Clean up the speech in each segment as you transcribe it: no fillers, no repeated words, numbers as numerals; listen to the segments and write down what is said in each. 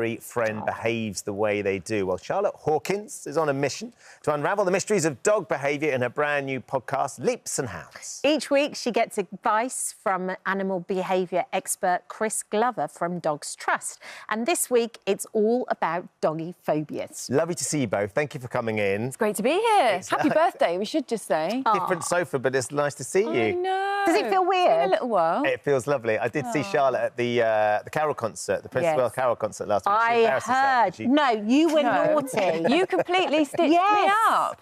furry friend behaves the way they do? Well, Charlotte Hawkins is on a mission to unravel the mysteries of dog behaviour in her brand new podcast, Leaps and Hounds. Each week, she gets advice from animal behaviour expert Chris Glover from Dogs Trust. And this week, it's all about doggy phobias. Lovely to see you both. Thank you for coming in. It's great to be here. Happy birthday, we should just say. Different sofa, but it's nice to see you. I know. Does it feel weird? It's been a little while. It feels lovely. I did see Charlotte at the carol concert, the Princess Royal carol concert last week. I heard. No, you were naughty. You completely stitched me up.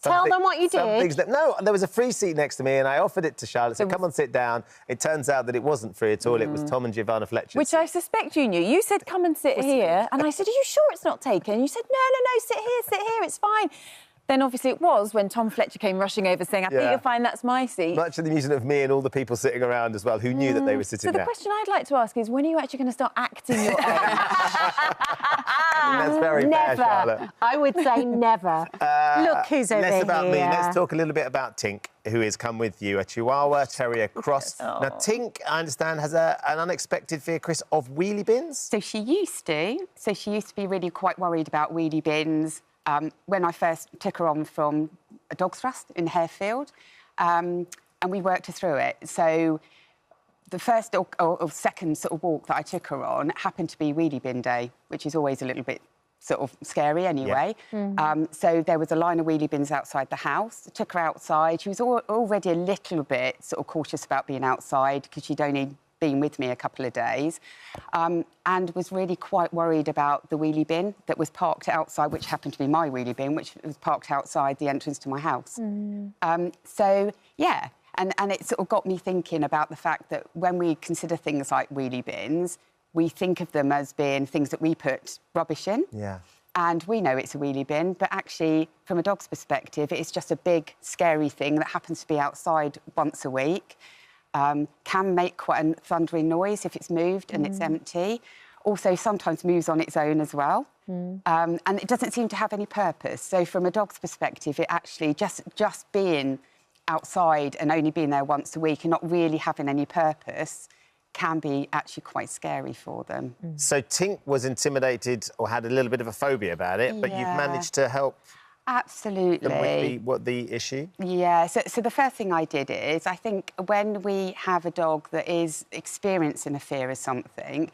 Tell them what you did. No, there was a free seat next to me and I offered it to Charlotte, said, come on, sit down. It turns out that it wasn't free at all. It was Tom and Giovanna Fletcher's. Which I suspect you knew. You said, come and sit here. And I said, are you sure it's not taken? You said, no, sit here, it's fine. Then, obviously, it was when Tom Fletcher came rushing over saying, I think you're fine, that's my seat. Much of the amusement of me and all the people sitting around as well who knew that they were sitting there. So the question I'd like to ask is, when are you actually going to start acting your age? That's very fair, Charlotte. I would say never. Look who's over here. Less about me. Let's talk a little bit about Tink, who has come with you, a Chihuahua Terrier cross. Now, Tink, I understand, has an unexpected fear, Chris, of wheelie bins. So she used to be really quite worried about wheelie bins. When I first took her on from a Dogs Trust in Harefield, and we worked her through it. So the first or second sort of walk that I took her on happened to be wheelie bin day, which is always a little bit sort of scary anyway. Yeah. So there was a line of wheelie bins outside the house. I took her outside. She was already a little bit sort of cautious about being outside because she'd only been with me a couple of days, and was really quite worried about the wheelie bin that was parked outside, which happened to be my wheelie bin, which was parked outside the entrance to my house. So, yeah, and it sort of got me thinking about the fact that when we consider things like wheelie bins, we think of them as being things that we put rubbish in. Yeah. And we know it's a wheelie bin, but actually, from a dog's perspective, it's just a big, scary thing that happens to be outside once a week. Can make quite a thundering noise if it's moved and it's empty. Also, sometimes moves on its own as well. And it doesn't seem to have any purpose. So from a dog's perspective, it actually just being outside and only being there once a week and not really having any purpose can be actually quite scary for them. So Tink was intimidated or had a little bit of a phobia about it, but you've managed to help. Absolutely. What the issue? Yeah, so the first thing I did is, I think when we have a dog that is experiencing a fear of something,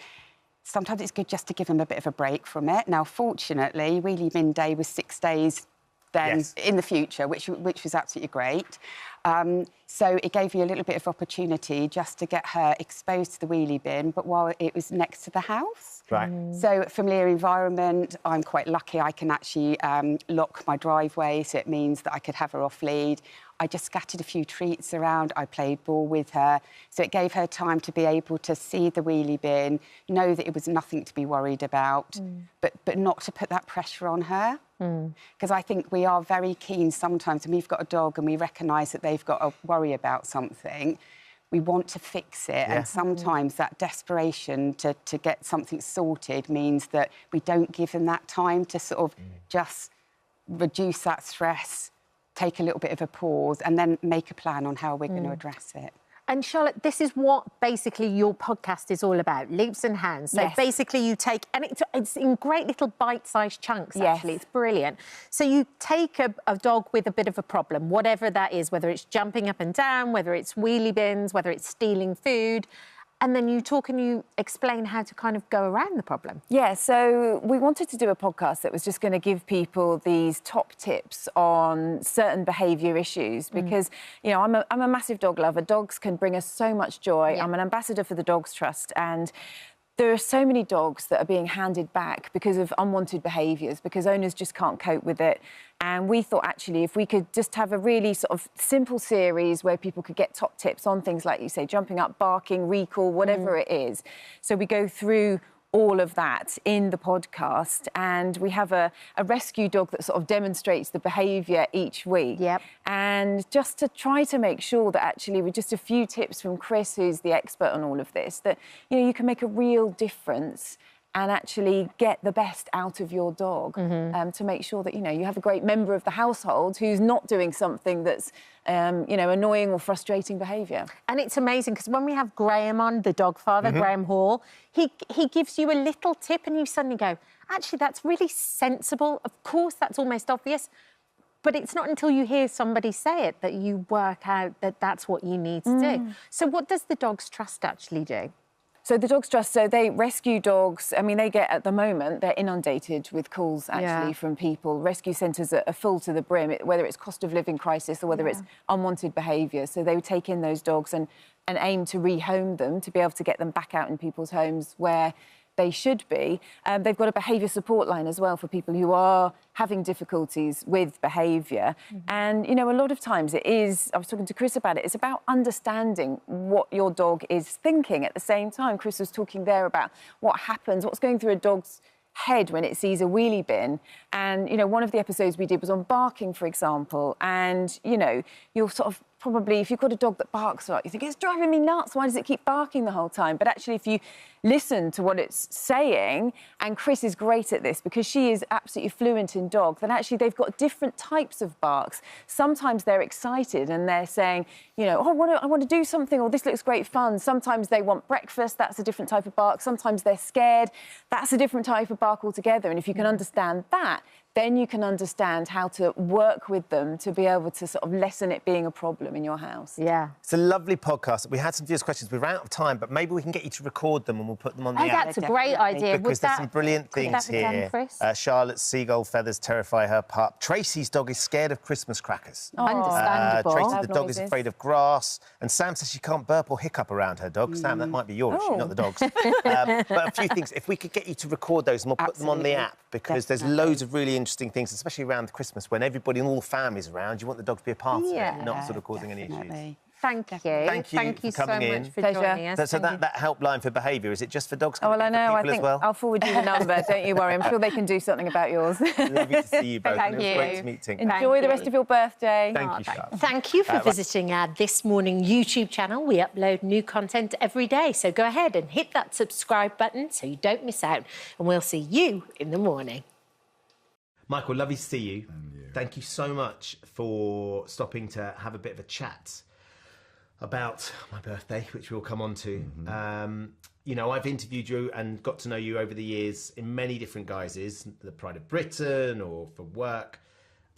sometimes it's good just to give them a bit of a break from it. Now, fortunately, wheelie bin day was 6 days then in the future, which was absolutely great. So it gave you a little bit of opportunity just to get her exposed to the wheelie bin, but while it was next to the house. Right. So familiar environment, I'm quite lucky. I can actually lock my driveway, so it means that I could have her off lead. I just scattered a few treats around. I played ball with her. So it gave her time to be able to see the wheelie bin, know that it was nothing to be worried about, but not to put that pressure on her. Because I think we are very keen sometimes, when we've got a dog and we recognise that they've got a worry about something, we want to fix it. And sometimes that desperation to get something sorted means that we don't give them that time to sort of just reduce that stress, take a little bit of a pause and then make a plan on how we're going to address it. And Charlotte, this is what basically your podcast is all about, Leaps and Hounds. So basically you take, and it's in great little bite-sized chunks, actually. It's brilliant. So you take a dog with a bit of a problem, whatever that is, whether it's jumping up and down, whether it's wheelie bins, whether it's stealing food, and then you talk and you explain how to kind of go around the problem. Yeah, so we wanted to do a podcast that was just going to give people these top tips on certain behaviour issues because, you know, I'm a massive dog lover. Dogs can bring us so much joy. I'm an ambassador for the Dogs Trust, and there are so many dogs that are being handed back because of unwanted behaviours, because owners just can't cope with it. And we thought, actually, if we could just have a really sort of simple series where people could get top tips on things like, you say, jumping up, barking, recall, whatever it is. So we go through all of that in the podcast, and we have a rescue dog that sort of demonstrates the behaviour each week. And just to try to make sure that actually with just a few tips from Chris, who's the expert on all of this, that, you know, you can make a real difference and actually get the best out of your dog, to make sure that, you know, you have a great member of the household who's not doing something that's, you know, annoying or frustrating behaviour. And it's amazing because when we have Graham on, the dog father, Graham Hall, he gives you a little tip and you suddenly go, actually, that's really sensible. Of course, that's almost obvious. But it's not until you hear somebody say it that you work out that that's what you need to do. So what does the Dogs Trust actually do? So the Dogs Trust, so they rescue dogs. I mean, they get, at the moment, they're inundated with calls, actually, from people. Rescue centres are full to the brim, whether it's cost of living crisis or whether it's unwanted behaviour. So they would take in those dogs and aim to rehome them, to be able to get them back out in people's homes where they should be. They've got a behaviour support line as well for people who are having difficulties with behaviour. And, you know, a lot of times it is, I was talking to Chris about it, it's about understanding what your dog is thinking at the same time. Chris was talking there about what happens, what's going through a dog's head when it sees a wheelie bin. And, you know, one of the episodes we did was on barking, for example. And, you know, you'll sort of probably, if you've got a dog that barks a lot, you think, it's driving me nuts, why does it keep barking the whole time? But actually, if you listen to what it's saying, and Chris is great at this because she is absolutely fluent in dog, then actually they've got different types of barks. Sometimes they're excited and they're saying, you know, oh, I want to do something, or this looks great fun. Sometimes they want breakfast, that's a different type of bark. Sometimes they're scared, that's a different type of bark altogether. And if you can understand that, then you can understand how to work with them to be able to sort of lessen it being a problem in your house. Yeah. It's a lovely podcast. We had some viewers' questions. We're out of time, but maybe we can get you to record them and we'll put them on the app. That's a great idea. Because there's some brilliant things here. Charlotte's seagull feathers terrify her pup. Tracy's dog is scared of Christmas crackers. Understandable. Tracy, the dog, is afraid of grass. And Sam says she can't burp or hiccup around her dog. Sam, that might be your issue, not the dog's. But a few things. If we could get you to record those and we'll put them on the app, because there's loads of really interesting things, especially around Christmas, when everybody and all the families around, you want the dog to be a part of it, not sort of causing any issues. Thank you. Thank you so much for joining us. So that helpline for behaviour, is it just for dogs? Oh, well, I know. I think I'll forward you the number. Don't you worry. I'm sure they can do something about yours. Lovely to see you both. Thank you. It was great to meet you. Enjoy the rest of your birthday. Thank you, Charlotte. Thank you for visiting our This Morning YouTube channel. We upload new content every day, so go ahead and hit that subscribe button so you don't miss out. And we'll see you in the morning. Michael, lovely to see you. Thank you so much for stopping to have a bit of a chat about my birthday, which we'll come on to. You know, I've interviewed you and got to know you over the years in many different guises, the Pride of Britain or for work,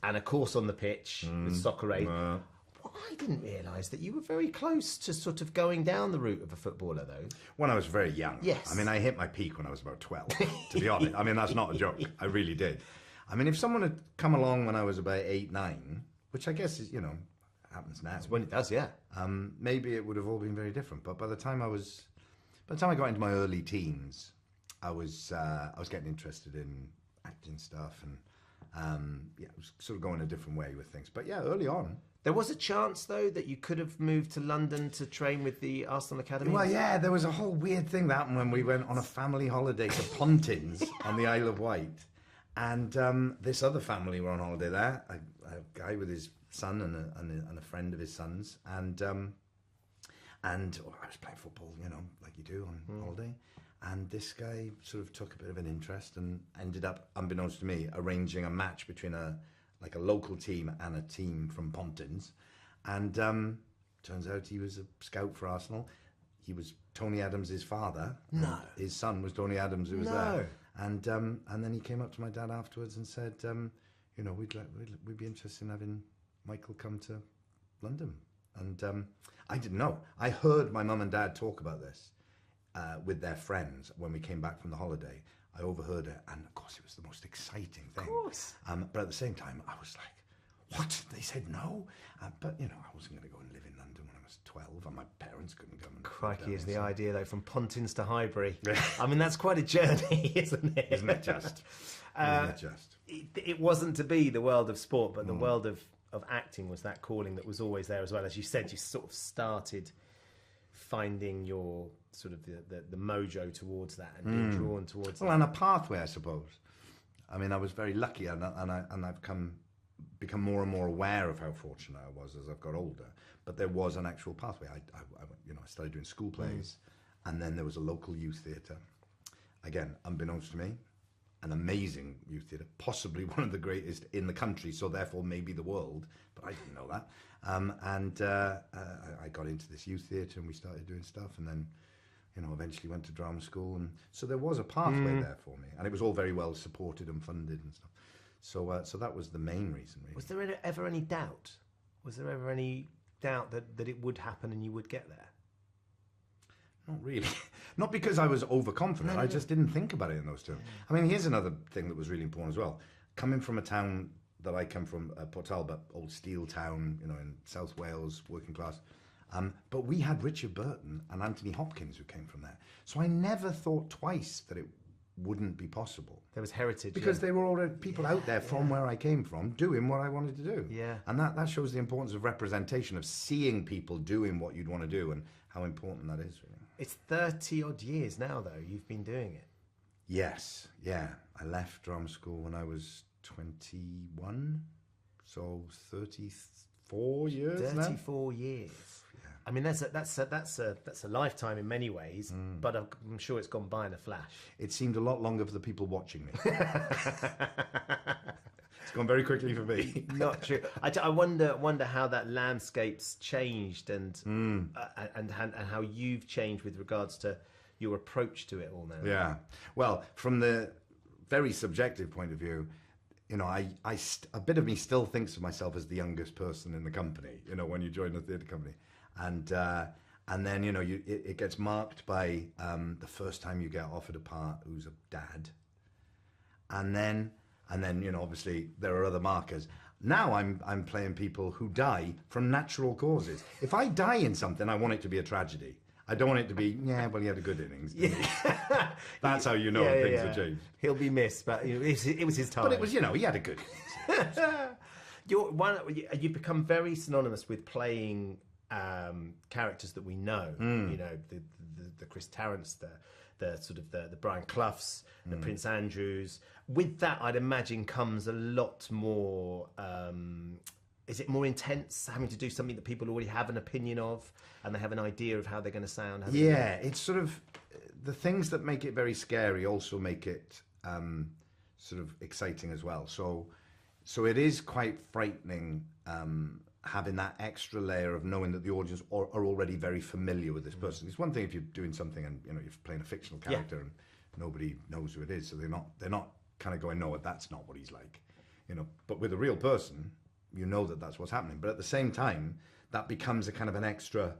and of course on the pitch with Soccer Aid. Well, I didn't realise that you were very close to sort of going down the route of a footballer, though. When I was very young. Yes. I mean, I hit my peak when I was about 12, to be honest. I mean, that's not a joke. I really did. I mean, if someone had come along when I was about 8, 9, which I guess is, you know, happens now. That's when it does, yeah. Maybe it would have all been very different. But by the time I got into my early teens, I was getting interested in acting stuff and I was sort of going a different way with things. But yeah, early on. There was a chance, though, that you could have moved to London to train with the Arsenal Academy? Well, yeah, there was a whole weird thing that happened when we went on a family holiday to Pontins on the Isle of Wight. And this other family were on holiday there, a guy with his son and a friend of his son's. And I was playing football, you know, like you do on holiday. And this guy sort of took a bit of an interest and ended up, unbeknownst to me, arranging a match between a local team and a team from Pontins. And turns out he was a scout for Arsenal. He was Tony Adams' father. No. His son was Tony Adams, who was there. And then he came up to my dad afterwards and said, you know, we'd be interested in having Michael come to London. And I didn't know. I heard my mum and dad talk about this with their friends when we came back from the holiday. I overheard it, and of course it was the most exciting thing. Of course. But at the same time, I was like, what? They said no? But, you know, I wasn't going to go and live in London when I was 12, and my parents couldn't come. Crikey is the idea, though, from Pontins to Highbury. I mean, that's quite a journey, isn't it? Isn't it just? It wasn't to be the world of sport, but the world of acting was that calling that was always there as well. As you said, you sort of started finding your sort of the mojo towards that and being drawn towards that. And a pathway, I suppose. I mean, I was very lucky, and I've become more and more aware of how fortunate I was as I've got older. But there was an actual pathway. I started doing school plays, and then there was a local youth theatre, again, unbeknownst to me, an amazing youth theatre, possibly one of the greatest in the country, so therefore maybe the world, but I didn't know that. I got into this youth theatre and we started doing stuff, and then, you know, eventually went to drama school, and so there was a pathway there for me, and it was all very well supported and funded and stuff. So that was the main reason, really. Was there ever any doubt? Was there ever any doubt that it would happen and you would get there? Not really. Not because I was overconfident. No. I just didn't think about it in those terms. I mean, here's another thing that was really important as well. Coming from a town that I come from, Port Talbot, old steel town, you know, in South Wales, working class. But we had Richard Burton and Anthony Hopkins who came from there. So I never thought twice that it wouldn't be possible. There was heritage. Because they were already people out there from where I came from doing what I wanted to do. Yeah. And that shows the importance of representation, of seeing people doing what you'd want to do, and how important that is, really. It's 30 odd years now, though, you've been doing it. Yes, yeah. I left drama school when I was 21, so 34 years 34 years. Yeah. I mean, that's a lifetime in many ways, but I'm sure it's gone by in a flash. It seemed a lot longer for the people watching me. It's gone very quickly for me. Not true. I wonder how that landscape's changed and how you've changed with regards to your approach to it all now. Yeah. Well, from the very subjective point of view, you know, a bit of me still thinks of myself as the youngest person in the company. You know, when you join a theatre company, and then, you know, it gets marked by the first time you get offered a part who's a dad, and then, you know, obviously there are other markers. Now I'm playing people who die from natural causes. If I die in something, I want it to be a tragedy. I don't want it to be, well, he had a good innings. Yeah. That's how you know things have changed. He'll be missed, but you know, it was his time. But it was, you know, he had a good innings. You've become very synonymous with playing characters that we know. You know, the Chris Tarrants, the sort of the Brian Cloughs, the Prince Andrews. With that, I'd imagine comes a lot more. Is it more intense, having to do something that people already have an opinion of, and they have an idea of how they're going to sound? Yeah, it's sort of the things that make it very scary also make it sort of exciting as well. So it is quite frightening having that extra layer of knowing that the audience are already very familiar with this person. It's one thing if you're doing something and, you know, you're playing a fictional character and nobody knows who it is, so they're not kind of going, no, that's not what he's like, you know. But with a real person, you know that's what's happening. But at the same time, that becomes a kind of an extra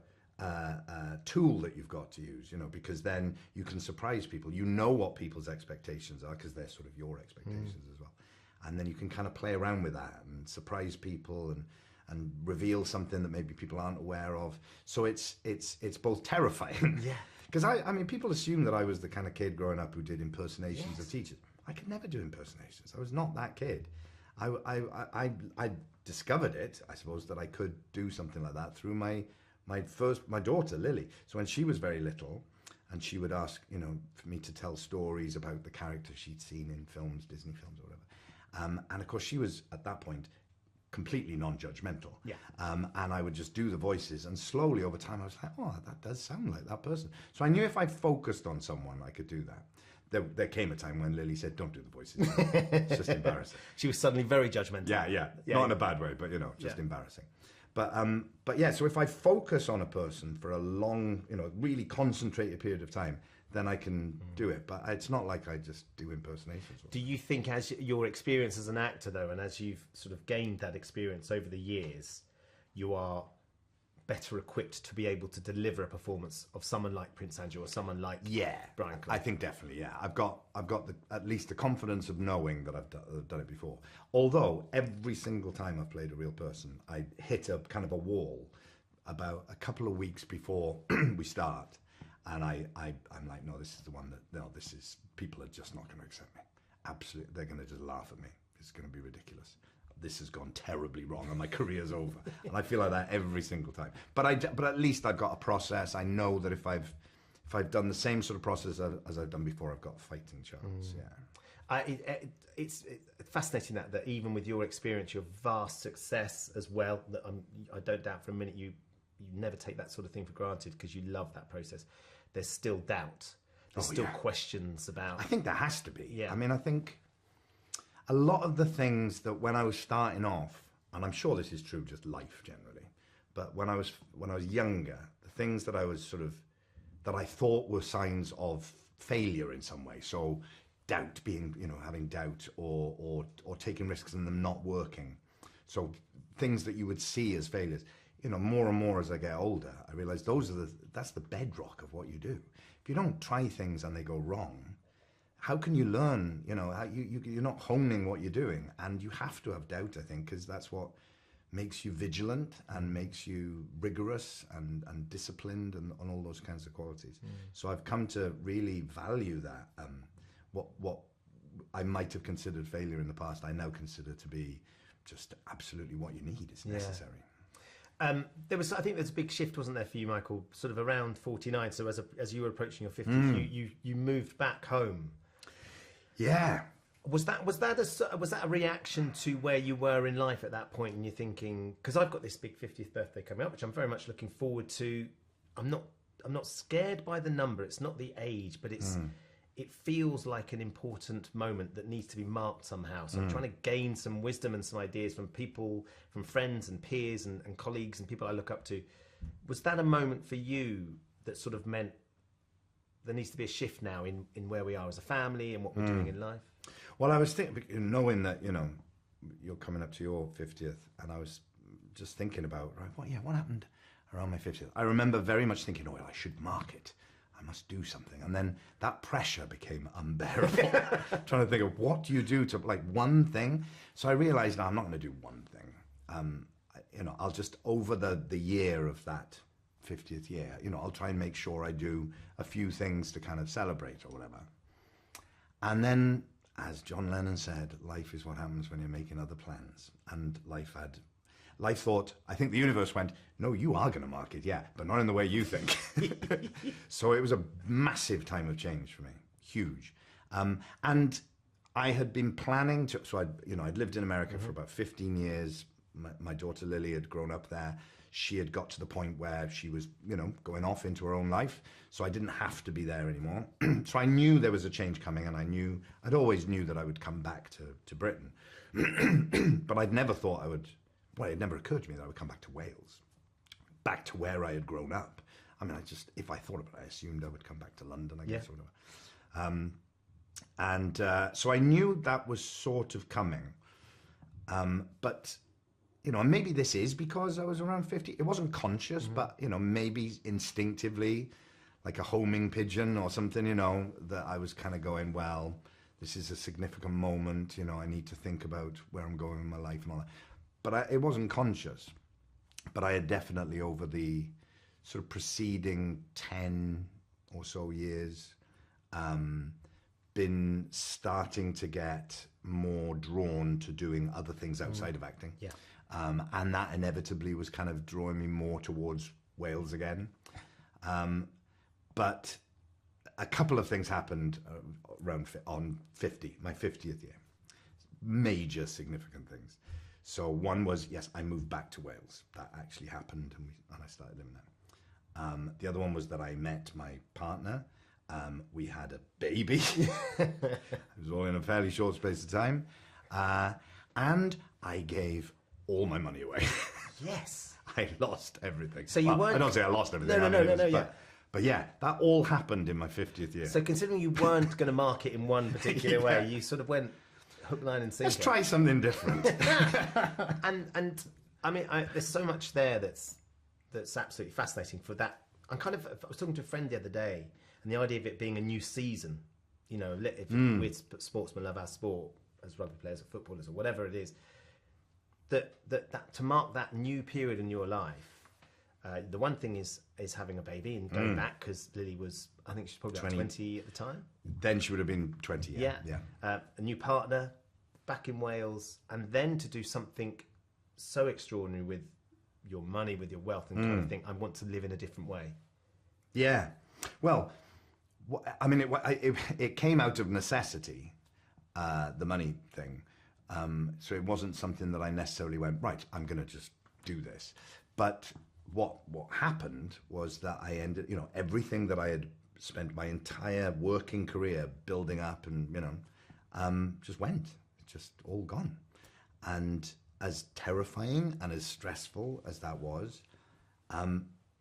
tool that you've got to use, you know, because then you can surprise people. You know what people's expectations are because they're sort of your expectations as well. And then you can kind of play around with that and surprise people and reveal something that maybe people aren't aware of. So it's both terrifying. Yeah. Because I mean, people assume that I was the kind of kid growing up who did impersonations of teachers. I could never do impersonations. I was not that kid. I discovered it, I suppose, that I could do something like that through my daughter, Lily. So when she was very little, and she would ask, you know, for me to tell stories about the characters she'd seen in films, Disney films or whatever. And of course, she was, at that point, completely non-judgmental. Yeah. And I would just do the voices, and slowly over time I was like, oh, that does sound like that person. So I knew if I focused on someone, I could do that. There came a time when Lily said, don't do the voices. It's just embarrassing. She was suddenly very judgmental. Yeah. Not in a bad way, but, you know, just embarrassing. But yeah, so if I focus on a person for a long, you know, really concentrated period of time, then I can do it. But it's not like I just do impersonations. Do you think, as your experience as an actor, though, and as you've sort of gained that experience over the years, you are better equipped to be able to deliver a performance of someone like Prince Andrew or someone like Brian Clough? I think definitely, yeah. I've got at least the confidence of knowing that I've done it before. Although every single time I've played a real person, I hit a kind of a wall about a couple of weeks before we start, and I'm like, no, this is the one that, no, this is, people are just not going to accept me. Absolutely, they're going to just laugh at me. It's going to be ridiculous. This has gone terribly wrong and my career's over. And I feel like that every single time. But at least I've got a process. I know that if I've done the same sort of process as I've done before, I've got a fighting chance. Yeah. It's fascinating that even with your experience, your vast success as well, that I don't doubt for a minute you never take that sort of thing for granted because you love that process. There's still doubt. there's still questions about... I think there has to be. Yeah. I mean, I think a lot of the things that when I was starting off, and I'm sure this is true, just life generally, but when I was younger, the things that I was sort of, that I thought were signs of failure in some way, so doubt, being, having doubt, or taking risks and them not working, so things that you would see as failures, more and more as I get older, I realize that's the bedrock of what you do. If you don't try things and they go wrong, how can you learn? You're not honing what you're doing, and you have to have doubt, I think, because that's what makes you vigilant and makes you rigorous and disciplined and all those kinds of qualities. So I've come to really value that. What I might have considered failure in the past, I now consider to be just absolutely what you need. It's necessary. I think there's a big shift, wasn't there, for you, Michael? Sort of around 49. So as you were approaching your 50s, you moved back home. Yeah. Was that a reaction to where you were in life at that point, and you're thinking, because I've got this big 50th birthday coming up, which I'm very much looking forward to. I'm not scared by the number. It's not the age, but it feels like an important moment that needs to be marked somehow. So I'm trying to gain some wisdom and some ideas from people, from friends and peers and colleagues and people I look up to. Was that a moment for you that sort of meant there needs to be a shift now in where we are as a family and what we're doing in life? Well, I was thinking, knowing that, you're coming up to your 50th, and I was just thinking about, what happened around my 50th? I remember very much thinking, I should mark it. I must do something. And then that pressure became unbearable. Trying to think of what do you do to, one thing. So I realized, I'm not going to do one thing. I'll just, over the year of that 50th year, I'll try and make sure I do a few things to kind of celebrate or whatever. And then, as John Lennon said, life is what happens when you're making other plans. And life thought, I think the universe went, no, you are going to mark it, yeah, but not in the way you think. So it was a massive time of change for me, huge. And I had been planning to, so I'd lived in America for about 15 years. My daughter Lily had grown up there. She had got to the point where she was, going off into her own life. So I didn't have to be there anymore. So I knew there was a change coming, and I'd always knew that I would come back to Britain. But I'd never thought it never occurred to me that I would come back to Wales, back to where I had grown up. I mean, if I thought about it, I assumed I would come back to London, I guess, or whatever. So I knew that was sort of coming. But, and maybe this is because I was around 50. It wasn't conscious, but, maybe instinctively, like a homing pigeon or something, that I was kind of going, well, this is a significant moment, I need to think about where I'm going in my life and all that. But it wasn't conscious. But I had definitely, over the sort of preceding 10 or so years, been starting to get more drawn to doing other things outside of acting. Yeah. And that inevitably was kind of drawing me more towards Wales again. But a couple of things happened on 50, my 50th year. Major significant things. So one was, yes, I moved back to Wales. That actually happened, and I started living there. The other one was that I met my partner. We had a baby. It was all in a fairly short space of time. And I gave all my money away. Yes. I lost everything. So you weren't... I don't say I lost everything. No, yeah. But yeah, that all happened in my 50th year. So considering you weren't going to mark it in one particular way, you sort of went hook, line and sinker. Let's try something different. and I mean, there's so much there that's absolutely fascinating for that. I was talking to a friend the other day, and the idea of it being a new season, if we're sportsmen, love our sport, as rugby players or footballers or whatever it is, that to mark that new period in your life, the one thing is having a baby and going back, because Lily was, I think she's probably 20 at the time. Then she would have been 20, yeah. A new partner, back in Wales, and then to do something so extraordinary with your money, with your wealth, and kind of think, I want to live in a different way. Yeah. Well, I mean, it came out of necessity, the money thing. So it wasn't something that I necessarily went, right, I'm going to just do this. But what happened was that I ended, everything that I had spent my entire working career building up, and just went. It's just all gone. And as terrifying and as stressful as that was,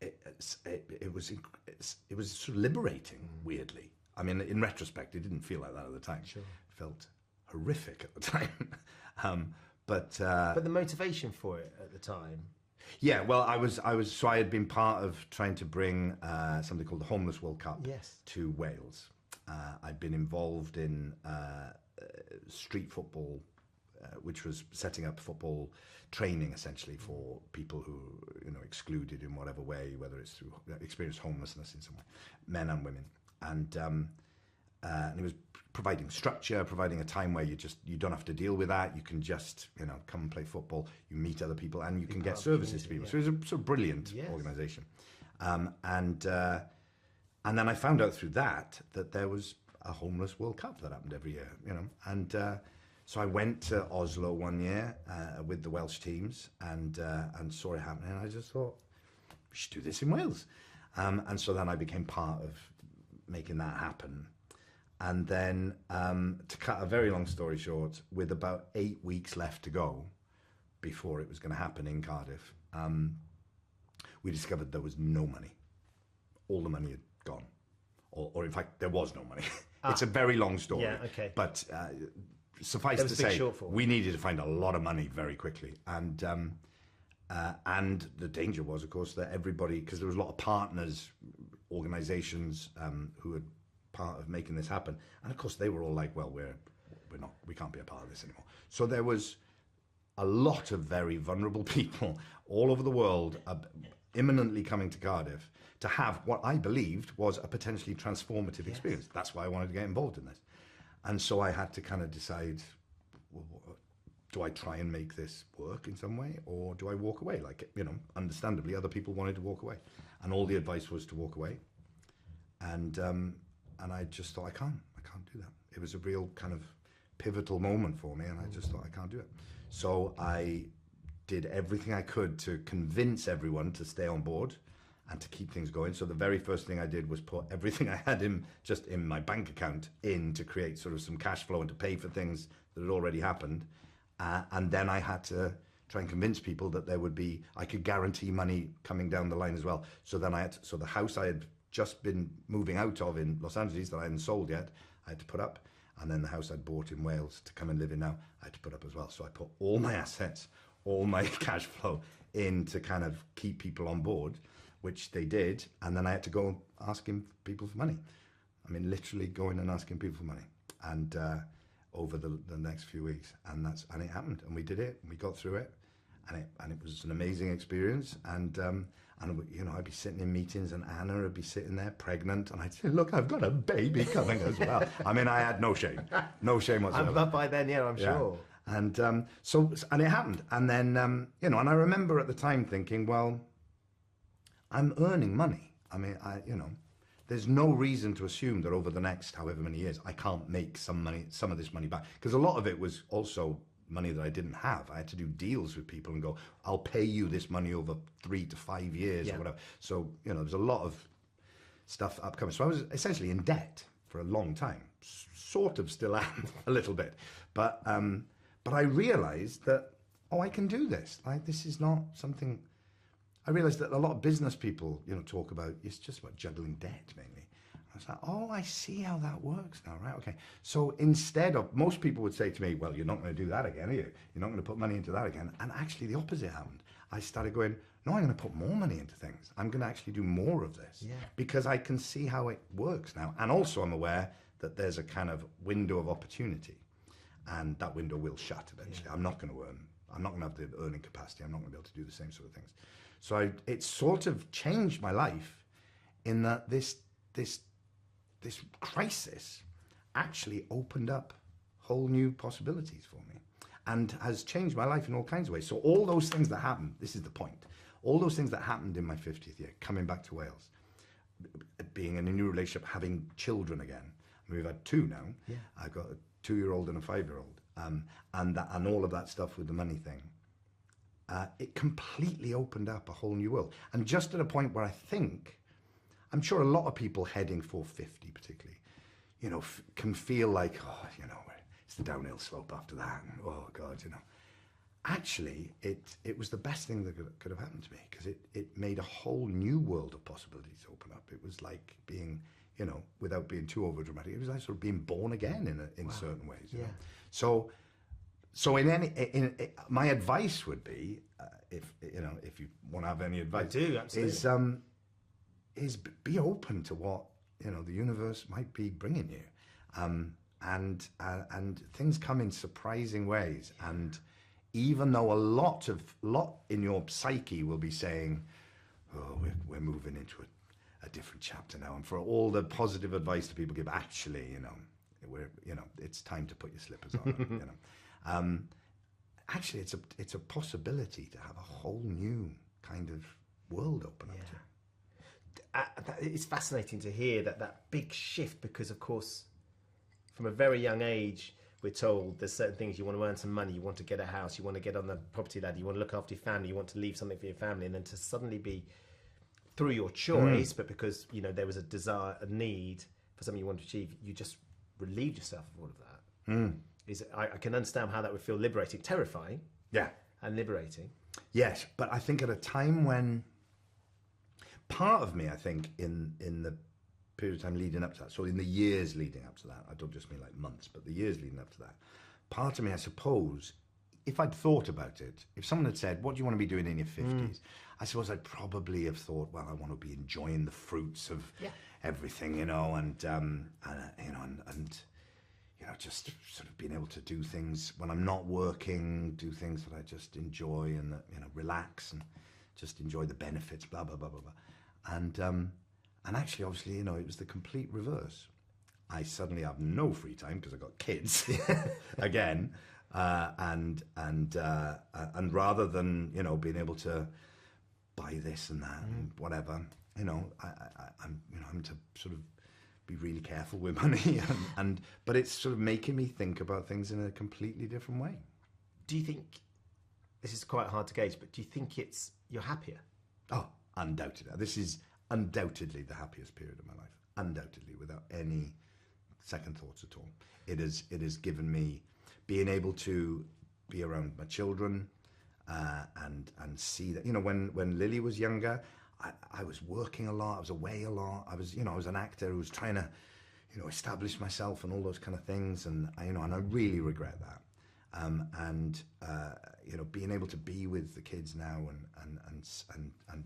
it was sort of liberating, weirdly. I mean, in retrospect, it didn't feel like that at the time. Sure. It felt horrific at the time. But the motivation for it at the time. Yeah, well, I had been part of trying to bring something called the Homeless World Cup to Wales. I'd been involved in street football, which was setting up football training essentially for people who, excluded in whatever way, whether it's through experienced homelessness in some way, men and women. And it was providing structure, providing a time where you don't have to deal with that. You can just, come and play football. You meet other people, and you can get services to people. Yeah. So it was a sort of brilliant organisation. And then I found out through that there was a Homeless World Cup that happened every year, And so I went to Oslo one year with the Welsh teams and saw it happening. And I just thought, we should do this in Wales. And so then I became part of making that happen. And then, to cut a very long story short, with about 8 weeks left to go before it was going to happen in Cardiff, we discovered there was no money. All the money had gone. Or in fact, there was no money. It's a very long story. Yeah, okay. But suffice to say, we needed to find a lot of money very quickly. And the danger was, of course, that everybody, because there was a lot of partners, organisations who had part of making this happen, and of course they were all like, well, we can't be a part of this anymore. So there was a lot of very vulnerable people all over the world imminently coming to Cardiff to have what I believed was a potentially transformative experience. That's why I wanted to get involved in this. And so I had to kind of decide, well, do I try and make this work in some way, or do I walk away? Like, understandably, other people wanted to walk away, and all the advice was to walk away. And I just thought, I can't do that. It was a real kind of pivotal moment for me, and I just thought, I can't do it. So I did everything I could to convince everyone to stay on board and to keep things going. So the very first thing I did was put everything I had in my bank account to create sort of some cash flow and to pay for things that had already happened. And then I had to try and convince people that I could guarantee money coming down the line as well. So then so the house I had just been moving out of in Los Angeles that I hadn't sold yet, I had to put up. And then the house I'd bought in Wales to come and live in now, I had to put up as well. So I put all my assets, all my cash flow in to kind of keep people on board, which they did. And then I had to go asking people for money. I mean, literally going and asking people for money. And over the next few weeks. And it happened. And we did it. And we got through it. And it was an amazing experience. And I'd be sitting in meetings, and Anna would be sitting there pregnant, and I'd say, "Look, I've got a baby coming as well." I mean, I had no shame whatsoever. But by then, I'm sure. And and it happened, and then and I remember at the time thinking, well, I'm earning money. I mean, there's no reason to assume that over the next however many years I can't make some of this money back, because a lot of it was also money that I didn't have. I had to do deals with people and go, I'll pay you this money over 3 to 5 years or whatever. So, there's a lot of stuff upcoming. So I was essentially in debt for a long time, sort of still am a little bit. But I realized that, I can do this. Like, this is not something, I realized that a lot of business people, talk about, it's just about juggling debt mainly. I was like, I see how that works now, right? Okay. So instead of, most people would say to me, well, you're not going to do that again, are you? You're not going to put money into that again. And actually the opposite happened. I started going, no, I'm going to put more money into things. I'm going to actually do more of this because I can see how it works now. And also I'm aware that there's a kind of window of opportunity, and that window will shut eventually. Yeah. I'm not going to have the earning capacity. I'm not going to be able to do the same sort of things. So it sort of changed my life in that this crisis actually opened up whole new possibilities for me and has changed my life in all kinds of ways. So all those things that happened, this is the point, all those things that happened in my 50th year, coming back to Wales, being in a new relationship, having children again. I mean, we've had 2 now. Yeah. I've got a 2-year-old and a 5-year-old. And all of that stuff with the money thing, it completely opened up a whole new world. And just at a point where I think I'm sure a lot of people heading for 50 particularly, you know, can feel like, oh, you know, it's the downhill slope after that, and, oh God, you know. Actually, it was the best thing that could have happened to me, because it made a whole new world of possibilities open up. It was like being, you know, without being too over dramatic, it was like sort of being born again in certain ways. You know? So my advice would be, if you want to have any advice, I do, absolutely. is be open to what, you know, the universe might be bringing you, and things come in surprising ways. And even though a lot in your psyche will be saying, oh, we're moving into a different chapter now, and for all the positive advice that people give, actually, you know, it's time to put your slippers on. You know, actually, it's a possibility to have a whole new kind of world open up to you. It's fascinating to hear that big shift, because of course, from a very young age, we're told there's certain things: you want to earn some money, you want to get a house, you want to get on the property ladder, you want to look after your family, you want to leave something for your family, and then to suddenly be, through your choice, but because, you know, there was a desire, a need for something you want to achieve, you just relieved yourself of all of that. I can understand how that would feel liberating, terrifying, and liberating. Yes, but I think at a time when part of me, I think, in the period of time leading up to that, so in the years leading up to that, I don't just mean like months, but the years leading up to that, part of me, I suppose, if I'd thought about it, if someone had said, what do you want to be doing in your 50s? I suppose I'd probably have thought, well, I want to be enjoying the fruits of everything, you know, and you know, just sort of being able to do things when I'm not working, do things that I just enjoy, and, you know, relax and just enjoy the benefits, blah, blah, blah, blah, blah. And actually, obviously, you know, it was the complete reverse. I suddenly have no free time because I've got kids again. And rather than, you know, being able to buy this and that and whatever, you know, I'm having to sort of be really careful with money, but it's sort of making me think about things in a completely different way. Do you think, this is quite hard to gauge, but do you think you're happier? Oh, undoubtedly. This is undoubtedly the happiest period of my life. Undoubtedly, without any second thoughts at all. It has given me being able to be around my children, and see that, you know, when Lily was younger, I was working a lot, I was away a lot, I was an actor who was trying to, you know, establish myself and all those kind of things, and I really regret that. You know, being able to be with the kids now and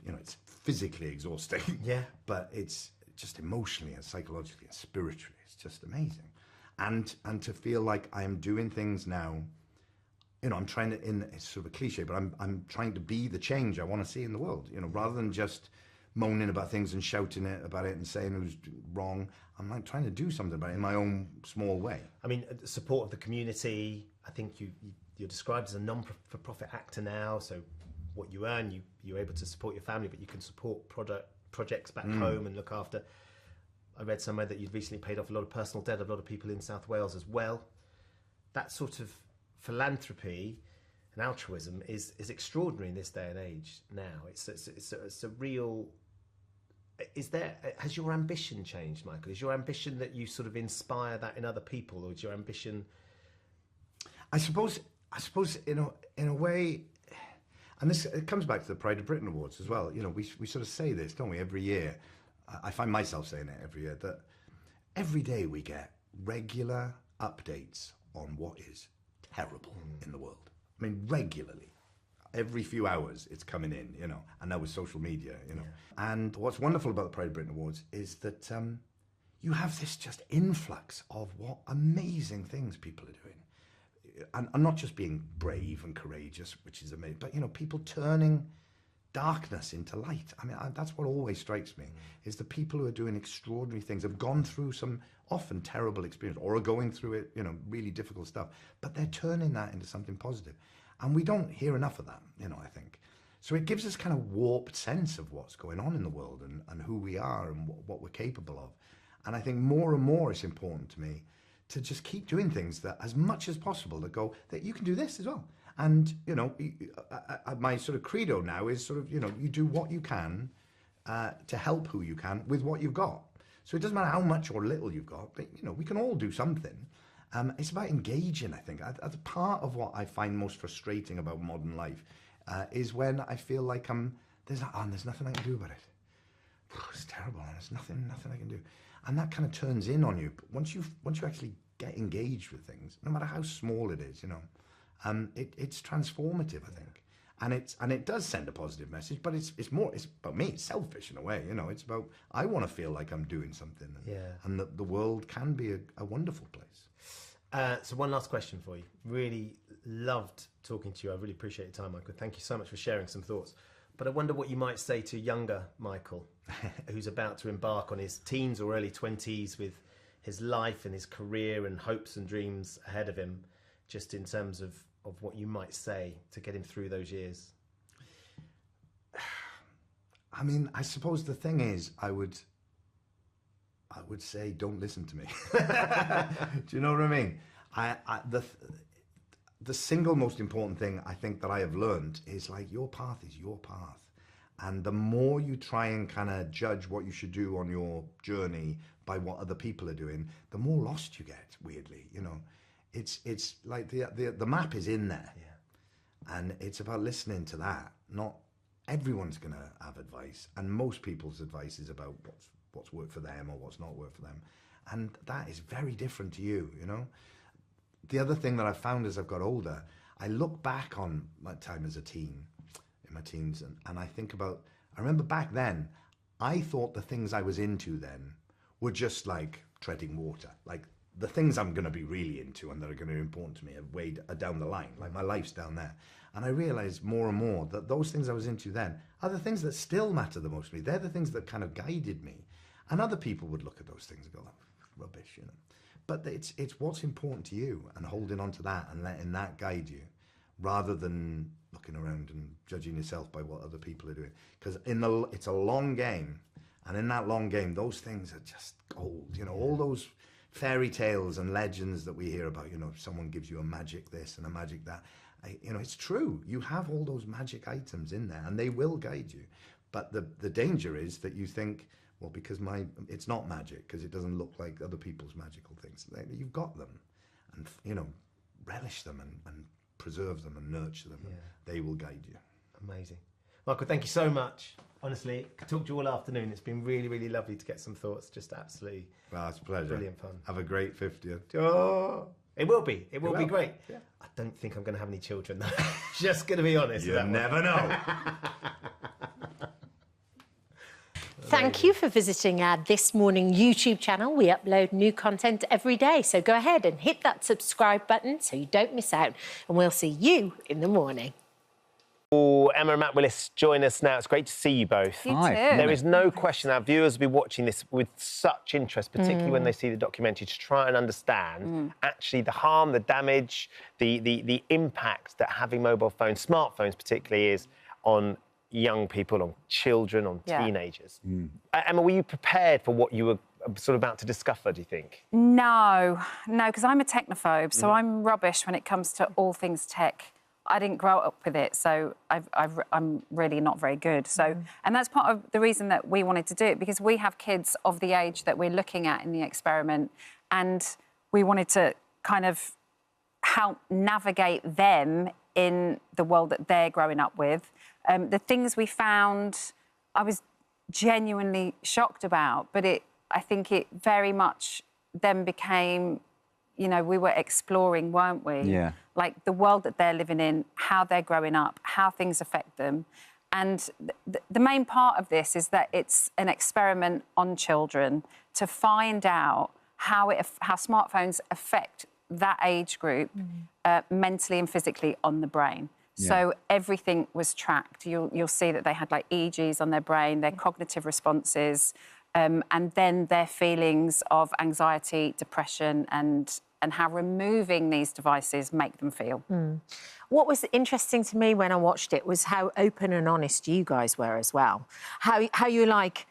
you know, it's physically exhausting, but it's just emotionally and psychologically and spiritually, it's just amazing. And to feel like I am doing things now, you know, I'm trying to, it's sort of a cliche, but I'm trying to be the change I want to see in the world, you know, rather than just moaning about things and shouting about it and saying who's wrong. I'm like trying to do something about it in my own small way. I mean, the support of the community, I think you're described as a non-for-profit actor now, so what you earn, you're able to support your family, but you can support projects back home and look after. I read somewhere that you'd recently paid off a lot of personal debt of a lot of people in South Wales as well. That sort of philanthropy and altruism is extraordinary in this day and age now. It's a real... Has your ambition changed, Michael? Is your ambition that you sort of inspire that in other people, or is your ambition... I suppose in a way, and it comes back to the Pride of Britain Awards as well. You know, we sort of say this, don't we, every year. I find myself saying it every year, that every day we get regular updates on what is terrible in the world. I mean, regularly. Every few hours it's coming in, you know, and now with social media, you know. Yeah. And what's wonderful about the Pride of Britain Awards is that you have this just influx of what amazing things people are doing. And not just being brave and courageous, which is amazing, but, you know, people turning darkness into light. I mean, that's what always strikes me, is the people who are doing extraordinary things, have gone through some often terrible experience, or are going through it, you know, really difficult stuff, but they're turning that into something positive. And we don't hear enough of that, you know, I think. So it gives us kind of warped sense of what's going on in the world, and who we are and what we're capable of. And I think more and more it's important to me to just keep doing things that, as much as possible, that you can do this as well. And, you know, my sort of credo now is sort of, you know, you do what you can to help who you can with what you've got. So it doesn't matter how much or little you've got, but, you know, we can all do something. It's about engaging, I think. As part of what I find most frustrating about modern life is when I feel like there's nothing I can do about it. It's terrible, and there's nothing I can do. And that kind of turns in on you. But once you actually get engaged with things, no matter how small it is, you know, it's transformative, I think. And it does send a positive message, but it's about me. It's selfish in a way, you know. It's about, I want to feel like I'm doing something, and that the world can be a wonderful place. So one last question for you. Really loved talking to you. I really appreciate your time, Michael. Thank you so much for sharing some thoughts. But I wonder what you might say to younger Michael, who's about to embark on his teens or early 20s with his life and his career and hopes and dreams ahead of him, just in terms of what you might say to get him through those years. I mean, I suppose the thing is, I would say, don't listen to me. Do you know what I mean? The single most important thing I think that I have learned is, like, your path is your path. And the more you try and kind of judge what you should do on your journey by what other people are doing, the more lost you get, weirdly, you know. It's like the map is in there. Yeah. And it's about listening to that. Not everyone's going to have advice. And most people's advice is about what's worked for them or what's not worked for them. And that is very different to you, you know. The other thing that I've found as I've got older, I look back on my time as a teen, in my teens, and I think about, I remember back then, I thought the things I was into then were just like treading water. Like, the things I'm going to be really into and that are going to be important to me are down the line, like my life's down there. And I realised more and more that those things I was into then are the things that still matter the most to me. They're the things that kind of guided me. And other people would look at those things and go, oh, rubbish, you know. But it's what's important to you, and holding on to that and letting that guide you, rather than looking around and judging yourself by what other people are doing. Because it's a long game, and in that long game, those things are just gold. You know, all those fairy tales and legends that we hear about, you know, someone gives you a magic this and a magic that. You know, it's true. You have all those magic items in there, and they will guide you. But the danger is that you think, well, because it's not magic, because it doesn't look like other people's magical things. You've got them, and, you know, relish them and preserve them and nurture them. Yeah. They will guide you. Amazing. Michael, thank you so much. Honestly, I could talk to you all afternoon. It's been really, really lovely to get some thoughts. Just absolutely. Well, it's a pleasure. Brilliant fun. Have a great 50th. Oh, it will be. It will be great. Yeah. I don't think I'm going to have any children, though. Just going to be honest. You never know. Thank you for visiting our This Morning YouTube channel. We upload new content every day, so go ahead and hit that subscribe button so you don't miss out, and we'll see you in the morning. Oh, Emma and Matt Willis join us now. It's great to see you both. You too. There is no question our viewers will be watching this with such interest, particularly when they see the documentary, to try and understand actually the harm, the damage, the impact that having mobile phones, smartphones particularly, is on young people, on children, on teenagers. Emma, were you prepared for what you were sort of about to discover, do you think? No, because I'm a technophobe, so I'm rubbish when it comes to all things tech. I didn't grow up with it, so I'm really not very good. So, and that's part of the reason that we wanted to do it, because we have kids of the age that we're looking at in the experiment, and we wanted to kind of help navigate them in the world that they're growing up with. The things we found, I was genuinely shocked about, but I think it very much then became, you know, we were exploring, weren't we? Yeah. Like the world that they're living in, how they're growing up, how things affect them. And the main part of this is that it's an experiment on children to find out how smartphones affect that age group mentally and physically on the brain. Yeah. So everything was tracked. You'll see that they had like EEGs on their brain, their cognitive responses, and then their feelings of anxiety, depression, and how removing these devices make them feel. What was interesting to me when I watched it was how open and honest you guys were as well. How you're like,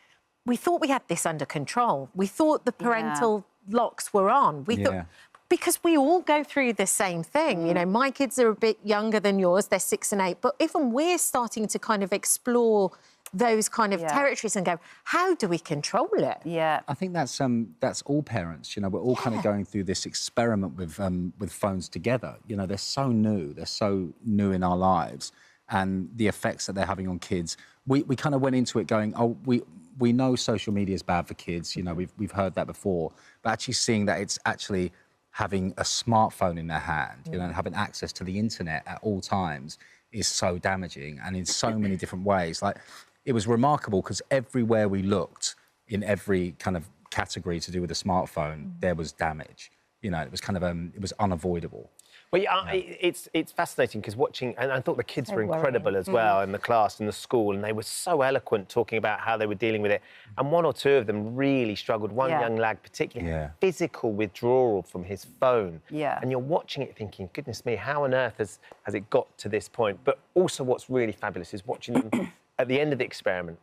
we thought we had this under control. We thought the parental locks were on. We thought, because we all go through the same thing. You know, my kids are a bit younger than yours. They're 6 and 8. But even we're starting to kind of explore those kind of territories and go, how do we control it? Yeah. I think that's all parents. You know, we're all kind of going through this experiment with phones together. You know, they're so new in our lives, and the effects that they're having on kids. We kind of went into it going, oh, we know social media is bad for kids. You know, we've heard that before, but actually seeing that it's actually having a smartphone in their hand, you know, and having access to the internet at all times is so damaging, and in so many different ways. Like, it was remarkable because everywhere we looked, in every kind of category to do with a smartphone, there was damage. You know, it was kind of it was unavoidable. Well, it's fascinating because watching, and I thought the kids were incredible as well in the class, in the school, and they were so eloquent talking about how they were dealing with it. And one or two of them really struggled. One young lad particularly had physical withdrawal from his phone. Yeah. And you're watching it thinking, goodness me, how on earth has it got to this point? But also what's really fabulous is watching them at the end of the experiment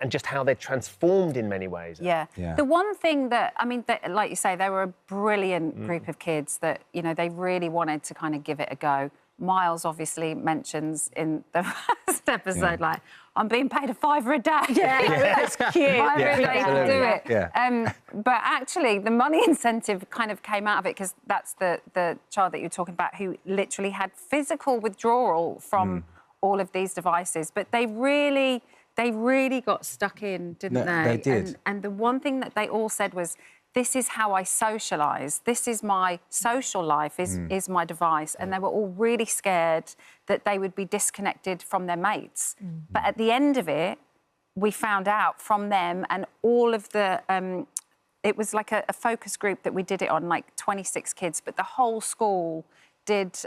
and just how they're transformed in many ways. Yeah. The one thing that, I mean, like you say, they were a brilliant group of kids that, you know, they really wanted to kind of give it a go. Miles obviously mentions in the first episode, like, I'm being paid $5 a day. Yeah, that's cute. $5 a day to do it. Yeah. But actually, the money incentive kind of came out of it because that's the child that you're talking about who literally had physical withdrawal from all of these devices. But they really got stuck in, didn't they? They did. And the one thing that they all said was, this is how I socialise. This is my social life, is my device. And they were all really scared that they would be disconnected from their mates. But at the end of it, we found out from them and all of the... it was like a focus group that we did it on, like 26 kids, but the whole school did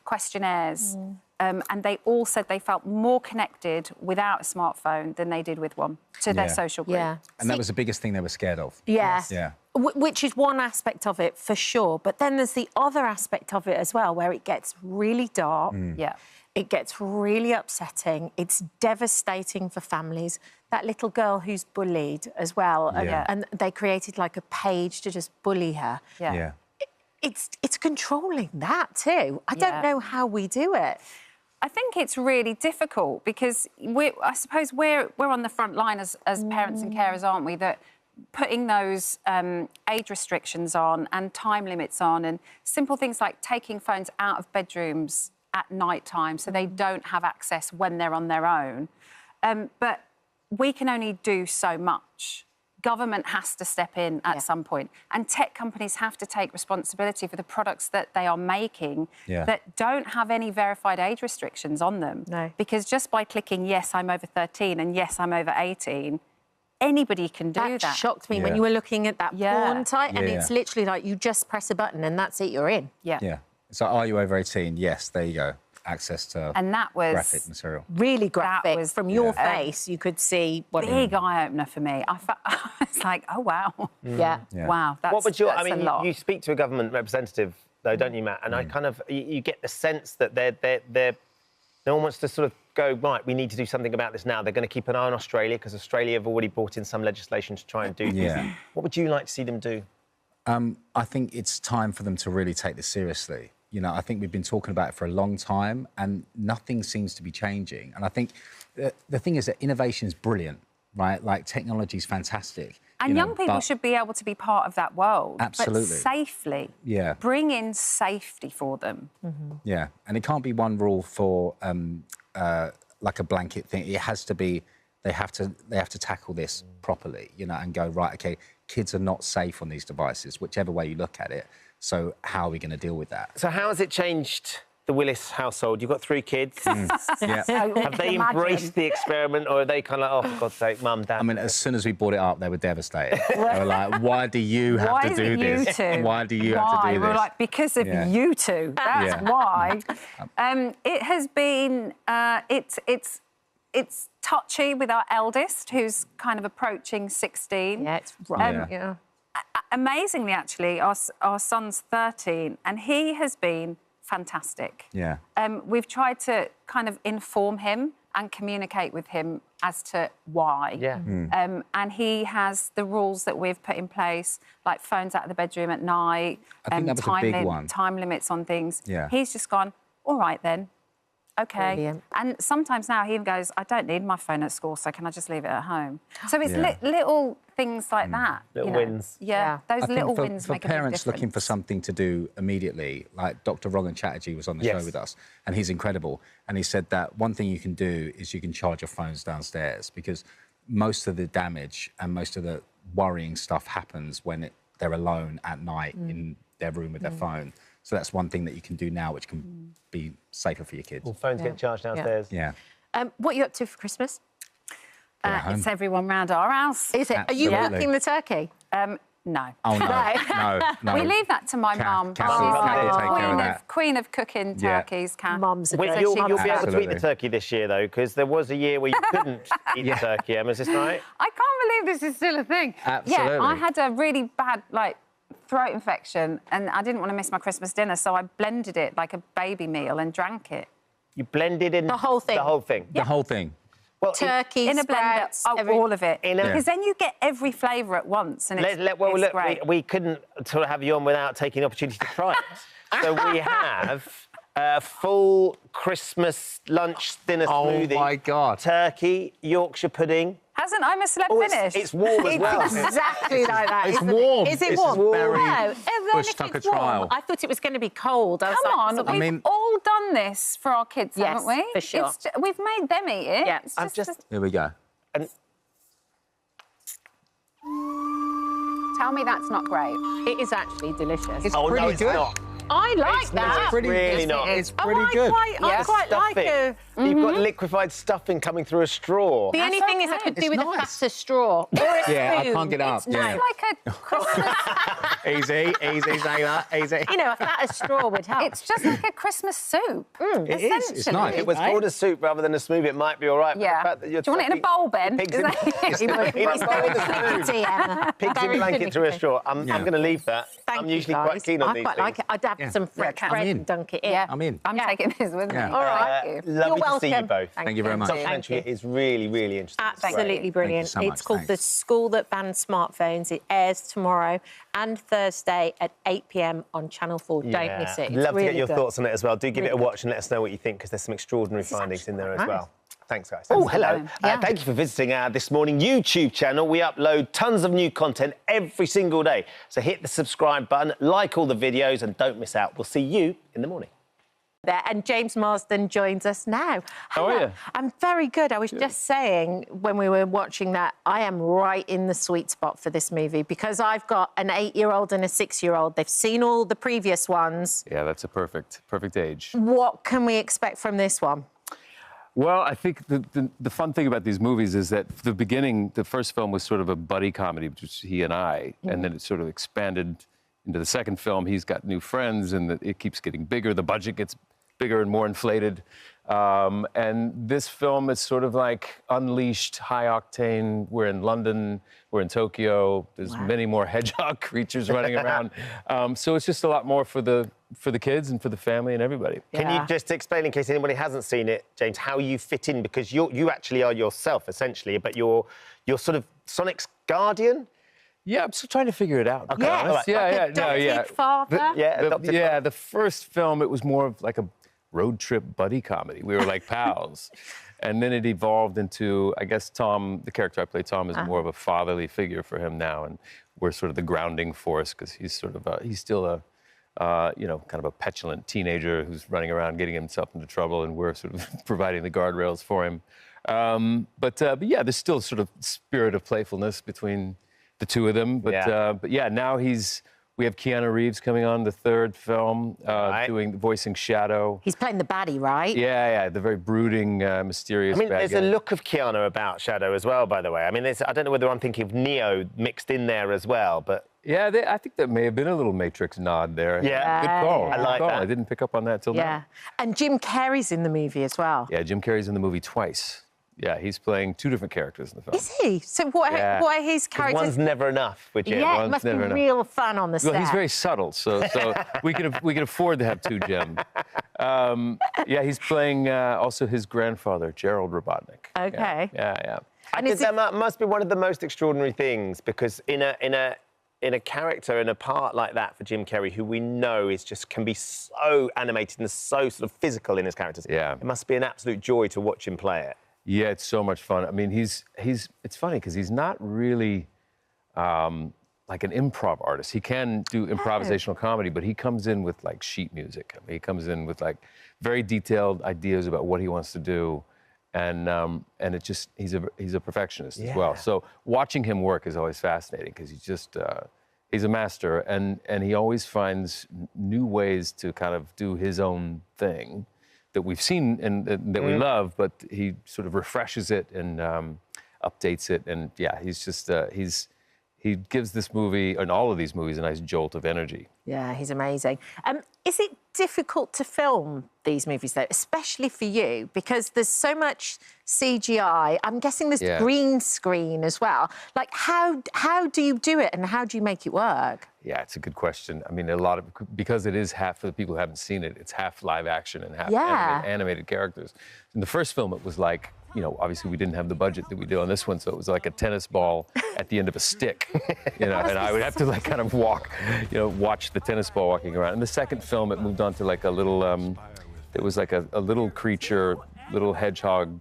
questionnaires. And they all said they felt more connected without a smartphone than they did with one to their social group. Yeah. And that was the biggest thing they were scared of. Yeah. Yeah. Which is one aspect of it, for sure. But then there's the other aspect of it as well, where it gets really dark. Yeah. It gets really upsetting. It's devastating for families. That little girl who's bullied as well. And they created, like, a page to just bully her. Yeah. It's controlling that too. I don't know how we do it. I think it's really difficult because I suppose we're on the front line as parents and carers, aren't we? That putting those age restrictions on and time limits on and simple things like taking phones out of bedrooms at night time so they don't have access when they're on their own. But we can only do so much. Government has to step in at some point, and tech companies have to take responsibility for the products that they are making that don't have any verified age restrictions on them. No. Because just by clicking, yes, I'm over 13 and yes, I'm over 18, anybody can do that. That shocked me when you were looking at that porn site, and it's literally like you just press a button and that's it, you're in. Yeah. So are you over 18? Yes, there you go. Access to graphic material. Really graphic. Was, from your face, you could see what... Big eye-opener for me. I was like, oh, wow. Wow, that's, what would your... I mean, a lot. you speak to a government representative, though, don't you, Matt? And I kind of... You get the sense that no one wants to sort of go, right, we need to do something about this now. They're going to keep an eye on Australia, because Australia have already brought in some legislation to try and do this. What would you like to see them do? I think it's time for them to really take this seriously. You know, I think we've been talking about it for a long time and nothing seems to be changing. And I think the thing is that innovation is brilliant, right? Like, technology is fantastic. And young people should be able to be part of that world. Absolutely. But safely. Yeah. Bring in safety for them. Yeah. And it can't be one rule for, like, a blanket thing. It has to be, they have to tackle this properly, you know, and go, right, OK, kids are not safe on these devices, whichever way you look at it. So how are we going to deal with that? So how has it changed the Willis household? You've got 3 kids. Have they embraced the experiment, or are they kind of like, oh, for God's sake, Mum, Dad? I mean, as soon as we brought it up, they were devastated. They were like, why do you have to do this? Why do you have to do this? We were like, because of you two. That's why. It has been... It's touchy with our eldest, who's kind of approaching 16. Yeah, it's right. Amazingly, actually, our son's 13, and he has been fantastic. Yeah. We've tried to kind of inform him and communicate with him as to why. Yeah. And he has the rules that we've put in place, like phones out of the bedroom at night, I think that was a big one. Time limits on things. Yeah. He's just gone, all right then. OK. Brilliant. And sometimes now he even goes, I don't need my phone at school, so can I just leave it at home? So it's little things like that. Little wins. Yeah, those I think little for, wins for make a big parents difference. looking for something to do immediately, like Dr. Rogan Chatterjee was on the show with us, and he's incredible. And he said that one thing you can do is you can charge your phones downstairs, because most of the damage and most of the worrying stuff happens when they're alone at night in their room with their phone. So that's one thing that you can do now, which can be safer for your kids. Well, phones get charged downstairs. Yeah. What are you up to for Christmas? It's everyone round our house. Is it? Are you Absolutely. cooking the turkey? No. Oh, no. No. We leave that to my mum. Kath She's will like take care of the that. queen of cooking Yeah. turkeys, Kath. Mum's a Wait, great you'll be able mother. to eat the turkey this year, though, because there was a year where you couldn't eat the turkey, Emma. Is this right? I can't believe this is still a thing. Absolutely. Yeah, I had a really bad, throat infection, and I didn't want to miss my Christmas dinner, so I blended it like a baby meal and drank it. You blended in The whole thing? The whole thing. The whole thing. Well, Turkey, In a blender, sprouts, all of it. In a- Because then you get every flavour at once, and it's, well, it's look, great. we couldn't sort of have you on without taking the opportunity to try it. So we have a full Christmas lunch dinner smoothie. Oh, my God. Turkey, Yorkshire pudding. Hasn't I'm a Celeb finished? It's warm as well. Exactly like that. It's isn't it? warm. Is it It's warm? very No. Bush Tucker trial. I thought it was going to be cold. I was Come like, on, we've all done this for our kids, Yes, haven't we? for sure. We've made them eat it. Yeah. It's I'm just- Here we go. And Tell me that's not great. It is actually delicious. It's oh, no, pretty it's good. not. I like that. It's pretty- really it's- not. It's Oh, pretty good. I quite like Stuffing. a... You've got liquefied stuffing coming through a straw. The only thing is I could do with a nice. fatter straw. Or a Yeah, I spoon. can't get up. It's Yeah. nice. Like a Christmas... Easy, say that, easy. You know, a fatter straw would help. It's just like a Christmas soup. It is. It's nice. If it was called a soup rather than a smoothie, it might be all right. but Yeah. the fact that you're Do you want it in a stuffing bowl, Ben? pigs Is in- that- It would be It's very very finicky, Emma. Pigs in Very blanket through a finicky. straw. I'm going to leave that. Thank I'm you, usually guys. quite keen on I these quite things. like it. I'd have some French I'm bread in. and dunk it in. Yeah. I'm in. I'm taking this with me. Yeah. All right. Thank you. Lovely You're to see you welcome. both. Thank you very much. Documentary is really, really interesting. Absolutely brilliant. Thank you so It's much, called The thanks. School That Banned Smartphones. It airs tomorrow and Thursday at 8 p.m. on Channel 4. Don't miss it. It's Love really to get your good. thoughts on it as well. Do give it a Really watch and let us know what you think, because there's some extraordinary findings in there as nice. well. Thanks, guys. Oh, hello. Yeah. Thank you for visiting our This Morning YouTube channel. We upload tons of new content every single day. So hit the subscribe button, like all the videos, and don't miss out. We'll see you in the morning. There. And James Marsden joins us now. How are you? I'm very good. I was just saying when we were watching that, I am right in the sweet spot for this movie because I've got an 8-year-old and a 6-year-old. They've seen all the previous ones. Yeah, that's a perfect age. What can we expect from this one? Well, I think the fun thing about these movies is that the beginning, the first film was sort of a buddy comedy, which he and I, and then it sort of expanded into the second film. He's got new friends, and it keeps getting bigger. The budget gets bigger and more inflated. And this film is sort of like unleashed, high octane. We're in London, we're in Tokyo. There's many more hedgehog creatures running around. So it's just a lot more for the kids and for the family and everybody. Can you just explain, in case anybody hasn't seen it, James, how you fit in? Because you actually are yourself, essentially, but you're sort of Sonic's guardian? Yeah, I'm still trying to figure it out. Okay, all right. Adopted father. The The first film, it was more of like a road trip buddy comedy. We were like pals. And then it evolved into, I guess Tom, the character I play, Tom, is more of a fatherly figure for him now. And we're sort of the grounding force because he's sort of, he's still a, kind of a petulant teenager who's running around getting himself into trouble, and we're sort of providing the guardrails for him. But yeah, there's still sort of spirit of playfulness between the two of them. But yeah, now we have Keanu Reeves coming on the third film, voicing Shadow. He's playing the baddie, right? Yeah, the very brooding, mysterious. I mean, bad there's guy. a look of Keanu about Shadow as well, by the way. I mean, I don't know whether I'm thinking of Neo mixed in there as well, but... Yeah, I think there may have been a little Matrix nod there. Yeah. Good call. I like Good call. that. I didn't pick up on that till now. Yeah. And Jim Carrey's in the movie as well. Yeah, Jim Carrey's in the movie twice. Yeah, he's playing two different characters in the film. Is he? So what are his 'Cause characters? one's never enough with Jim. Yeah, it one's must be never enough. real fun on the set. Well, he's very subtle, so we can afford to have two Jim. Yeah, he's playing also his grandfather, Gerald Robotnik. Okay. Yeah. And Because that must be one of the most extraordinary things, because in in a character and a part like that for Jim Carrey, who we know is just can be so animated and so sort of physical in his characters. Yeah. It must be an absolute joy to watch him play it. Yeah, it's so much fun. I mean, it's funny because he's not really like an improv artist. He can do improvisational comedy, but he comes in with like sheet music. I mean, he comes in with like very detailed ideas about what he wants to do. And it just, he's a perfectionist as well. So watching him work is always fascinating because he's a master and he always finds new ways to kind of do his own thing that we've seen and that we love, but he sort of refreshes it and updates it. And yeah, he's just, he gives this movie and all of these movies a nice jolt of energy. Yeah, he's amazing. Is it difficult to film these movies, though, especially for you? Because there's so much CGI. I'm guessing there's green screen as well. Like, how do you do it and how do you make it work? Yeah, it's a good question. I mean, because it is half, for the people who haven't seen it, it's half live action and half animated characters. In the first film, it was like, you know, obviously we didn't have the budget that we do on this one, so it was like a tennis ball at the end of a stick, you know, and I would have to like kind of watch the tennis ball walking around. In the second film, it moved on to like a little, it was like a little creature, little hedgehog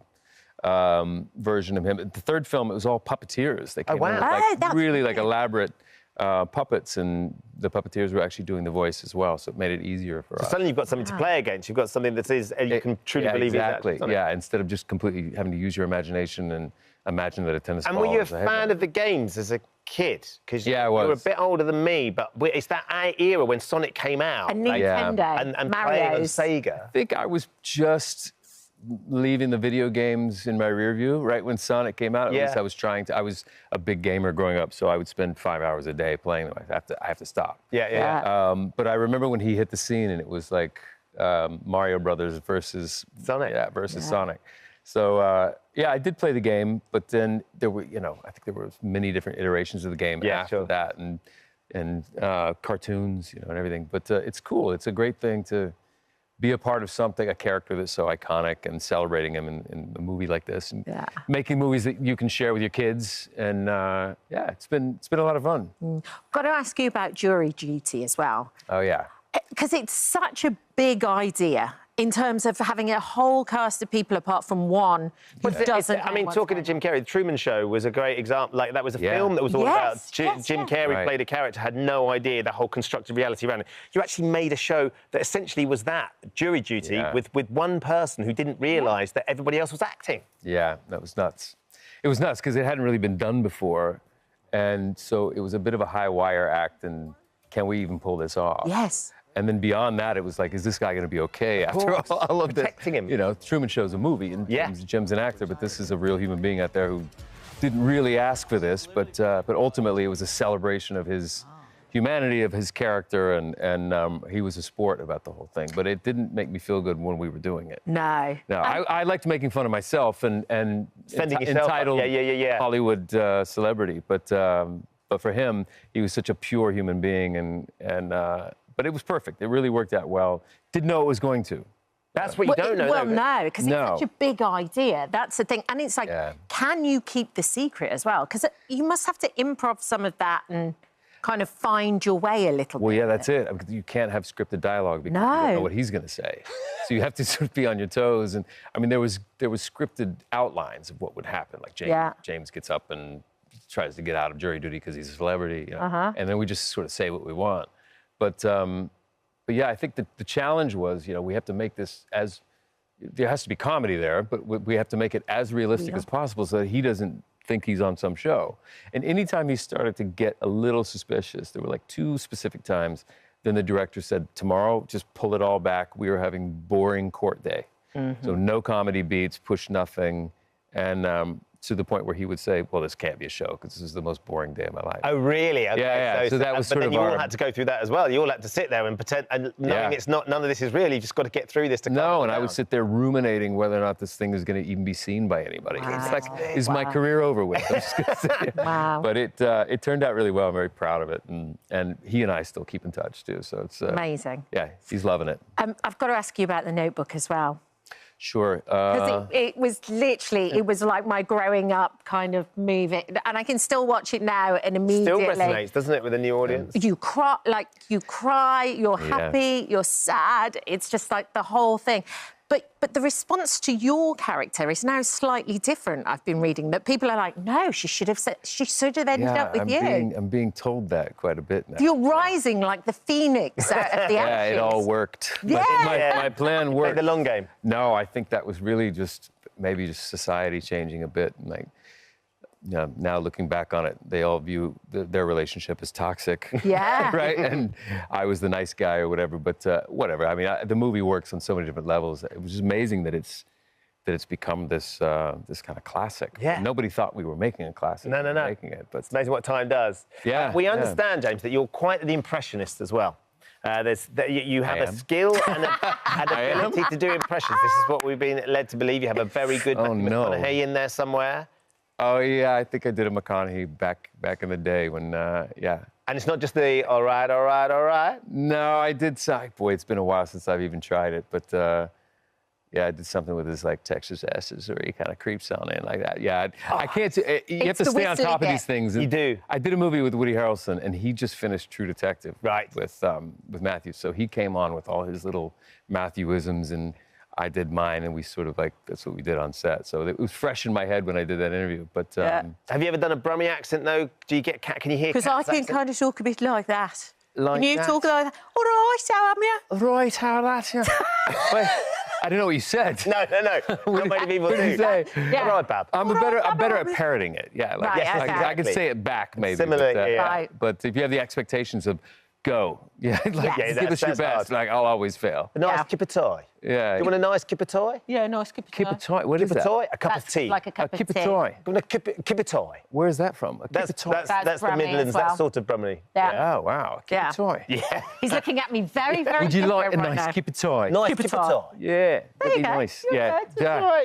version of him. The third film, it was all puppeteers. They came in with like really like elaborate puppets, and the puppeteers were actually doing the voice as well, so it made it easier for us. Suddenly you've got something to play against. You've got something that is, you can truly believe exactly. in that. Yeah, instead of just completely having to use your imagination and imagine that a tennis ball. And were you a fan of the games as a kid? Because you were a bit older than me, but it's that era when Sonic came out. And Nintendo, and playing on Sega. I think I was just leaving the video games in my rear view right when Sonic came out. At least I was a big gamer growing up, so I would spend 5 hours a day playing them. I have to stop. But I remember when he hit the scene and it was like Mario Brothers versus Sonic. Sonic. So I did play the game, but then there were, I think there were many different iterations of the game after that, and cartoons, and everything. But it's cool. It's a great thing to be a part of something, a character that's so iconic, and celebrating him in a movie like this, and making movies that you can share with your kids. And it's been a lot of fun. Got to ask you about jury duty as well. Oh yeah. Because it's such a big idea in terms of having a whole cast of people apart from one who doesn't. I mean, talking to Jim Carrey, The Truman Show was a great example. Like, that was a film that was all about Jim Carrey played a character, had no idea the whole constructed reality around it. You actually made a show that essentially was that, jury duty, with one person who didn't realise that everybody else was acting. Yeah, that was nuts. It was nuts because it hadn't really been done before. And so it was a bit of a high wire act, and can we even pull this off? Yes. And then beyond that, it was like, is this guy going to be okay after all of this? Protecting him. Truman Show's a movie, and Jim's an actor, but this is a real human being out there who didn't really ask for this, but ultimately it was a celebration of his humanity, of his character, and he was a sport about the whole thing. But it didn't make me feel good when we were doing it. No. No, I liked making fun of myself and entitled Hollywood celebrity, but for him, he was such a pure human being, but it was perfect. It really worked out well. Didn't know it was going to. That's what you don't know. Well, no, because it's such a big idea. That's the thing. And it's like, can you keep the secret as well? Because you must have to improv some of that and kind of find your way a little bit. Well, yeah, that's it. You can't have scripted dialogue because you don't know what he's going to say. So you have to sort of be on your toes. And I mean, there was scripted outlines of what would happen. Like James gets up and tries to get out of jury duty because he's a celebrity. And then we just sort of say what we want. But yeah, I think that the challenge was, we have to make this there has to be comedy there, but we have to make it as realistic as possible so that he doesn't think he's on some show. And anytime he started to get a little suspicious, there were like 2 specific times, then the director said, tomorrow, just pull it all back. We are having boring court day. So no comedy beats, push nothing. And to the point where he would say, well, this can't be a show because this is the most boring day of my life. Oh, really? Okay. Yeah. So that was but then you all had to go through that as well. You all had to sit there and pretend, and knowing it's not, none of this is real. You just got to get through this to calm No, and down. I would sit there ruminating whether or not this thing is going to even be seen by anybody. It's like, is my career over with? I'm just gonna say it. But it turned out really well. I'm very proud of it. And he and I still keep in touch, too. So it's... amazing. Yeah, he's loving it. I've got to ask you about The Notebook as well. Sure. Because it was literally, it was like my growing up kind of movie. And I can still watch it now and immediately... Still resonates, doesn't it, with a new audience? You cry, you're happy, you're sad. It's just like the whole thing. But the response to your character is now slightly different. I've been reading that people are like, no, she should have ended up with you. I'm being told that quite a bit now. You're rising like the phoenix out of the ashes. Yeah, it all worked. Yeah. But my plan worked. Play the long game. No, I think that was really just maybe just society changing a bit. Like, now looking back on it, they all view their relationship as toxic. Yeah. Right? And I was the nice guy or whatever, but whatever. I mean, the movie works on so many different levels. It was just amazing that it's become this kind of classic. Yeah. Nobody thought we were making a classic. No. Making it, but It's amazing what time does. Yeah. We understand, James, that you're quite the impressionist as well. You have a skill and an ability to do impressions. This is what we've been led to believe. You have a very good McConaughey in there somewhere. Oh, yeah, I think I did a McConaughey back in the day when, yeah. And it's not just the all right. No, I did, boy, it's been a while since I've even tried it, but, yeah, I did something with his, like, Texas S's where he kind of creeps on in like that. Yeah, I can't, you have to stay on top of these things. You do. I did a movie with Woody Harrelson, and he just finished True Detective. Right. With Matthew, so he came on with all his little Matthew-isms, and I did mine, and we sort of that's what we did on set. So it was fresh in my head when I did that interview. But have you ever done a Brummie accent though? Can you hear? Because I can kind of talk a bit like that. Like can you that? talk like that? All right, how am you? Right, how that? Yeah. Wait, I don't know what you said. No. Not many people What did you say? Yeah. All right, Bab. I'm better at parroting it. Yeah, like, Right, like, okay. I can say it back maybe. Similarly, but, yeah. Right. But if you have the expectations of go, give us your that's best. hard. Like I'll always fail. A nice kipper toy. Yeah. Do you want a nice kipper toy? Yeah, nice kipper Kipper toy. What is Kipper that? toy? A cup of That's tea. like a cup of Kipper tea. toy. Do you want a kipper toy? Where is that from? A That's kipper toy. that's the Brummie Midlands. as well. That sort of Brummie. Yeah. Oh wow, a kipper toy. Yeah. He's looking at me very, very Would you like a different right nice now. kipper toy? Nice Kipper kipper toy. toy. Yeah, that'd be go. nice. You're Yeah, good. yeah.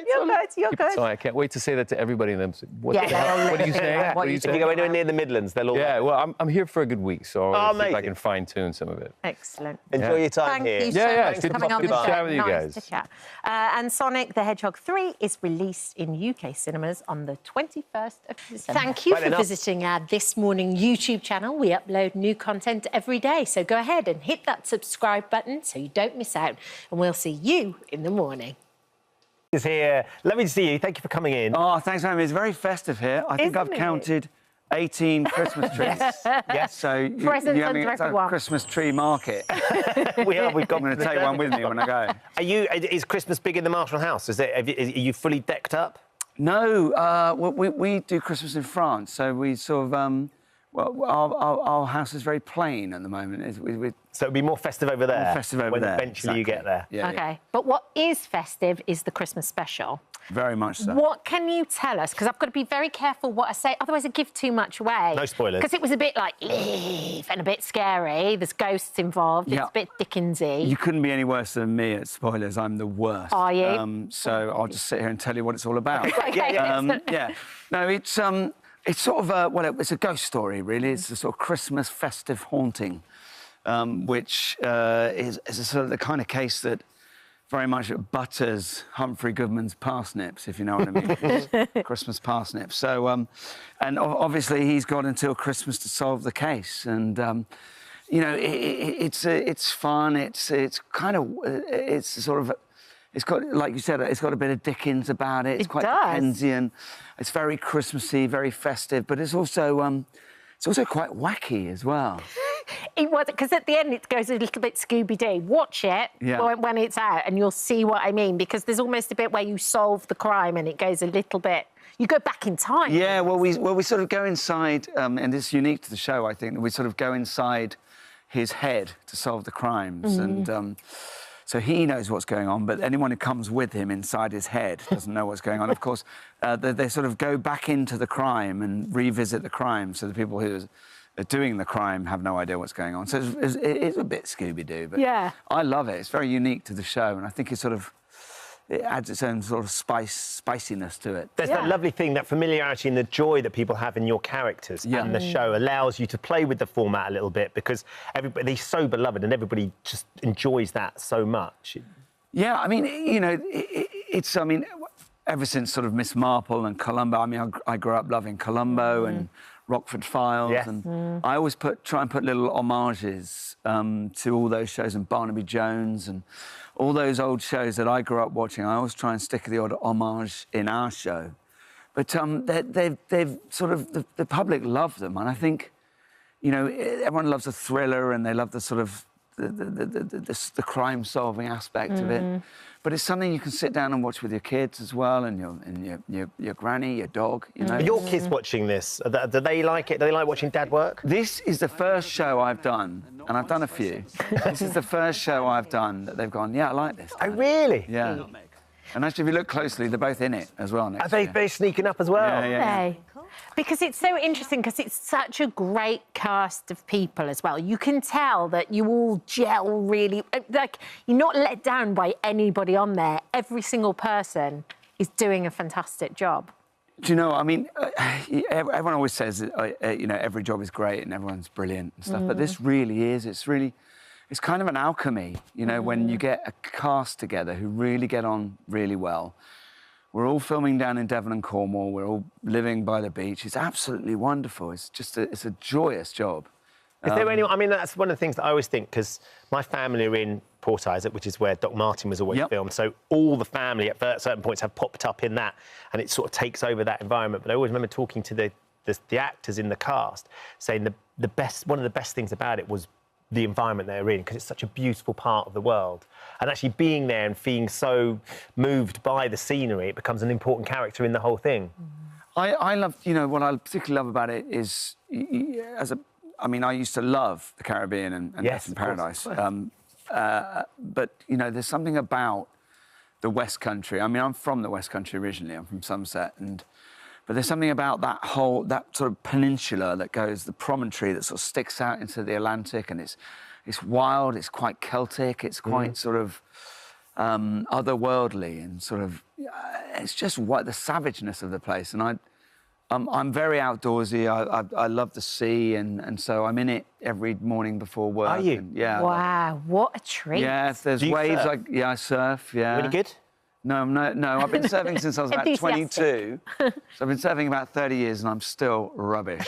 You're Kipper good. toy. I can't wait to say that to everybody in them. What Yeah, the hell? they'll What are you listen to saying? what What are you you say. If you saying? go anywhere near the Midlands, they'll all. Yeah, well, I'm here for a good week, so I'll see if I amazing. can fine-tune some of it. Excellent. Enjoy your time Thank here. you so Yeah, much it's for good coming on to the chat show. with you Nice guys. to chat. And Sonic the Hedgehog 3 is released in UK cinemas on the 21st of December. Thank you for visiting our This Morning YouTube channel. We upload new content every day, so go ahead and hit that subscribe button so you don't miss out. And we'll see you in the morning. Is here. Lovely to see you. Thank you for coming in. Oh, thanks, Amy. It's very festive here. I think I've Isn't it? counted 18 Christmas trees. Yes. So you're Presents having under a everyone. Christmas tree market. We've got. I'm going to take one with me when I go. Is Christmas big in the Marshall house? Are you fully decked up? No, we do Christmas in France, so we sort of well, our house is very plain at the moment. So it'll be more festive over there. More festive over when there, eventually you get there. Yeah, OK. But what is festive is the Christmas special. very much so. What can you tell us? Because I've got to be very careful what I say, otherwise I give too much away. No spoilers. Because it was a bit like, leave, and a bit scary. There's ghosts involved. Yeah. It's a bit Dickensy. You couldn't be any worse than me at spoilers. I'm the worst. Are you? So I'll just sit here and tell you what it's all about. Okay. Yeah. No, it's sort of it's a ghost story, really. It's a sort of Christmas festive haunting, which is a sort of the kind of case that very much butters Humphrey Goodman's parsnips, if you know what I mean. Christmas parsnips. So, and obviously he's got until Christmas to solve the case, and you know, it's fun. It's kind of sort of. It's got, like you said, it's got a bit of Dickens about it. It's quite Dickensian. It's very Christmassy, very festive, but it's also quite wacky as well. It was, because at the end it goes a little bit Scooby-Doo. Watch it when it's out and you'll see what I mean, because there's almost a bit where you solve the crime and it goes a little bit... You go back in time. Yeah, well, we sort of go inside, and it's unique to the show, I think, that we sort of go inside his head to solve the crimes. And so he knows what's going on, but anyone who comes with him inside his head doesn't know what's going on. Of course, they sort of go back into the crime and revisit the crime, so the people who are doing the crime have no idea what's going on. So it's a bit Scooby-Doo, but I love it. It's very unique to the show, and I think it adds its own sort of spiciness to it. There's that lovely thing, that familiarity and the joy that people have in your characters and the show allows you to play with the format a little bit, because they're so beloved and everybody just enjoys that so much. Yeah, I mean, you know, it's, I mean, ever since sort of Miss Marple and Columbo, I mean, I grew up loving Columbo and Rockford Files, and I always try and put little homages to all those shows, and Barnaby Jones and all those old shows that I grew up watching. I always try and stick the odd homage in our show. But they've sort of, the public love them, and I think, you know, everyone loves a thriller and they love the sort of the crime-solving aspect of it. But it's something you can sit down and watch with your kids as well, and your granny, your dog, you know. Are your kids watching this? Do they like it? Do they like watching Dad work? This is the first show I've done, and I've done a few. This is the first show I've done that they've gone, yeah, I like this. Oh, really? Yeah. And actually, if you look closely, they're both in it as well. Are they sneaking up as well? Yeah. Because it's so interesting, because it's such a great cast of people as well. You can tell that you all gel really, like, you're not let down by anybody on there. Every single person is doing a fantastic job. Do you know, I mean, everyone always says, you know, every job is great and everyone's brilliant and stuff, but this really is, it's kind of an alchemy, you know, when you get a cast together who really get on really well. We're all filming down in Devon and Cornwall. We're all living by the beach. It's absolutely wonderful. It's just it's a joyous job. Is there anyone? I mean, that's one of the things that I always think, because my family are in Port Isaac, which is where Doc Martin was always filmed. So all the family at certain points have popped up in that, and it sort of takes over that environment. But I always remember talking to the actors in the cast, saying one of the best things about it was the environment they're in, because it's such a beautiful part of the world. And actually being there and being so moved by the scenery, it becomes an important character in the whole thing. I love, you know, what I particularly love about it is, I mean, I used to love the Caribbean and Death in Paradise. But, you know, there's something about the West Country. I mean, I'm from the West Country originally. I'm from Somerset, but there's something about that sort of peninsula that goes, the promontory that sort of sticks out into the Atlantic, and it's wild, it's quite Celtic, it's quite sort of otherworldly, and sort of, it's just the savageness of the place. And I'm very outdoorsy. I love the sea, and so I'm in it every morning before work. Are you? And, yeah. Wow, what a treat. Yeah, if there's waves, I surf, yeah. Really good? No, I've been surfing since I was about 22. So I've been surfing about 30 years, and I'm still rubbish.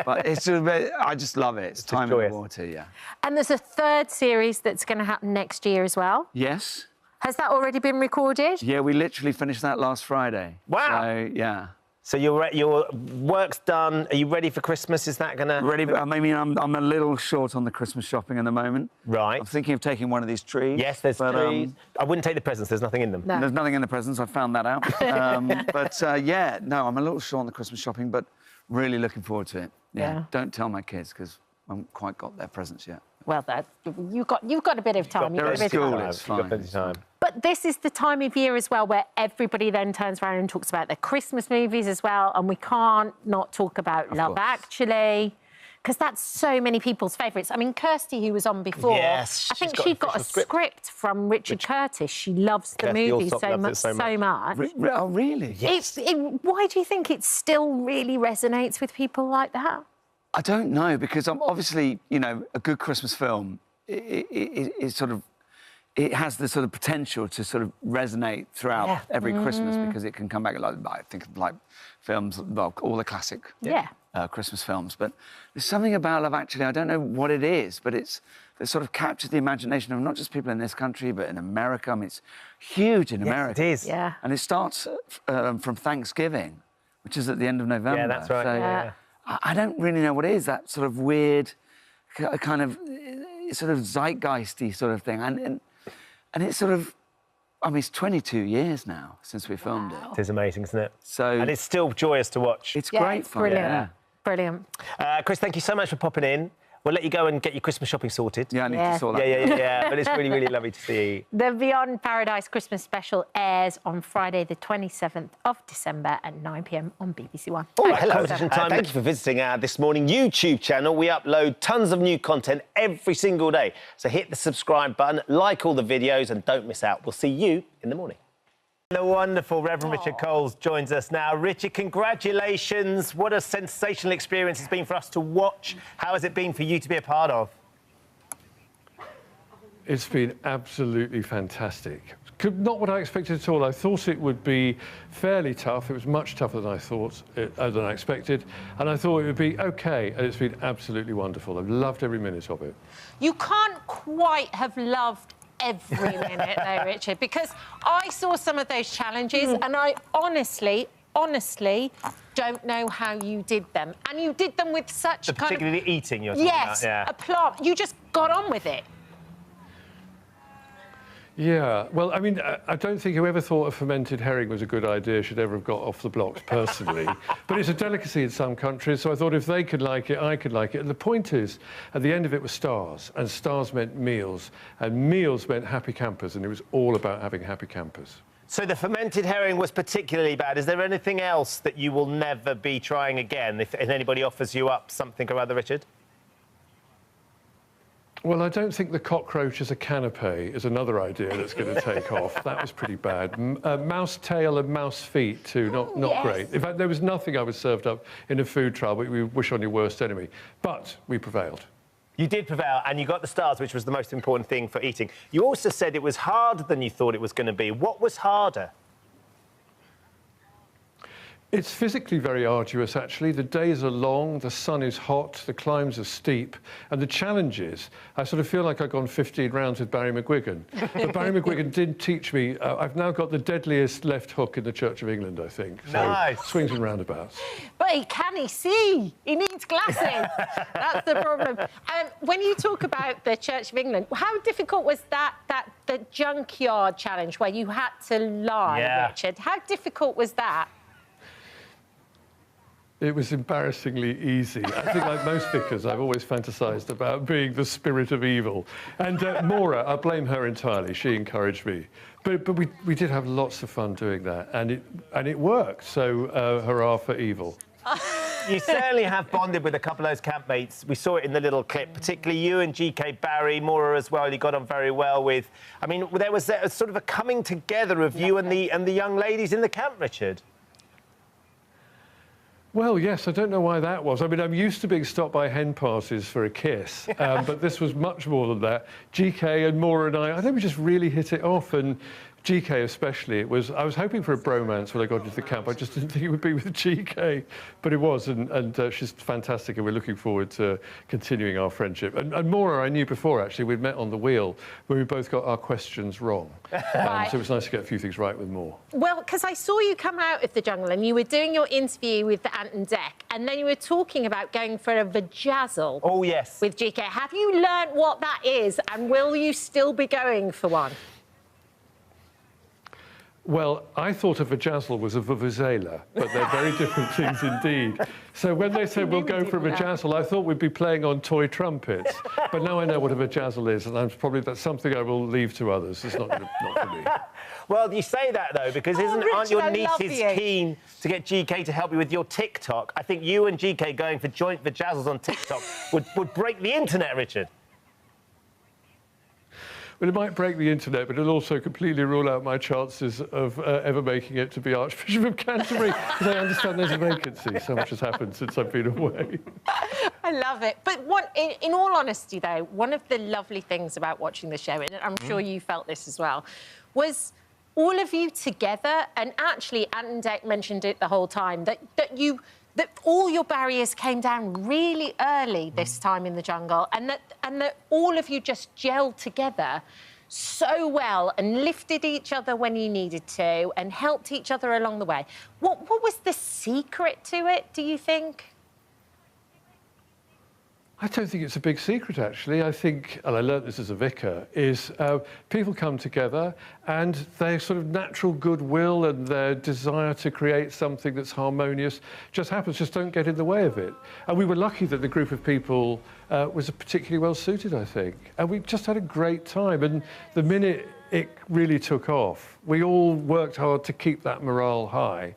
But it's just, I just love it. It's time in the water, yeah. And there's a third series that's going to happen next year as well. Yes. Has that already been recorded? Yeah, we literally finished that last Friday. Wow. So, yeah. So your work's done. Are you ready for Christmas? Is that gonna ready? I mean, I'm a little short on the Christmas shopping at the moment. Right. I'm thinking of taking one of these trees. Yes, there's trees. I wouldn't take the presents. There's nothing in them. No. There's nothing in the presents. I found that out. Yeah, no, I'm a little short on the Christmas shopping, but really looking forward to it. Yeah. Don't tell my kids, because I haven't quite got their presents yet. Well, you've got a bit of time. They're at school. It's fine. You've got plenty of time. But this is the time of year as well where everybody then turns around and talks about their Christmas movies as well, and we can't not talk about Love Actually, because that's so many people's favourites. I mean, Kirsty, who was on before, yes, I think she got a script from Richard Curtis. She loves the movie so much. Oh, really? Yes. Why do you think it still really resonates with people like that? I don't know, because obviously, you know, a good Christmas film is sort of, it has the sort of potential to sort of resonate throughout every Christmas, because it can come back, like, I think of like films, well, all the classic Christmas films. But there's something about Love Actually, I don't know what it is, but it sort of captures the imagination of not just people in this country, but in America. I mean, it's huge in America. It is. Yeah. And it starts from Thanksgiving, which is at the end of November. Yeah, that's right. So, I don't really know what it is, that sort of weird, kind of, sort of zeitgeisty sort of thing. And it's sort of, I mean, it's 22 years now since we filmed it. It is amazing, isn't it? So, and it's still joyous to watch. It's great it's fun. Brilliant. Yeah. Brilliant. Chris, thank you so much for popping in. We'll let you go and get your Christmas shopping sorted. Yeah, I need to sort that. Yeah. But it's really, really lovely to see you. The Beyond Paradise Christmas special airs on Friday, the 27th of December at 9 p.m. on BBC One. Oh, hello. Thank you for visiting our This Morning YouTube channel. We upload tons of new content every single day. So hit the subscribe button, like all the videos, and don't miss out. We'll see you in the morning. The wonderful Reverend Richard Coles joins us now. Richard, congratulations. What a sensational experience it's been for us to watch. How has it been for you to be a part of? It's been absolutely fantastic. Not what I expected at all. I thought it would be fairly tough. It was much tougher than I expected. And I thought it would be okay. And it's been absolutely wonderful. I've loved every minute of it. You can't quite have loved every minute though, Richard, because I saw some of those challenges and I honestly don't know how you did them. And you did them with such kind of... Particularly eating, you're talking about, yeah. a plant. You just got on with it. Yeah, well, I mean, I don't think whoever thought a fermented herring was a good idea should ever have got off the blocks, personally. But it's a delicacy in some countries, so I thought if they could like it, I could like it. And the point is, at the end of it were stars, and stars meant meals, and meals meant happy campers, and it was all about having happy campers. So the fermented herring was particularly bad. Is there anything else that you will never be trying again if anybody offers you up something or other, Richard? Well, I don't think the cockroach as a canapé is another idea that's going to take off. That was pretty bad. Mouse tail and mouse feet, too, not great. In fact, there was nothing I was served up in a food trial, but we wish on your worst enemy. But we prevailed. You did prevail, and you got the stars, which was the most important thing for eating. You also said it was harder than you thought it was going to be. What was harder? It's physically very arduous, actually. The days are long, the sun is hot, the climbs are steep, and the challenges, I sort of feel like I've gone 15 rounds with Barry McGuigan. But Barry McGuigan did teach me, I've now got the deadliest left hook in the Church of England, I think. So nice. Swings and roundabouts. But can he see? He needs glasses. That's the problem. When you talk about the Church of England, how difficult was the junkyard challenge where you had to lie, Richard? How difficult was that? It was embarrassingly easy. I think, like most vicars, I've always fantasised about being the spirit of evil. And Maura, I blame her entirely. She encouraged me. But we did have lots of fun doing that, and it worked. So hurrah for evil. You certainly have bonded with a couple of those campmates. We saw it in the little clip, particularly you and GK Barry, Maura as well. You got on very well with. I mean, there was a sort of a coming together of you and the young ladies in the camp, Richard. Well, yes, I don't know why that was. I mean, I'm used to being stopped by hen parties for a kiss, but this was much more than that. GK and Maura and I think we just really hit it off, and GK especially. I was hoping for a bromance when I got into the camp. I just didn't think it would be with GK, but it was, and she's fantastic, and we're looking forward to continuing our friendship. And Maura, I knew before, actually. We'd met on the wheel, where we both got our questions wrong. Right. So it was nice to get a few things right with Maura. Well, because I saw you come out of the jungle and you were doing your interview with the Ant and Dec, and then you were talking about going for a vajazzle. Oh, yes. With GK. Have you learnt what that is, and will you still be going for one? Well, I thought a vajazzle was a vuvuzela, but they're very different things indeed. So when they said we'll go for a vajazzle, I thought we'd be playing on toy trumpets. But now I know what a vajazzle is, and that's something I will leave to others. It's not for me. Well, you say that, though, because aren't your nieces keen to get GK to help you with your TikTok? I think you and GK going for joint vajazzles on TikTok would break the internet, Richard. Well, it might break the internet, but it'll also completely rule out my chances of ever making it to be Archbishop of Canterbury, because I understand there's a vacancy. So much has happened since I've been away. I love it. But in all honesty, though, one of the lovely things about watching the show, and I'm sure you felt this as well, was all of you together, and actually Ant and Dec mentioned it the whole time, that all your barriers came down really early this time in the jungle, and that all of you just gelled together so well and lifted each other when you needed to and helped each other along the way. What was the secret to it, do you think? I don't think it's a big secret, actually. I think, and I learnt this as a vicar, is people come together and their sort of natural goodwill and their desire to create something that's harmonious just happens, just don't get in the way of it. And we were lucky that the group of people was particularly well suited, I think. And we just had a great time. And the minute it really took off, we all worked hard to keep that morale high.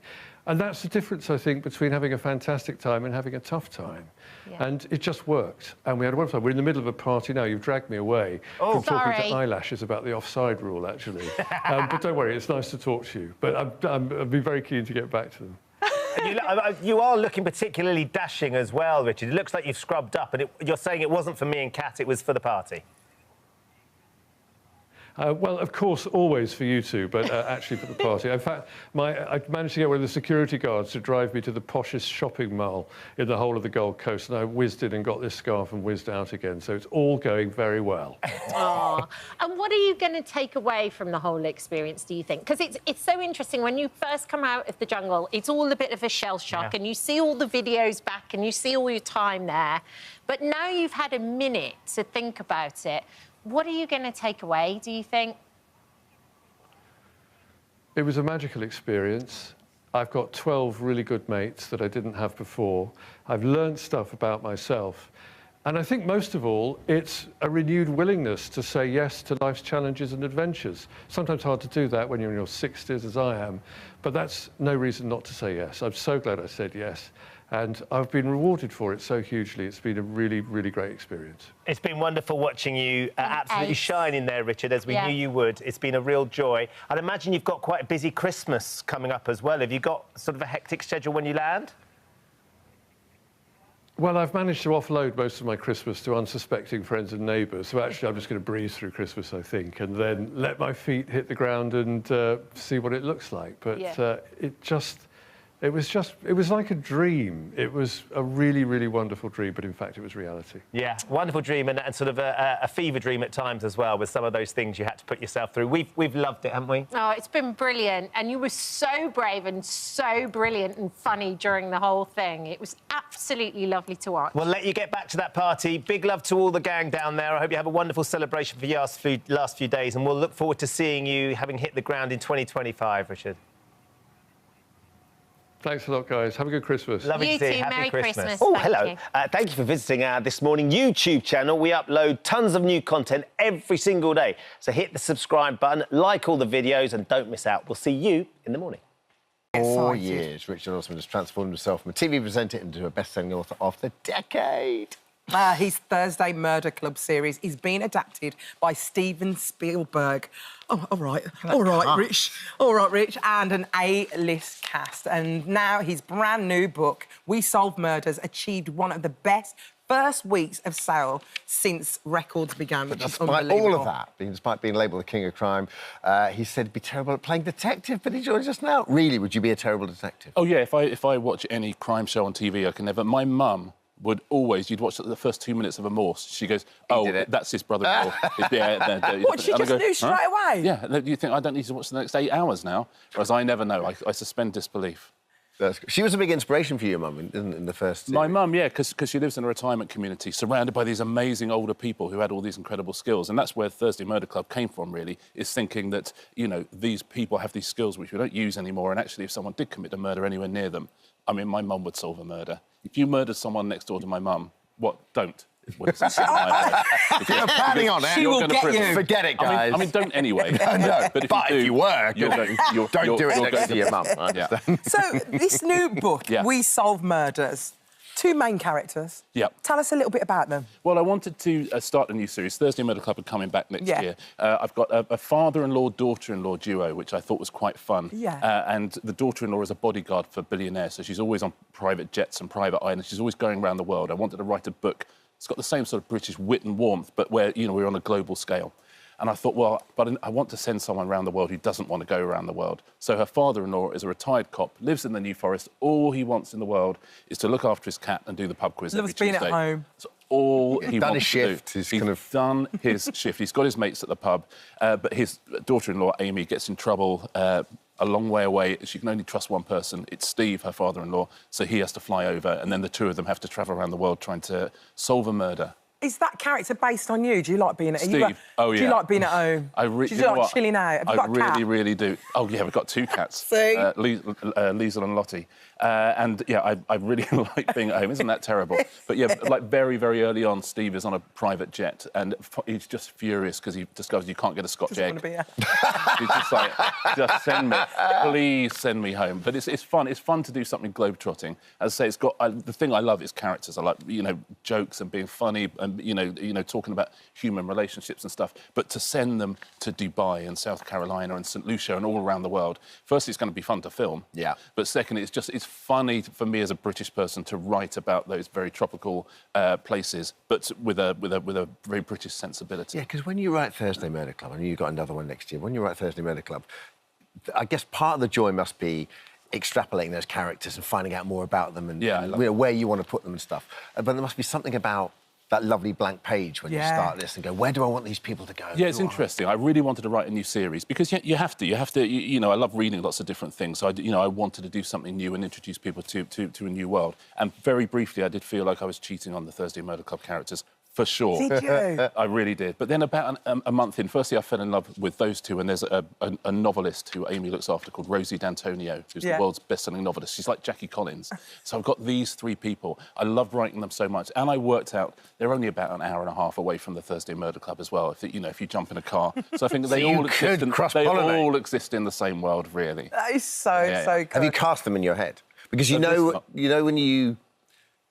And that's the difference, I think, between having a fantastic time and having a tough time. Yeah. And it just worked. And we had a wonderful time. We're in the middle of a party now. You've dragged me away from talking to eyelashes about the offside rule, actually. But don't worry, it's nice to talk to you. But I'd be very keen to get back to them. You are looking particularly dashing as well, Richard. It looks like you've scrubbed up. And you're saying it wasn't for me and Kat, it was for the party. Well, of course, always for you two, but actually for the party. In fact, I managed to get one of the security guards to drive me to the poshest shopping mall in the whole of the Gold Coast, and I whizzed in and got this scarf and whizzed out again. So it's all going very well. Aww. And what are you going to take away from the whole experience, do you think? Because it's so interesting. When you first come out of the jungle, it's all a bit of a shell shock, and you see all the videos back and you see all your time there. But now you've had a minute to think about it. What are you going to take away, do you think? It was a magical experience. I've got 12 really good mates that I didn't have before. I've learned stuff about myself. And I think most of all, it's a renewed willingness to say yes to life's challenges and adventures. Sometimes hard to do that when you're in your 60s, as I am, but that's no reason not to say yes. I'm so glad I said yes. And I've been rewarded for it so hugely. It's been a really, really great experience. It's been wonderful watching you absolutely shine in there, Richard, as we knew you would. It's been a real joy. I'd imagine you've got quite a busy Christmas coming up as well. Have you got sort of a hectic schedule when you land? Well, I've managed to offload most of my Christmas to unsuspecting friends and neighbours. So actually, I'm just going to breeze through Christmas, I think, and then let my feet hit the ground and see what it looks like. But it was like a dream. It was a really, really wonderful dream, but in fact, it was reality. Yeah, wonderful dream and sort of a fever dream at times as well, with some of those things you had to put yourself through. We've loved it, haven't we? Oh, it's been brilliant. And you were so brave and so brilliant and funny during the whole thing. It was absolutely lovely to watch. We'll let you get back to that party. Big love to all the gang down there. I hope you have a wonderful celebration for your last few days, and we'll look forward to seeing you having hit the ground in 2025, Richard. Thanks a lot, guys. Have a good Christmas. Lovely to see you. Merry Christmas. Oh, Thank hello. you. Thank you for visiting our This Morning YouTube channel. We upload tons of new content every single day. So hit the subscribe button, like all the videos, and don't miss out. We'll see you in the morning. 4 years, Richard Osman has transformed himself from a TV presenter into a best-selling author of the decade. His Thursday Murder Club series is being adapted by Steven Spielberg. Oh, all right, Rich. All right, Rich, and an A-list cast. And now his brand new book, We Solve Murders, achieved one of the best first weeks of sale since records began. But despite all of that, despite being labelled the king of crime, he said he'd be terrible at playing detective, but he joins us now. Really, would you be a terrible detective? Oh, yeah, if I watch any crime show on TV, I can never... My mum would always, you'd watch the first 2 minutes of a morse. She goes, oh, that's his brother-in-law. What, she just knew straight away? Yeah, you think I don't need to watch the next 8 hours now? Whereas I never know. I suspend disbelief. She was a big inspiration for you, Mum, in the first series. My mum, yeah, because she lives in a retirement community surrounded by these amazing older people who had all these incredible skills. And that's where Thursday Murder Club came from, really, is thinking that, you know, these people have these skills which we don't use anymore. And actually, if someone did commit a murder anywhere near them, I mean, my mum would solve a murder. If you murdered someone next door to my mum, don't. If you're planning on it, she will get you. Forget it, guys. I mean, don't anyway. No, but if you were, don't do it next to your mum. So, this new book, We Solve Murders, 2 main characters. Yeah. Tell us a little bit about them. Well, I wanted to start a new series. Thursday Murder Club are coming back next year. I've got a father-in-law, daughter-in-law duo, which I thought was quite fun. Yeah. And the daughter-in-law is a bodyguard for billionaires, so she's always on private jets and private islands. She's always going around the world. I wanted to write a book. It's got the same sort of British wit and warmth, but where, you know, we're on a global scale. And I thought, well, but I want to send someone around the world who doesn't want to go around the world. So her father-in-law is a retired cop, lives in the New Forest. All he wants in the world is to look after his cat and do the pub quiz every Tuesday. Loves being at home. That's all he wants to do. He's done his shift. He's got his mates at the pub, but his daughter-in-law, Amy, gets in trouble a long way away. She can only trust one person. It's Steve, her father-in-law, so he has to fly over, and then the two of them have to travel around the world trying to solve a murder. Is that character based on you? Do you like being at Steve? Do you like being at home? Do you like chilling out? Have you got a cat? I really do. Oh, yeah, we've got 2 cats. See? Liesl and Lottie. And, yeah, I really like being at home. Isn't that terrible? But, yeah, like, very, very early on, Steve is on a private jet, and he's just furious because he discovers you can't get a Scotch egg. He's just like, just send me. Please send me home. But it's fun. It's fun to do something globe-trotting. As I say, it's got... the thing I love is characters. I like, you know, jokes and being funny and and you know, talking about human relationships and stuff. But to send them to Dubai and South Carolina and St. Lucia and all around the world, firstly, it's going to be fun to film. Yeah. But secondly, it's funny for me as a British person to write about those very tropical places, but with a very British sensibility. Yeah, because when you write Thursday Murder Club, I know you've got another one next year. When you write Thursday Murder Club, I guess part of the joy must be extrapolating those characters and finding out more about them and, where you want to put them and stuff. But there must be something about that lovely blank page when you start this and go, where do I want these people to go? Yeah, it's interesting. I really wanted to write a new series because you have to. You know, I love reading lots of different things. So, I wanted to do something new and introduce people to a new world. And very briefly, I did feel like I was cheating on the Thursday Murder Club characters. For sure. Did you? I really did. But then about a month in, firstly, I fell in love with those two, and there's a novelist who Amy looks after called Rosie D'Antonio, who's the world's best-selling novelist. She's like Jackie Collins. So I've got these three people. I loved writing them so much. And I worked out they're only about an hour and a half away from the Thursday Murder Club as well, if you jump in a car. So I think they all exist in the same world, really. That is so good. Have you cast them in your head? Because you know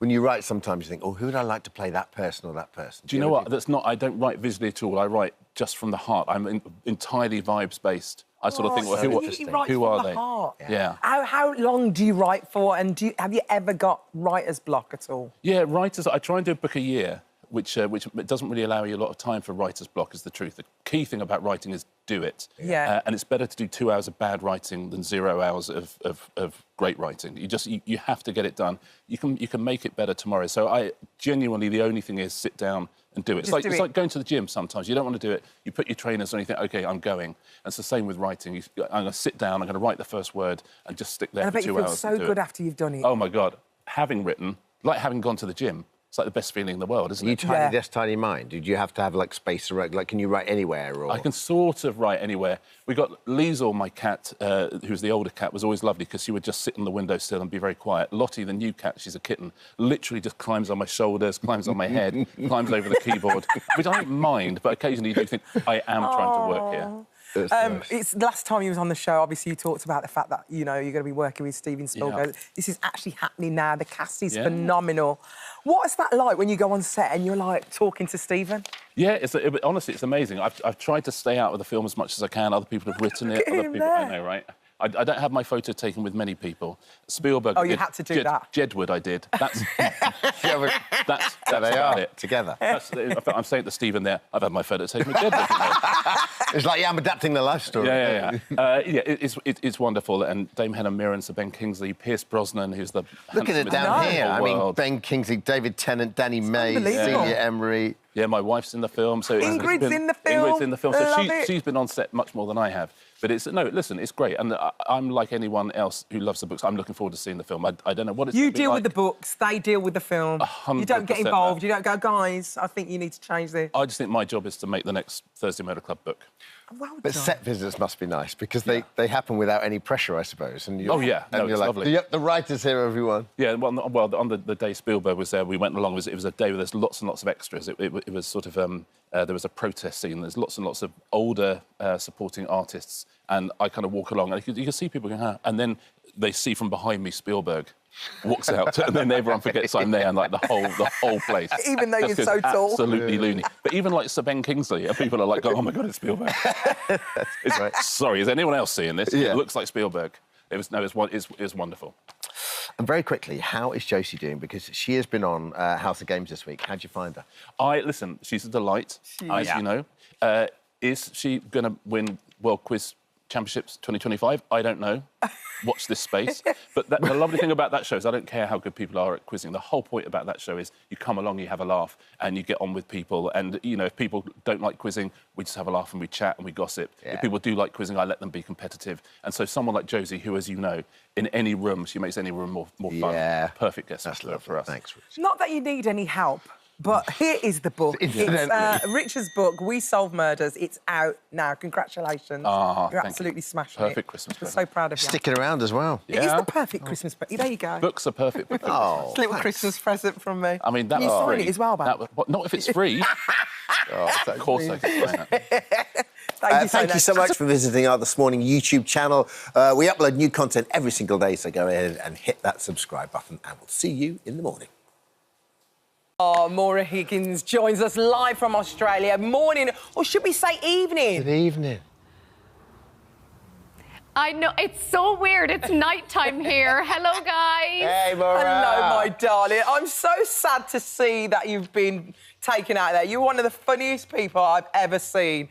when you write, sometimes you think, oh, who would I like to play that person or that person? Do you know what? I don't write visually at all. I write just from the heart. I'm entirely vibes-based. I sort of think, well, who are they? Heart. Yeah. How long do you write for, and have you ever got writer's block at all? Yeah, writers... I try and do a book a year, which doesn't really allow you a lot of time for writer's block, is the truth. The key thing about writing is do it. Yeah. And it's better to do 2 hours of bad writing than 0 hours of great writing. You have to get it done. You can make it better tomorrow. So I genuinely, the only thing is sit down and do it. It's like going to the gym sometimes. You don't want to do it. You put your trainers on and you think, OK, I'm going. And it's the same with writing. I'm going to sit down, I'm going to write the first word and just stick there for 2 hours. I bet you feel so good after you've done it. Oh, my God. Having written, like having gone to the gym, it's like the best feeling in the world, isn't it? You tiny desk, tiny mind. Did you have to have, like, space to write? Like, can you write anywhere? Or... I can sort of write anywhere. We got Liesel, my cat, who's the older cat, was always lovely because she would just sit on the windowsill and be very quiet. Lottie, the new cat, she's a kitten, literally just climbs on my shoulders, climbs on my head, climbs over the keyboard, which I don't mind, but occasionally you do think, I am trying to work here. It's the last time you was on the show, obviously you talked about the fact that, you're going to be working with Steven Spielberg. Yeah. This is actually happening now. The cast is phenomenal. What's that like when you go on set and you're, like, talking to Steven? Yeah, honestly, it's amazing. I've tried to stay out of the film as much as I can. Other people have written it. Other people, I know, right? I don't have my photo taken with many people. Spielberg... Oh, you had to do that? Jedward, I did. That's about it. Together. I'm saying to Stephen there, I've had my photo taken with Jedward. It's like, I'm adapting the life story. Yeah. It's wonderful. And Dame Helen Mirren, Sir Ben Kingsley, Pierce Brosnan, who's the... Look at it down here. I mean, Ben Kingsley, David Tennant, Danny May, Celia Emery... Yeah, my wife's in the film. So Ingrid's in the film. Ingrid's in the film. So she's been on set much more than I have. But listen, it's great. And I'm like anyone else who loves the books. I'm looking forward to seeing the film. I don't know what it's You deal with the books, they deal with the film. 100%. You don't get involved. You don't go, guys, I think you need to change this. I just think my job is to make the next Thursday Murder Club book. Well done. But set visits must be nice because they happen without any pressure, I suppose. And oh, yeah. And you're like, lovely. The writer's here, everyone. Yeah, well on the day Spielberg was there, we went along. It was a day where there's lots and lots of extras. It was sort of... there was a protest scene. There's lots and lots of older supporting artists. And I kind of walk along, and you can see people going, and then they see from behind me Spielberg walks out, and then everyone forgets I'm there, and like the whole place. Even though you're so tall. Absolutely loony. But even like Sir Ben Kingsley, and people are like, oh my God, it's Spielberg. Sorry, is anyone else seeing this? Yeah. It looks like Spielberg. It's wonderful. And very quickly, how is Josie doing? Because she has been on House of Games this week. How'd you find her? Listen, she's a delight, as you know. Is she going to win World Quiz Championships 2025? I don't know. Watch this space. But the lovely thing about that show is I don't care how good people are at quizzing. The whole point about that show is you come along, you have a laugh, and you get on with people. And, if people don't like quizzing, we just have a laugh and we chat and we gossip. Yeah. If people do like quizzing, I let them be competitive. And so someone like Josie, who, as you know, in any room, she makes any room more fun. Yeah. Perfect guest for us. Thanks, Rich. Not that you need any help. But here is the book. It's Richard's book, We Solve Murders. It's out now. Congratulations. You're absolutely smashing it. Perfect Christmas present. I'm so proud of you. Sticking around as well. It is the perfect Christmas present. There you go. Books are perfect. It's a little Christmas present from me. I mean, that was free. Can you sign it as well, man? Not if it's free. Of course I can sign it. Thank you so much for visiting our This Morning YouTube channel. We upload new content every single day, so go ahead and hit that subscribe button, and we'll see you in the morning. Oh, Maura Higgins joins us live from Australia. Morning, or should we say evening? Good evening. I know, it's so weird. It's nighttime here. Hello, guys. Hey, Maura. Hello, my darling. I'm so sad to see that you've been taken out there. You're one of the funniest people I've ever seen.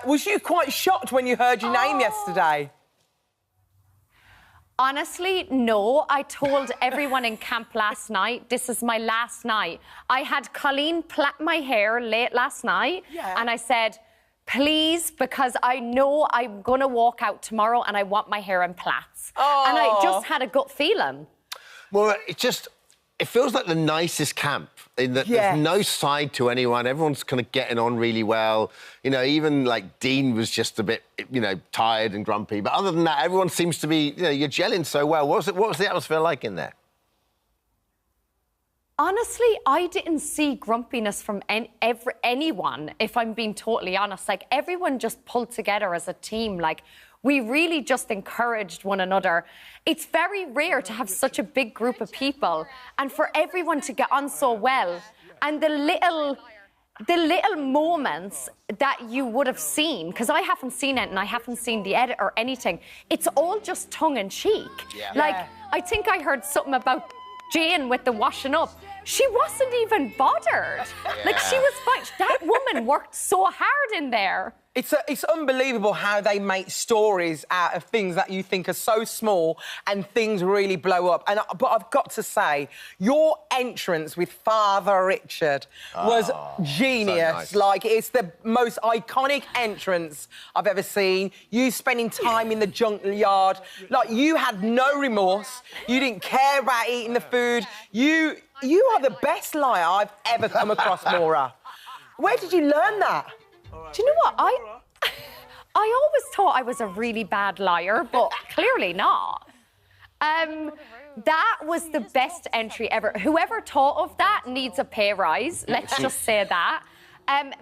Was you quite shocked when you heard your name yesterday? Honestly, no. I told everyone in camp last night, this is my last night. I had Colleen plait my hair late last night, and I said, please, because I know I'm going to walk out tomorrow and I want my hair in plaits. And I just had a gut feeling. Well, it feels like the nicest camp in that there's no side to anyone. Everyone's kind of getting on really well. You know, even like Dean was just a bit, you know, tired and grumpy. But other than that, everyone seems to be, you know, you're gelling so well. What was the atmosphere like in there? Honestly, I didn't see grumpiness from anyone, if I'm being totally honest. Like, everyone just pulled together as a team. Like, we really just encouraged one another. It's very rare to have such a big group of people and for everyone to get on so well. And the little moments that you would have seen, because I haven't seen it and I haven't seen the edit or anything, it's all just tongue-in-cheek. Like, I think I heard something about Jane with the washing up. She wasn't even bothered. Like, she was fine. That woman worked so hard in there. It's unbelievable how they make stories out of things that you think are so small and things really blow up. But I've got to say, your entrance with Father Richard was genius. So nice. Like, it's the most iconic entrance I've ever seen. You spending time in the junkyard. Like, you had no remorse. You didn't care about eating the food. You are the best liar I've ever come across, Maura. Where did you learn that? Do you know what? I always thought I was a really bad liar, but clearly not. That was the best entry ever. Whoever thought of that needs a pay rise. Let's just say that.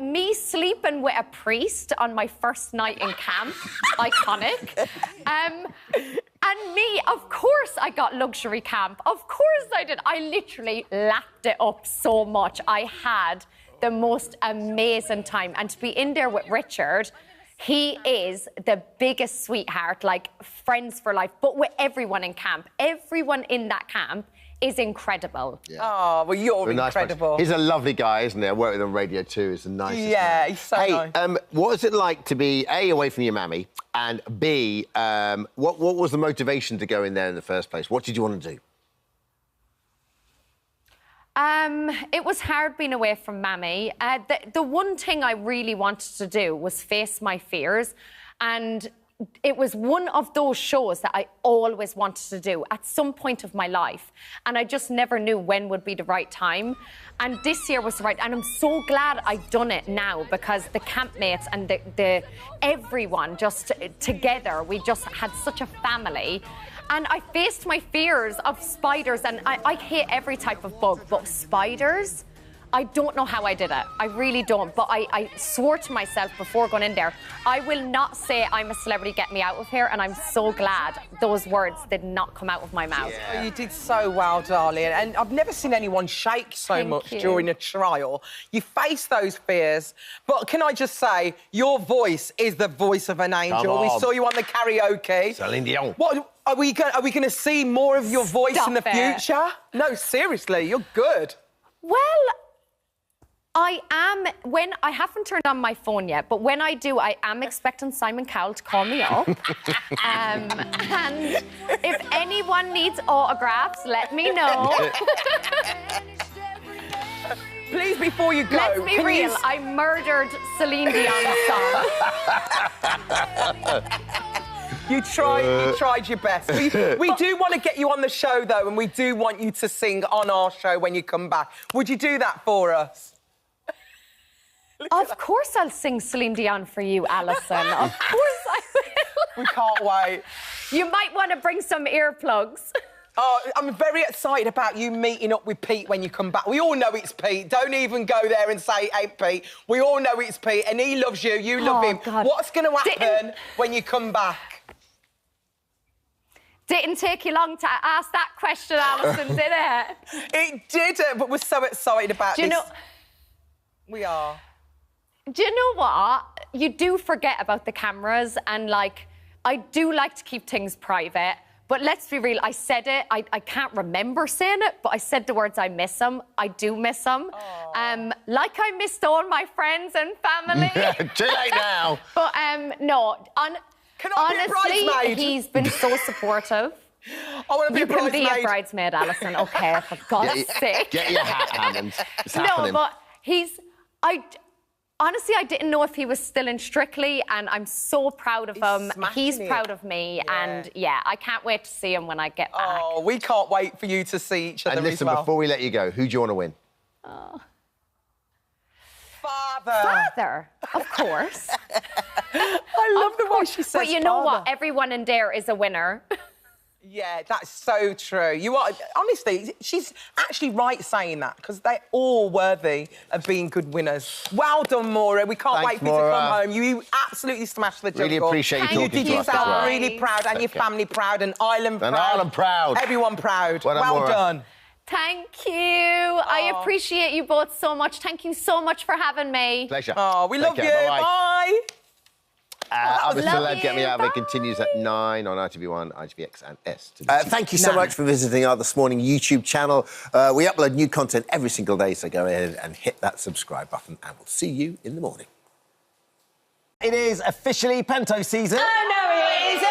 Me sleeping with a priest on my first night in camp, iconic. And me, of course I got luxury camp. Of course I did. I literally lapped it up so much. I had the most amazing time. And to be in there with Richard, he is the biggest sweetheart, like friends for life, but with everyone in camp. Everyone in that camp is incredible. Yeah. Oh, well, you're incredible. Nice. He's a lovely guy, isn't he? I worked with him on Radio 2. He's the nicest man. He's so nice. Hey, what was it like to be, A, away from your mammy, and B, what was the motivation to go in there in the first place? What did you want to do? It was hard being away from Mammy. The one thing I really wanted to do was face my fears, and it was one of those shows that I always wanted to do at some point of my life, and I just never knew when would be the right time. And this year was the right, and I'm so glad I've done it now, because the campmates and everyone just together, we just had such a family. And I faced my fears of spiders, and I hate every type of bug, but spiders, I don't know how I did it. I really don't. But I swore to myself before going in there, I will not say I'm a celebrity, get me out of here. And I'm so glad those words did not come out of my mouth. Yeah. You did so well, darling. And I've never seen anyone shake so much during a trial. You face those fears. But can I just say, your voice is the voice of an angel. We saw you on the karaoke. Celine Dion. What? Are we going to see more of your voice in the future? No, seriously, you're good. Well, I haven't turned on my phone yet, but when I do, I am expecting Simon Cowell to call me up. And if anyone needs autographs, let me know. Please, before you go... Let's be real, I murdered Celine Dion's song. You tried your best. We do want to get you on the show, though, and we do want you to sing on our show when you come back. Would you do that for us? Of course I'll sing Celine Dion for you, Alison. Of course I will. We can't wait. You might want to bring some earplugs. Oh, I'm very excited about you meeting up with Pete when you come back. We all know it's Pete. Don't even go there and say it ain't Pete. We all know it's Pete, and he loves you. You love him. God. What's going to happen when you come back? Didn't take you long to ask that question, Alison, did it? It didn't, but we're so excited about this. We are. Do you know what? You do forget about the cameras, and, like, I do like to keep things private, but let's be real, I said it, I can't remember saying it, but I said the words I miss them. I do miss them. Like I missed all my friends and family. Too late now. But, no, honestly, bridesmaid? he's been so supportive. I want to be You a can bridesmaid. be a bridesmaid, Alison. OK, for God's sake. Get your hat, Hammond. It's happening. No, but honestly, I didn't know if he was still in Strictly, and I'm so proud of him. He's proud of me, and yeah, I can't wait to see him when I get back. Oh, we can't wait for you to see each other And listen, as well. before we let you go, who do you want to win? Father, of course. I love the way she says But you know father. what? Everyone in there is a winner. Yeah, that's so true. You are, honestly, she's actually right saying that, because they're all worthy of being good winners. Well done, Maura. We can't wait for you to come home. You absolutely smashed the jungle. Really appreciate you talking to us. You did yourself really proud, and your family proud, and Ireland proud. And Ireland proud. Everyone proud. Well done. Thank you. I appreciate you both so much. Thank you so much for having me. Pleasure. Oh, we love you. Bye-bye. Bye. I'm a Love Celeb, Get Me you. Out of It continues at 9 on ITV1, ITVX and S. Thank you so much for visiting our This Morning YouTube channel. We upload new content every single day, so go ahead and hit that subscribe button, and we'll see you in the morning. It is officially Panto season. Oh, no, it isn't.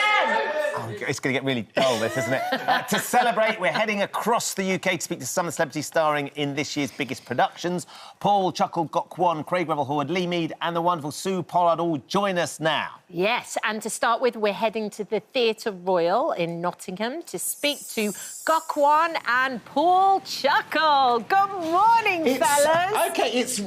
Oh, it's going to get really dull, this, isn't it? To celebrate, we're heading across the UK to speak to some of the celebrities starring in this year's biggest productions. Paul Chuckle, Gok Kwan, Craig Revel-Howard, Lee Mead and the wonderful Sue Pollard all join us now. Yes, and to start with, we're heading to the Theatre Royal in Nottingham to speak to Gok Kwan and Paul Chuckle. Good morning, fellas. OK, it's...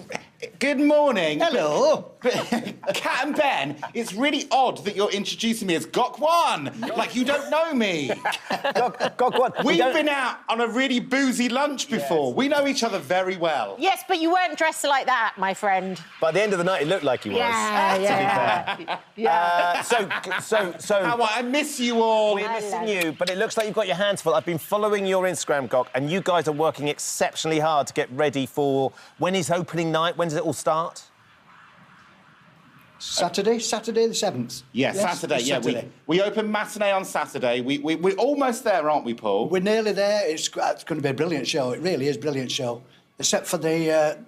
Good morning. Hello. Kat and Ben, it's really odd that you're introducing me as Gok Kwan. Like, you don't know me. Gok Kwan. We've been out on a really boozy lunch before. Yes. We know each other very well. Yes, but you weren't dressed like that, my friend. By the end of the night, it looked like he was. Yeah. So How I miss you all. We're missing you, but it looks like you've got your hands full. I've been following your Instagram, Gok, and you guys are working exceptionally hard to get ready for... When is opening night? When does it all start? Saturday the 7th. Yeah, Saturday. Yeah, Saturday. We open matinee on Saturday. We're almost there, aren't we, Paul? We're nearly there. It's going to be a brilliant show. It really is a brilliant show. Except for this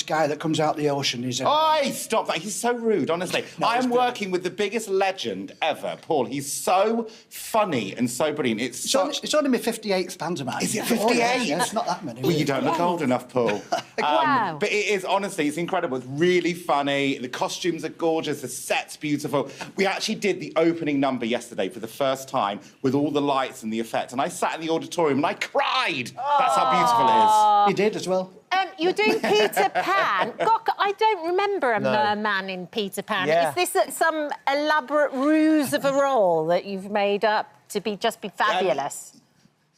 guy that comes out the ocean. He's stop that. He's so rude, honestly. No, I am working with the biggest legend ever, Paul. He's so funny and so brilliant. It's only my 58th pantomime. Is it 58? Yeah, it's not that many. Well, you don't look old enough, Paul. Wow. But it is, honestly, it's incredible. It's really funny. The costumes are gorgeous. The set's beautiful. We actually did the opening number yesterday for the first time with all the lights and the effects. And I sat in the auditorium and I cried. That's how beautiful it is. He did as well. You're doing Peter Pan. Gok, I don't remember a merman in Peter Pan. Yeah. Is this some elaborate ruse of a role that you've made up to just be fabulous?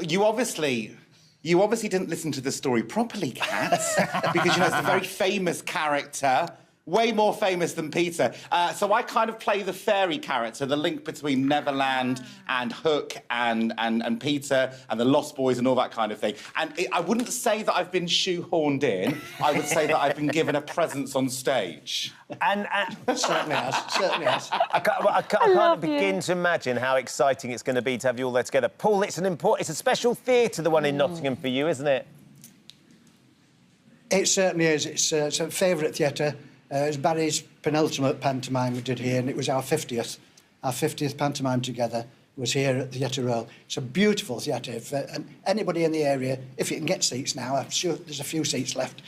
You obviously didn't listen to the story properly, Kat, because, you know, it's a very famous character, way more famous than Peter. So I kind of play the fairy character, the link between Neverland and Hook and Peter and the Lost Boys and all that kind of thing. And I wouldn't say that I've been shoehorned in. I would say that I've been given a presence on stage. And certainly has. I can't begin to imagine how exciting it's going to be to have you all there together. Paul, it's a special theatre, the one in Nottingham for you, isn't it? It certainly is. It's a favourite theatre. It was Barry's penultimate pantomime we did here, and it was our 50th. Our 50th pantomime together was here at the Theatre Royal. It's a beautiful theatre. And anybody in the area, if you can get seats now, I'm sure there's a few seats left.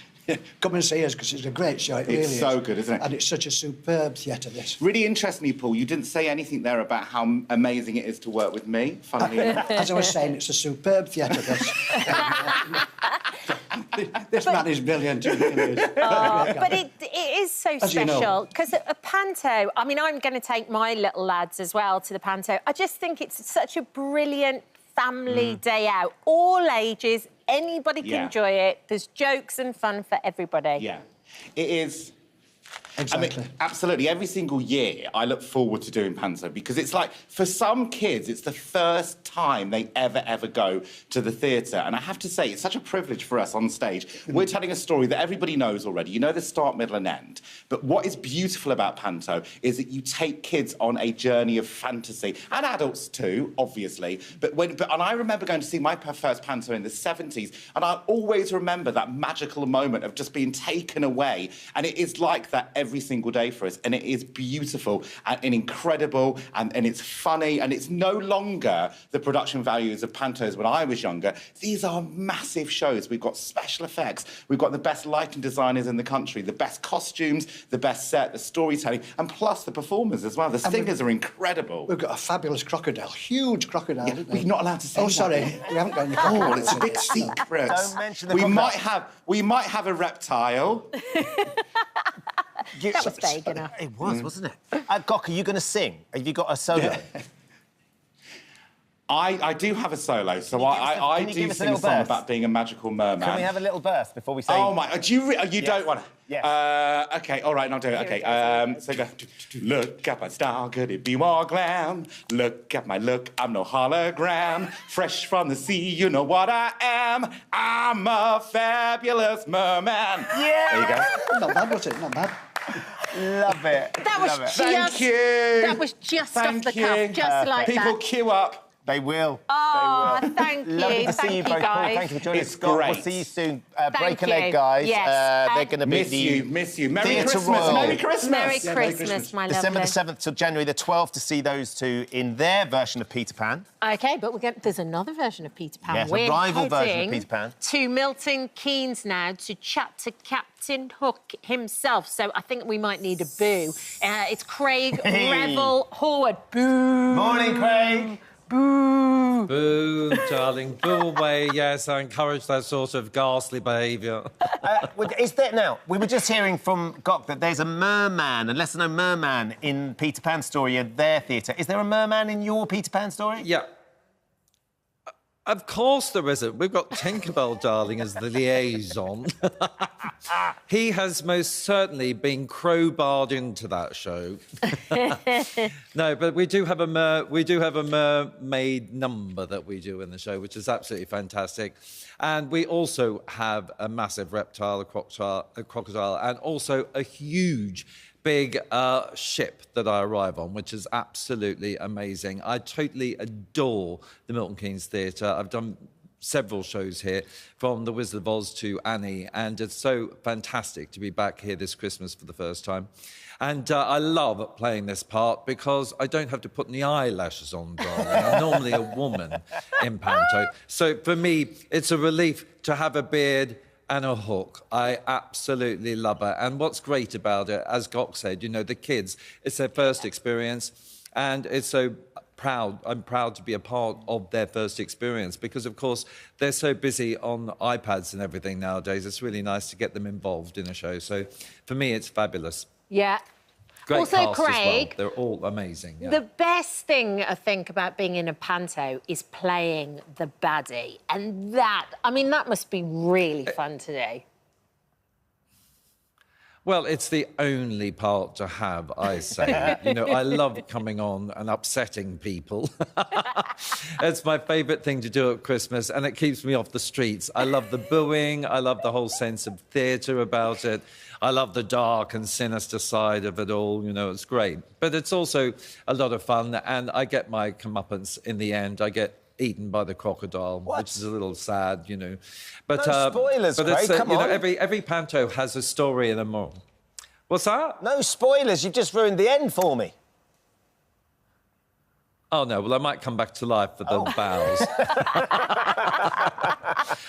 Come and see us, because it's a great show. It really is. It's so good, isn't it? And it's such a superb theatre, this. Really interestingly, Paul, you didn't say anything there about how amazing it is to work with me, funnily enough. As I was saying, it's a superb theatre, this. This man is brilliant. He really is. But it is so As you know. special, because a panto, I mean, I'm going to take my little lads as well to the panto. I just think it's such a brilliant family day out. All ages, anybody can enjoy it. There's jokes and fun for everybody. Yeah. It is... Exactly. I mean, absolutely. Every single year, I look forward to doing Panto because it's like, for some kids, it's the first time they ever go to the theatre. And I have to say, it's such a privilege for us on stage. We're telling a story that everybody knows already. You know the start, middle and end. But what is beautiful about Panto is that you take kids on a journey of fantasy, and adults too, obviously. And I remember going to see my first Panto in the 70s, and I'll always remember that magical moment of just being taken away. And it is like that every single day for us. And it is beautiful and incredible, and it's funny, and it's no longer the production values of Pantos when I was younger. These are massive shows. We've got special effects. We've got the best lighting designers in the country, the best costumes, the best set, the storytelling, and plus the performers as well. The singers are incredible. We've got a fabulous crocodile, huge crocodile. Yeah, we're not allowed to say that. Oh, sorry, we haven't got any crocodile. Oh, it's a big secret. Don't mention the We might have a reptile. That was vague enough. It was, wasn't it? Gok, are you going to sing? Have you got a solo? Yeah. I do have a solo, so I do sing a song about being a magical merman. Can we have a little burst before we say... Oh, my... You yes. don't want to... Yes. OK, all right, I'll do it. OK, so go... Look at my style, could it be more glam? Look at my look, I'm no hologram. Fresh from the sea, you know what I am. I'm a fabulous merman. Yeah! There you go. Not bad, was it? Not bad. Love it. That was just... Thank you. That was just off the cuff, just like People that. queue up. They will. Oh, thank you. Lovely to see you both. Guys. Thank you for joining us. It's Scott, great. we'll see you soon. Thank Break a you. leg, guys. Yes. They're going to be Miss you. Merry Theatre Christmas. Royal. Merry Christmas. Merry Yeah, Christmas, my lovely. December the 7th till January the 12th to see those two in their version of Peter Pan. OK, but there's another version of Peter Pan. Yes, a We're rival version of heading Peter Pan. to Milton Keynes now to chat to Captain Hook himself. So I think we might need a boo. It's Craig Revel Howard. Boo! Morning, Craig. Boo! Boo, darling, boo away. Yes, I encourage that sort of ghastly behaviour. Is there now? We were just hearing from Gok that there's a merman, a lesser-known merman in Peter Pan story at their theatre. Is there a merman in your Peter Pan story? Yeah. Of course there isn't. We've got Tinkerbell, darling, as the liaison. He has most certainly been crowbarred into that show. No, but we do have a mermaid number that we do in the show, which is absolutely fantastic. And we also have a massive reptile, a crocodile, and also a huge big ship that I arrive on, which is absolutely amazing. I totally adore the Milton Keynes Theatre. I've done several shows here, from The Wizard of Oz to Annie, and it's so fantastic to be back here this Christmas for the first time. And I love playing this part because I don't have to put any eyelashes on, darling. I'm normally a woman in Panto. So for me, it's a relief to have a beard and a hook. I absolutely love it. And what's great about it, as Gok said, you know, the kids, it's their first experience, and it's so proud. I'm proud to be a part of their first experience because, of course, they're so busy on iPads and everything nowadays. It's really nice to get them involved in a show. So for me, it's fabulous. Yeah. Great also, cast Craig, as well. They're all amazing. Yeah. The best thing I think about being in a panto is playing the baddie. And that must be really fun to do. Well, it's the only part to have, I say. You know, I love coming on and upsetting people. It's my favourite thing to do at Christmas, and it keeps me off the streets. I love the booing. I love the whole sense of theatre about it. I love the dark and sinister side of it all. You know, it's great. But it's also a lot of fun, and I get my comeuppance in the end. I get eaten by the crocodile, which is a little sad, you know. But no spoilers, but Craig, come on. Every panto has a story and a moral. What's that? No spoilers. You've just ruined the end for me. Oh, no. Well, I might come back to life for the bows.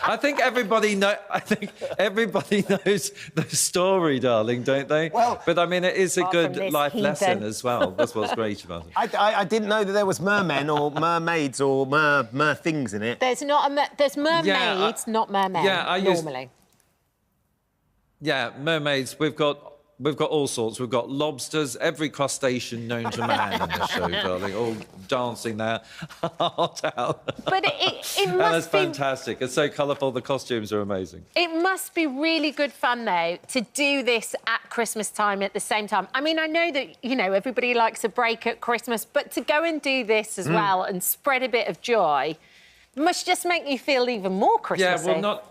I think everybody knows the story, darling, don't they? Well, but, I mean, it is a good life lesson as well. That's what's great about it. I didn't know that there was mermen or mermaids or mer things in it. There's mermaids, not mermen, normally. Yeah, mermaids. We've got We've got all sorts. We've got lobsters, every crustacean known to man in the show, darling, all dancing there, heart out. But it And must it's be... fantastic. It's so colourful. The costumes are amazing. It must be really good fun, though, to do this at Christmas time at the same time. I mean, I know that, you know, everybody likes a break at Christmas, but to go and do this as well and spread a bit of joy must just make you feel even more Christmassy. Yeah, well, not...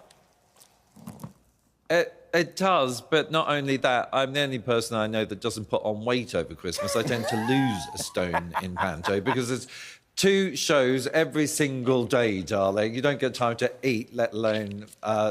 It does, but not only that, I'm the only person I know that doesn't put on weight over Christmas. I tend to lose a stone in Panto because there's 2 shows every single day, darling. You don't get time to eat, let alone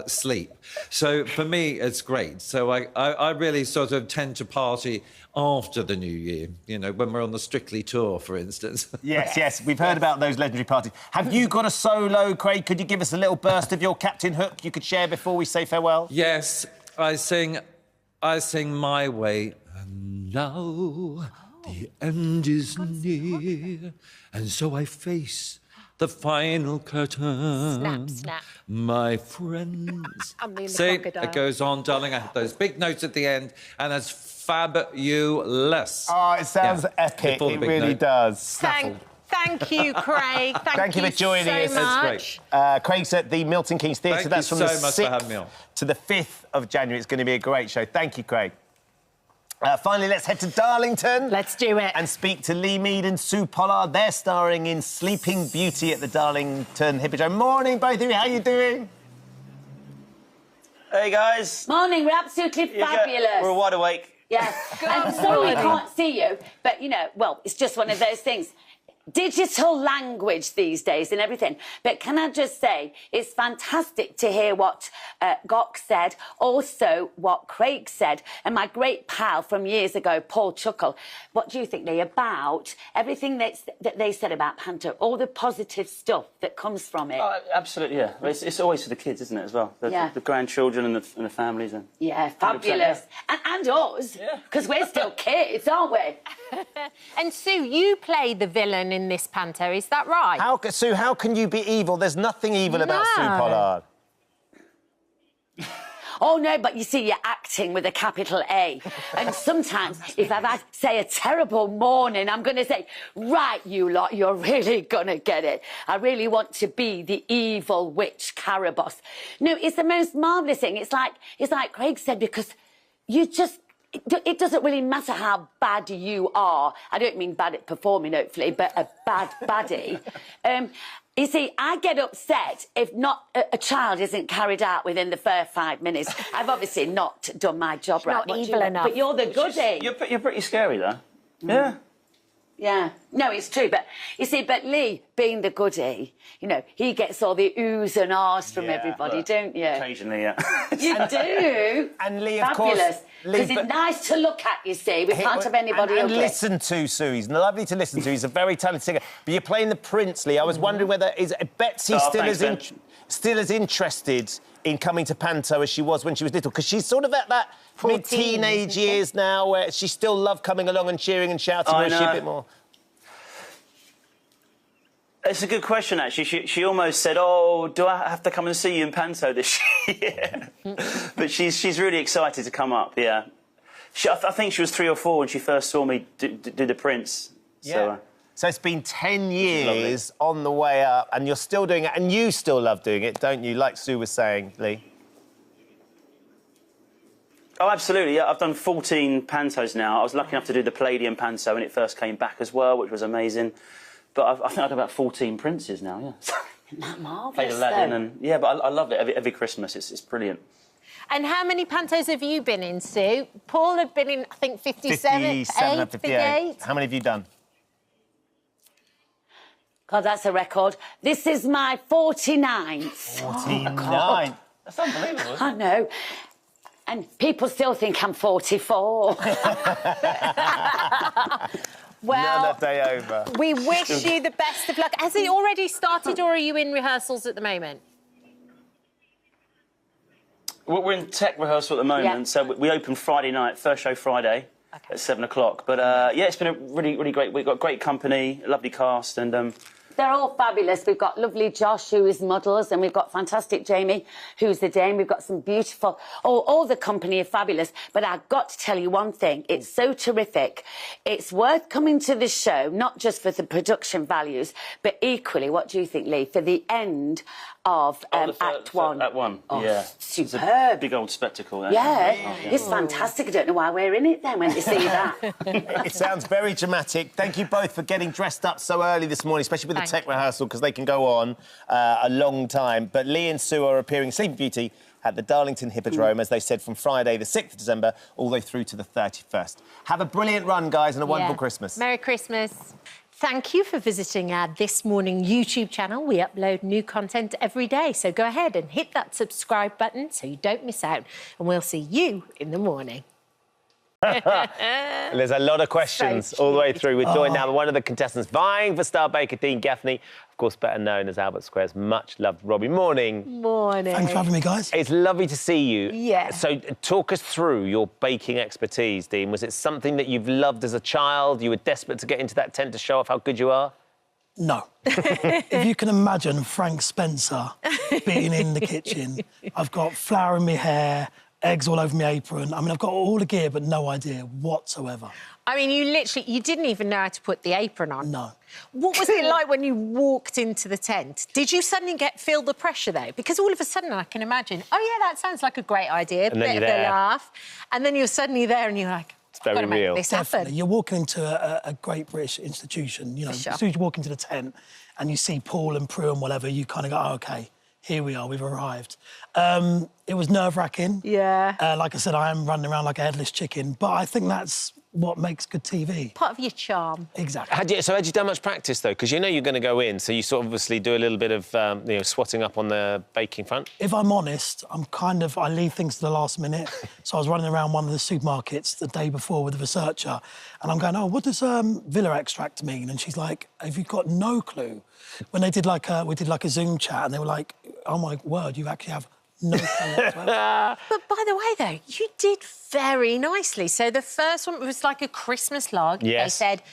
sleep. So for me, it's great. So I really sort of tend to party after the New Year, you know, when we're on the Strictly tour, for instance. Yes, we've heard about those legendary parties. Have you got a solo, Craig? Could you give us a little burst of your Captain Hook you could share before we say farewell? Yes, I sing My Way. And now the end is near, and so I face the final curtain. Snap, snap. My friends. I'm being the See, crocodile. it goes on, darling. I have those big notes at the end, and it's fabulous. Oh, it sounds epic. Before the It big really note. does. Thank you, Craig. Thank you for joining us. Much. Craig's at the Milton Keynes Theatre. Thank That's you from so the much for 6th having me on. to the 5th of January. It's going to be a great show. Thank you, Craig. Finally, let's head to Darlington. Let's do it. And speak to Lee Mead and Sue Pollard. They're starring in Sleeping Beauty at the Darlington Hippodrome. Morning, both of you. How you doing? Hey, guys. Morning, we're absolutely fabulous. We're wide awake. Yes. I'm sorry we can't see you, but, you know, well, it's just one of those things. Digital language these days and everything. But can I just say, it's fantastic to hear what Gok said, also what Craig said, and my great pal from years ago, Paul Chuckle. What do you think, Lee, about everything that they said about Panto, all the positive stuff that comes from it? Oh, absolutely, yeah. It's always for the kids, isn't it, as well? The grandchildren and the families. And yeah, fabulous. And us, because we're still kids, aren't we? And Sue, you play the villain in this Panto, is that right? Sue, how can you be evil? There's nothing evil about Sue Pollard. Oh, no, but you see, you're acting with a capital A. And sometimes, if I've had, say, a terrible morning, I'm going to say, right, you lot, you're really going to get it. I really want to be the evil witch Caraboss. No, it's the most marvellous thing. It's like Craig said, because you just... It doesn't really matter how bad you are. I don't mean bad at performing, hopefully, but a bad baddie. You see, I get upset if not a child isn't carried out within the first 5 minutes. I've obviously not done my job right. Not evil enough. But you're the goodie. You're pretty scary, though. Yeah. Yeah, no, it's true. But you see, but Lee, being the goodie, you know, he gets all the oohs and ahs from everybody, don't you? Occasionally, yeah. You do. And Lee, of Fabulous. course... Because it's nice to look at, you see. We can't have anybody and ugly. listen to, Sue. He's lovely to listen to. He's a very talented singer. But you're playing the Prince, Lee. I was wondering whether... Is Betsy still as interested in coming to Panto as she was when she was little? Because she's sort of at that mid-teenage years now where she still loved coming along and cheering and shouting, or is she a bit more... It's a good question, actually. She almost said, oh, do I have to come and see you in Panto this year? But she's really excited to come up, yeah. I think she was 3 or 4 when she first saw me do the Prince. Yeah. So it's been 10 years on the way up, and you're still doing it, and you still love doing it, don't you? Like Sue was saying, Lee. Oh, absolutely, yeah. I've done 14 Pantos now. I was lucky enough to do the Palladium Panto when it first came back as well, which was amazing. But I think I've done about 14 Princes now, yeah. Isn't that marvellous, Played Aladdin and... Yeah, but I love it every Christmas. It's brilliant. And how many Pantos have you been in, Sue? Paul had been in, I think, 57, 58. How many have you done? God, that's a record. This is my 49th. 49. Oh, that's unbelievable. I know. And people still think I'm 44. Well, another day over. We wish you the best of luck. Has it already started, or are you in rehearsals at the moment? We're in tech rehearsal at the moment, so we open Friday night, first show Friday at 7 o'clock. But yeah, it's been a really great week. Got great company, lovely cast, and They're all fabulous. We've got lovely Josh, who is models, and we've got fantastic Jamie, who's the dame. We've got some beautiful... all the company are fabulous. But I've got to tell you one thing. It's so terrific. It's worth coming to the show, not just for the production values, but equally, what do you think, Lee, for the end of Act 1? Act 1, yeah. Superb. It's a big old spectacle. It's fantastic. I don't know why we're in it then when you see that. It sounds very dramatic. Thank you both for getting dressed up so early this morning, especially with the tech rehearsal, because they can go on a long time. But Lee and Sue are appearing Sleeping Beauty at the Darlington Hippodrome, as they said, from Friday the 6th of December all the way through to the 31st. Have a brilliant run, guys, and a wonderful Christmas. Merry Christmas. Thank you for visiting our This Morning YouTube channel. We upload new content every day, so go ahead and hit that subscribe button so you don't miss out. And we'll see you in the morning. There's a lot of questions all the way through. We're joined now by one of the contestants vying for Star Baker, Dean Gaffney, of course better known as Albert Square's much-loved Robbie. Morning. Morning. Thanks for having me, guys. It's lovely to see you. Yeah. So talk us through your baking expertise, Dean. Was it something that you've loved as a child? You were desperate to get into that tent to show off how good you are? No. If you can imagine Frank Spencer being in the kitchen, I've got flour in my hair, eggs all over my apron. I mean, I've got all the gear, but no idea whatsoever. I mean, you didn't even know how to put the apron on. No. What was it like when you walked into the tent? Did you suddenly feel the pressure, though? Because all of a sudden, I can imagine, oh, yeah, that sounds like a great idea, And then bit of a laugh. And then you're suddenly there and you're like, it's very real. This happen. You're walking into a great British institution. You know, as soon as you walk into the tent and you see Paul and Prue and whatever, you kind of go, oh, OK, here we are, we've arrived. It was nerve-wracking. Yeah. Like I said, I am running around like a headless chicken, but I think that's what makes good TV. Part of your charm. Exactly. Had you done much practice, though? Because you know you're going to go in, so you sort of obviously do a little bit of, swatting up on the baking front. If I'm honest, I leave things to the last minute. So I was running around one of the supermarkets the day before with a researcher, and I'm going, oh, what does Villa extract mean? And she's like, have you got no clue? When they did we did a Zoom chat, and they were like, oh, my word, you actually have no clue whatsoever. But by the way, though, you did very nicely. So the first one was like a Christmas log. Yes. They said,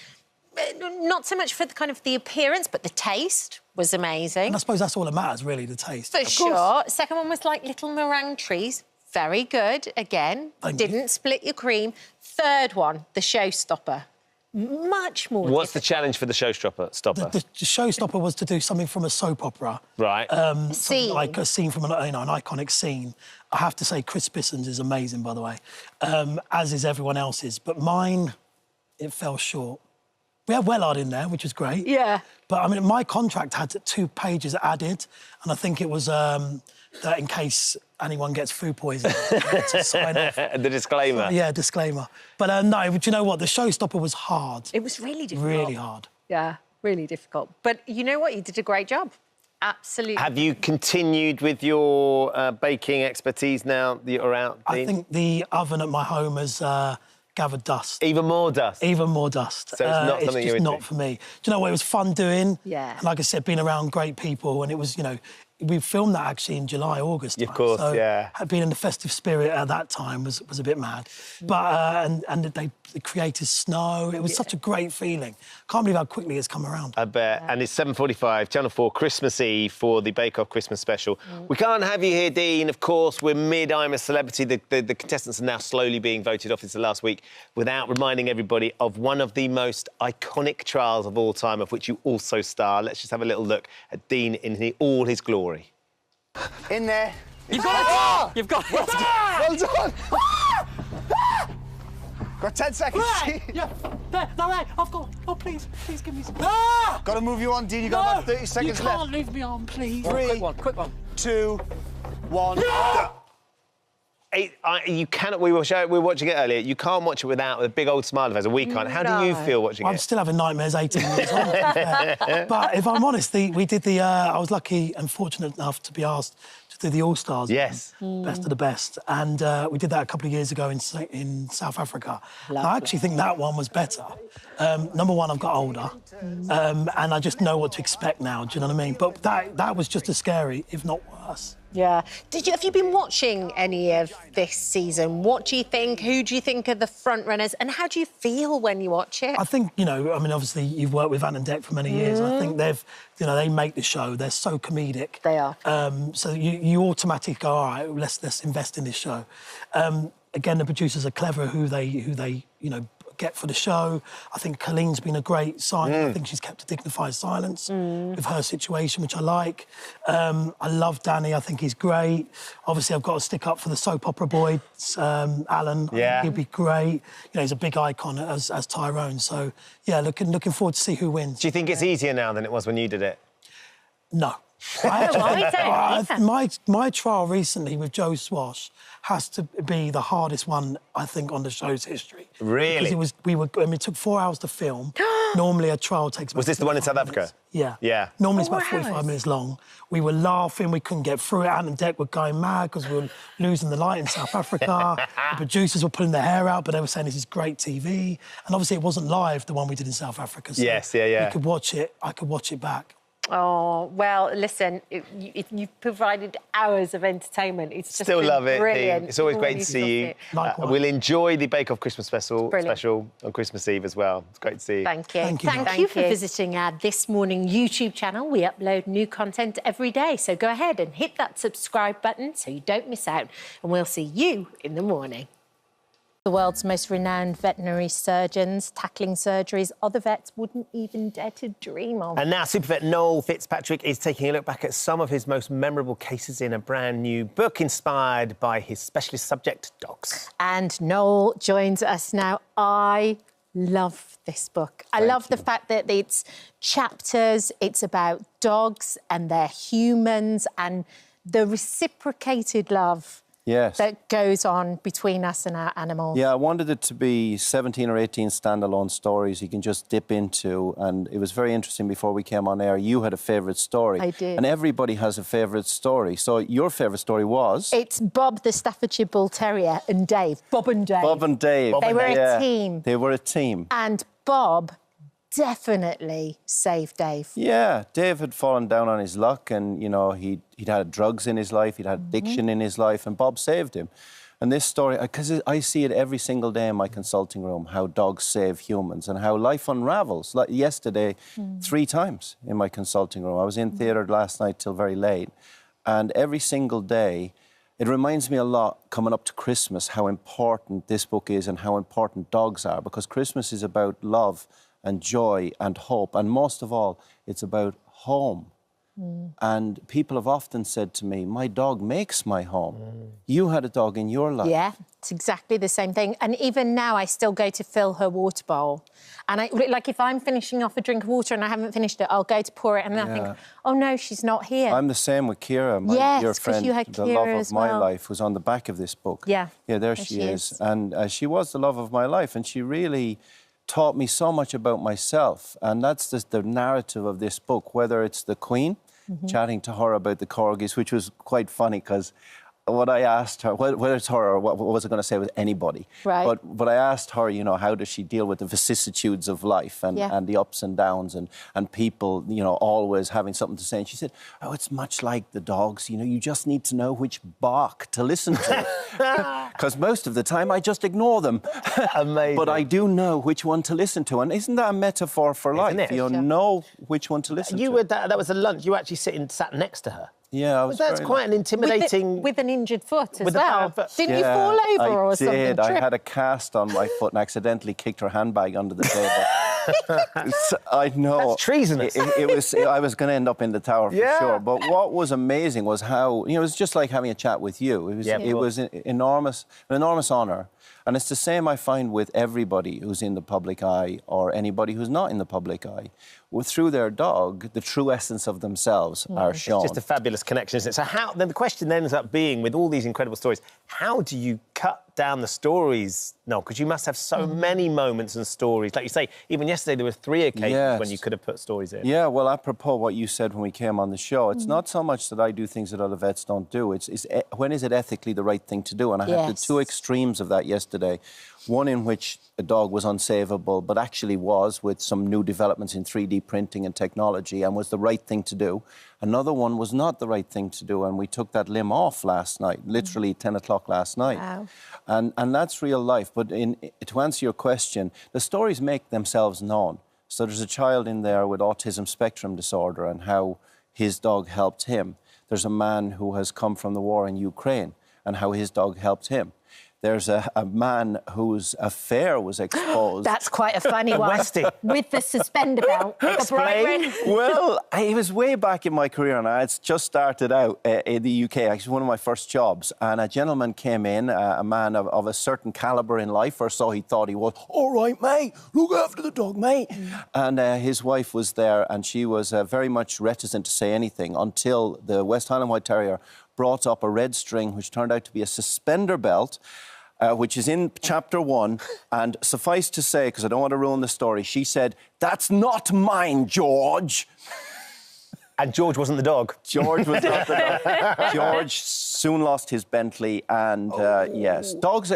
not so much for the appearance, but the taste was amazing. And I suppose that's all that matters, really, the taste. For sure. Second one was like little meringue trees. Very good, again. Didn't split your cream. Third one, the showstopper. Much more What's the challenge for the showstopper? The showstopper was to do something from a soap opera. Right. Something like a scene from an iconic scene. I have to say Chris Bisson's is amazing, by the way, as is everyone else's. But mine, it fell short. We had Wellard in there, which was great. Yeah. But, I mean, my contract had 2 pages added, and I think it was that in case anyone gets food poisoning, to sign off. The disclaimer. Yeah, disclaimer. But, no, do you know what? The showstopper was hard. It was really difficult. Really hard. Yeah, really difficult. But you know what? You did a great job. Absolutely. Have you continued with your baking expertise now that you're out, Dean? I think the oven at my home has gathered dust. Even more dust? Even more dust. So it's not something you're into? It's just not for me. Do you know what? It was fun doing. Yeah. And like I said, being around great people, and it was, we filmed that actually in July, August time. Of course, so yeah. Being in the festive spirit at that time was a bit mad. But, and they created snow. It was such a great feeling. Can't believe how quickly it's come around. I bet. And it's 7:45, Channel 4, Christmas Eve for the Bake Off Christmas special. We can't have you here, Dean. Of course, we're mid-I'm a Celebrity. The contestants are now slowly being voted off. It's the last week, without reminding everybody of one of the most iconic trials of all time, of which you also star. Let's just have a little look at Dean in all his glory. In there. You've got it! You've got it! Well done! Got 10 seconds. Yeah, there, no, I've got... Oh, please give me some... Got to move you on, Dean. You've got about 30 seconds left. You can't leave me on, please. 3, quick one. 2, 1. You cannot. We were watching it earlier. You can't watch it without a big old smile on face. We can't. How do you feel watching it? I'm still having nightmares 18 years on. But if I'm honest, we did I was lucky and fortunate enough to be asked to do the All-Stars. Yes. Best of the best. And we did that a couple of years ago in South Africa. I actually think that one was better. Number one, I've got older. And I just know what to expect now, do you know what I mean? But that was just as scary, if not worse. Yeah. Have you been watching any of this season? What do you think? Who do you think are the front runners? And how do you feel when you watch it? I think, I mean, obviously you've worked with Ant and Dec for many years. I think they make the show. They're so comedic. They are. So you automatically go, all right, let's invest in this show. Again, the producers are clever who they get for the show. I think Colleen's been a great sign. I think she's kept a dignified silence with her situation, which I like. I love Danny. I think he's great. Obviously, I've got to stick up for the soap opera boy, Alan. Yeah. He'll be great. He's a big icon as Tyrone. So, yeah, looking forward to see who wins. Do you think it's easier now than it was when you did it? No. My trial recently with Joe Swash has to be the hardest one, I think, on the show's history. Really? Because it took 4 hours to film. Normally a trial takes about Was this the one in South Africa? Yeah. Yeah. Normally it's about 45 minutes long. We were laughing, we couldn't get through it. Ant and Dec were going mad because we were losing the light in South Africa. The producers were pulling their hair out, but they were saying this is great TV. And obviously it wasn't live, the one we did in South Africa. So yes, yeah. I could watch it back. Oh, well, listen, you've provided hours of entertainment. It's just Still love it. brilliant. It's always great to see you. We'll enjoy the Bake Off Christmas special on Christmas Eve as well. It's great to see you. Thank you. Thank you for visiting our This Morning YouTube channel. We upload new content every day, so go ahead and hit that subscribe button so you don't miss out, and we'll see you in the morning. The world's most renowned veterinary surgeons tackling surgeries other vets wouldn't even dare to dream of. And now super vet Noel Fitzpatrick is taking a look back at some of his most memorable cases in a brand new book inspired by his specialist subject, dogs. And Noel joins us now. I love this book. I love the fact that it's chapters, it's about dogs and they're humans and the reciprocated love that goes on between us and our animals. Yeah, I wanted it to be 17 or 18 standalone stories you can just dip into, and it was very interesting before we came on air. You had a favourite story. I did. And everybody has a favourite story. So your favourite story was? It's Bob the Staffordshire Bull Terrier and Dave. Bob and Dave. Bob and Dave. They were a team. They were a team. And Bob definitely saved Dave. Yeah, Dave had fallen down on his luck and, he'd had drugs in his life, he'd had addiction in his life, and Bob saved him. And this story, because I see it every single day in my consulting room, how dogs save humans and how life unravels. Like yesterday, 3 times in my consulting room. I was in theatre last night till very late. And every single day, it reminds me a lot, coming up to Christmas, how important this book is and how important dogs are, because Christmas is about love and joy and hope, and most of all, it's about home. And people have often said to me, my dog makes my home. You had a dog in your life. Yeah, it's exactly the same thing. And even now, I still go to fill her water bowl. And if I'm finishing off a drink of water and I haven't finished it, I'll go to pour it, and then I think, oh no, she's not here. I'm the same with Kira, my dear friend. You had the Kira love as of my well. life was on the back of this book. Yeah. Yeah, there she is. And she was the love of my life, and she really taught me so much about myself. And that's the narrative of this book, whether it's the Queen, chatting to her about the corgis, which was quite funny because what I asked her, whether it's her or what was I going to say with anybody, right. but I asked her, how does she deal with the vicissitudes of life and the ups and downs and people, always having something to say. And she said, oh, it's much like the dogs, you just need to know which bark to listen to. Because most of the time I just ignore them. Amazing. But I do know which one to listen to. And isn't that a metaphor for life? You know which one to listen to. That was a lunch. You were actually sat next to her. Yeah, I was that's quite an intimidating... With an injured foot as with well. Didn't you fall over or something? I did. I had a cast on my foot and accidentally kicked her handbag under the table. I know. That's treasonous. I was going to end up in the tower for sure. But what was amazing was how, it was just like having a chat with you. It was an enormous honour. And it's the same I find with everybody who's in the public eye or anybody who's not in the public eye. Through their dog, the true essence of themselves are shown. It's just a fabulous connection, isn't it? So then the question then ends up being, with all these incredible stories, how do you cut down the stories? No, because you must have so many moments and stories. Like you say, even yesterday there were 3 occasions when you could have put stories in. Yeah, well, apropos what you said when we came on the show, it's not so much that I do things that other vets don't do. It's when is it ethically the right thing to do? And I had the 2 extremes of that yesterday. One in which a dog was unsavable, but actually was, with some new developments in 3D printing and technology, and was the right thing to do. Another one was not the right thing to do, and we took that limb off last night, literally 10 o'clock last night. Wow. And that's real life. But to answer your question, the stories make themselves known. So there's a child in there with autism spectrum disorder and how his dog helped him. There's a man who has come from the war in Ukraine and how his dog helped him. There's a man whose affair was exposed. That's quite a funny one. Westy. With the suspender belt. The bright red. Well, it was way back in my career, and I had just started out in the UK. Actually, one of my first jobs. And a gentleman came in, a man of a certain calibre in life, or so he thought he was. All right, mate, look after the dog, mate. And his wife was there, and she was very much reticent to say anything until the West Highland White Terrier brought up a red string, which turned out to be a suspender belt, which is in chapter 1. And suffice to say, because I don't want to ruin the story, she said, "That's not mine, George." And George wasn't the dog. George was not the dog. George soon lost his Bentley, and yes, dogs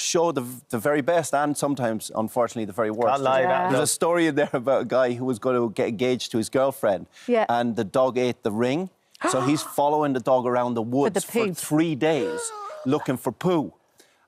show the very best and sometimes, unfortunately, the very worst. Can't lie about There's a story in there about a guy who was going to get engaged to his girlfriend, and the dog ate the ring. So he's following the dog around the woods for 3 days looking for poo.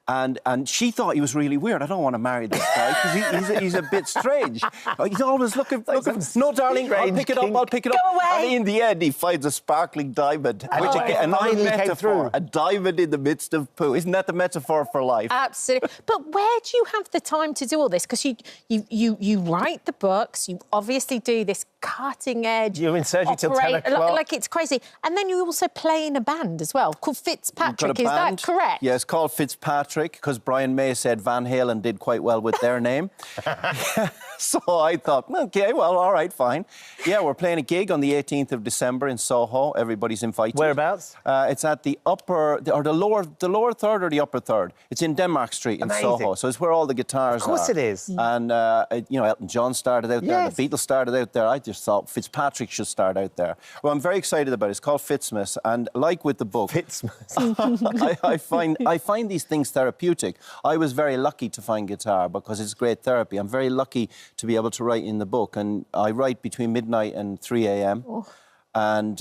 And she thought he was really weird. I don't want to marry this guy because he's a bit strange. He's always looking for... No, darling, I'll pick it up, I'll pick it up. Go away. And in the end, he finds a sparkling diamond. Which again, another metaphor. A diamond in the midst of poo. Isn't that the metaphor for life? Absolutely. But where do you have the time to do all this? Because you write the books, you obviously do this cutting edge... You're in surgery till 10 o'clock. Like it's crazy. And then you also play in a band as well, called Fitzpatrick. Is that correct? Yeah, it's called Fitzpatrick, because Brian May said Van Halen did quite well with their name. So I thought, OK, well, all right, fine. Yeah, we're playing a gig on the 18th of December in Soho. Everybody's invited. Whereabouts? It's at the the lower third or the upper third. It's in Denmark Street in Soho. So it's where all the guitars are. Of course it is. And, you know, Elton John started out there. The Beatles started out there. I just thought Fitzpatrick should start out there. Well, I'm very excited about it. It's called Fitzmas. And like with the book... Fitzmas. I find these things therapeutic. I was very lucky to find guitar because it's great therapy. I'm very lucky to be able to write in the book, and I write between midnight and 3 a.m. Oh. And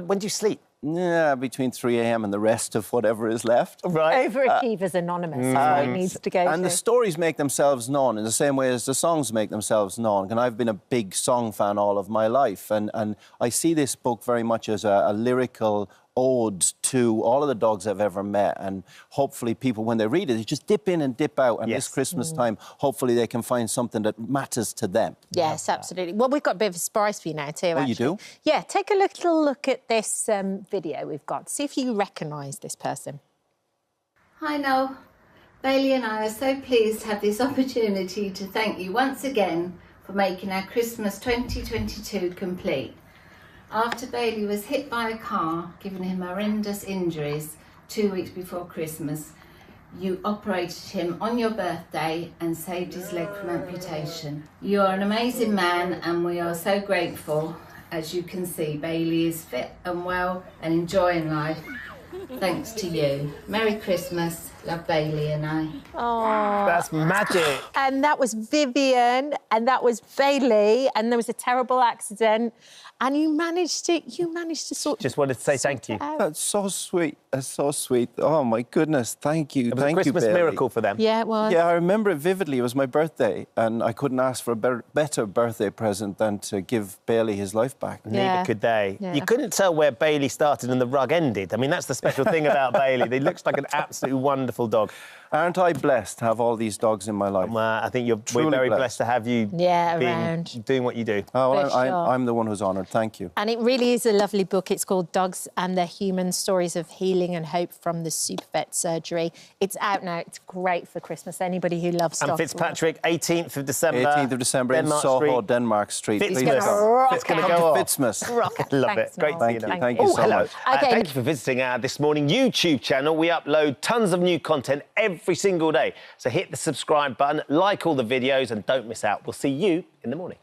when do you sleep? Yeah, between 3 a.m. and the rest of whatever is left. Right. Overachievers Anonymous is what it needs to go And to. the stories make themselves known in the same way as the songs make themselves known. And I've been a big song fan all of my life, and I see this book very much as a lyrical ode to all of the dogs I've ever met, and hopefully people, when they read it, they just dip in and dip out, and this Christmas time, hopefully they can find something that matters to them. Yes, absolutely. Well, we've got a bit of a surprise for you now, too, actually. You do? Yeah, take a little look at this video we've got. See if you recognise this person. Hi, Noel. Bailey and I are so pleased to have this opportunity to thank you once again for making our Christmas 2022 complete. After Bailey was hit by a car, giving him horrendous injuries 2 weeks before Christmas, you operated him on your birthday and saved his leg from amputation. You are an amazing man, and we are so grateful. As you can see, Bailey is fit and well and enjoying life. Thanks to you. Merry Christmas. Love, Bailey and I. Oh, that's magic. And that was Vivian, and that was Bailey, and there was a terrible accident, and you managed to sort. Just wanted to say thank you. That's so sweet. That's so sweet. Oh my goodness, thank you. It was thank a Christmas you, Bailey. miracle for them. Yeah, it was. Yeah, I remember it vividly. It was my birthday, and I couldn't ask for a better birthday present than to give Bailey his life back. Neither could they. Yeah. You couldn't tell where Bailey started and the rug ended. I mean, that's the special thing about Bailey. He looks like an absolutely wonderful dog. Aren't I blessed to have all these dogs in my life? I think we're very blessed to have you doing what you do. Oh, I'm the one who's honoured. Thank you. And it really is a lovely book. It's called Dogs and Their Humans, Stories of Healing and Hope from the Super Vet Surgery. It's out now. It's great for Christmas. Anybody who loves dogs. And Fitzpatrick, 18th of December. 18th of December in Soho, Denmark Street. It's going to go off. Fitzmas. Love it. Great to see you. Thank you so much. Thank you for visiting our This Morning YouTube channel. We upload tons of new content every single day. So hit the subscribe button, like all the videos, and don't miss out. We'll see you in the morning.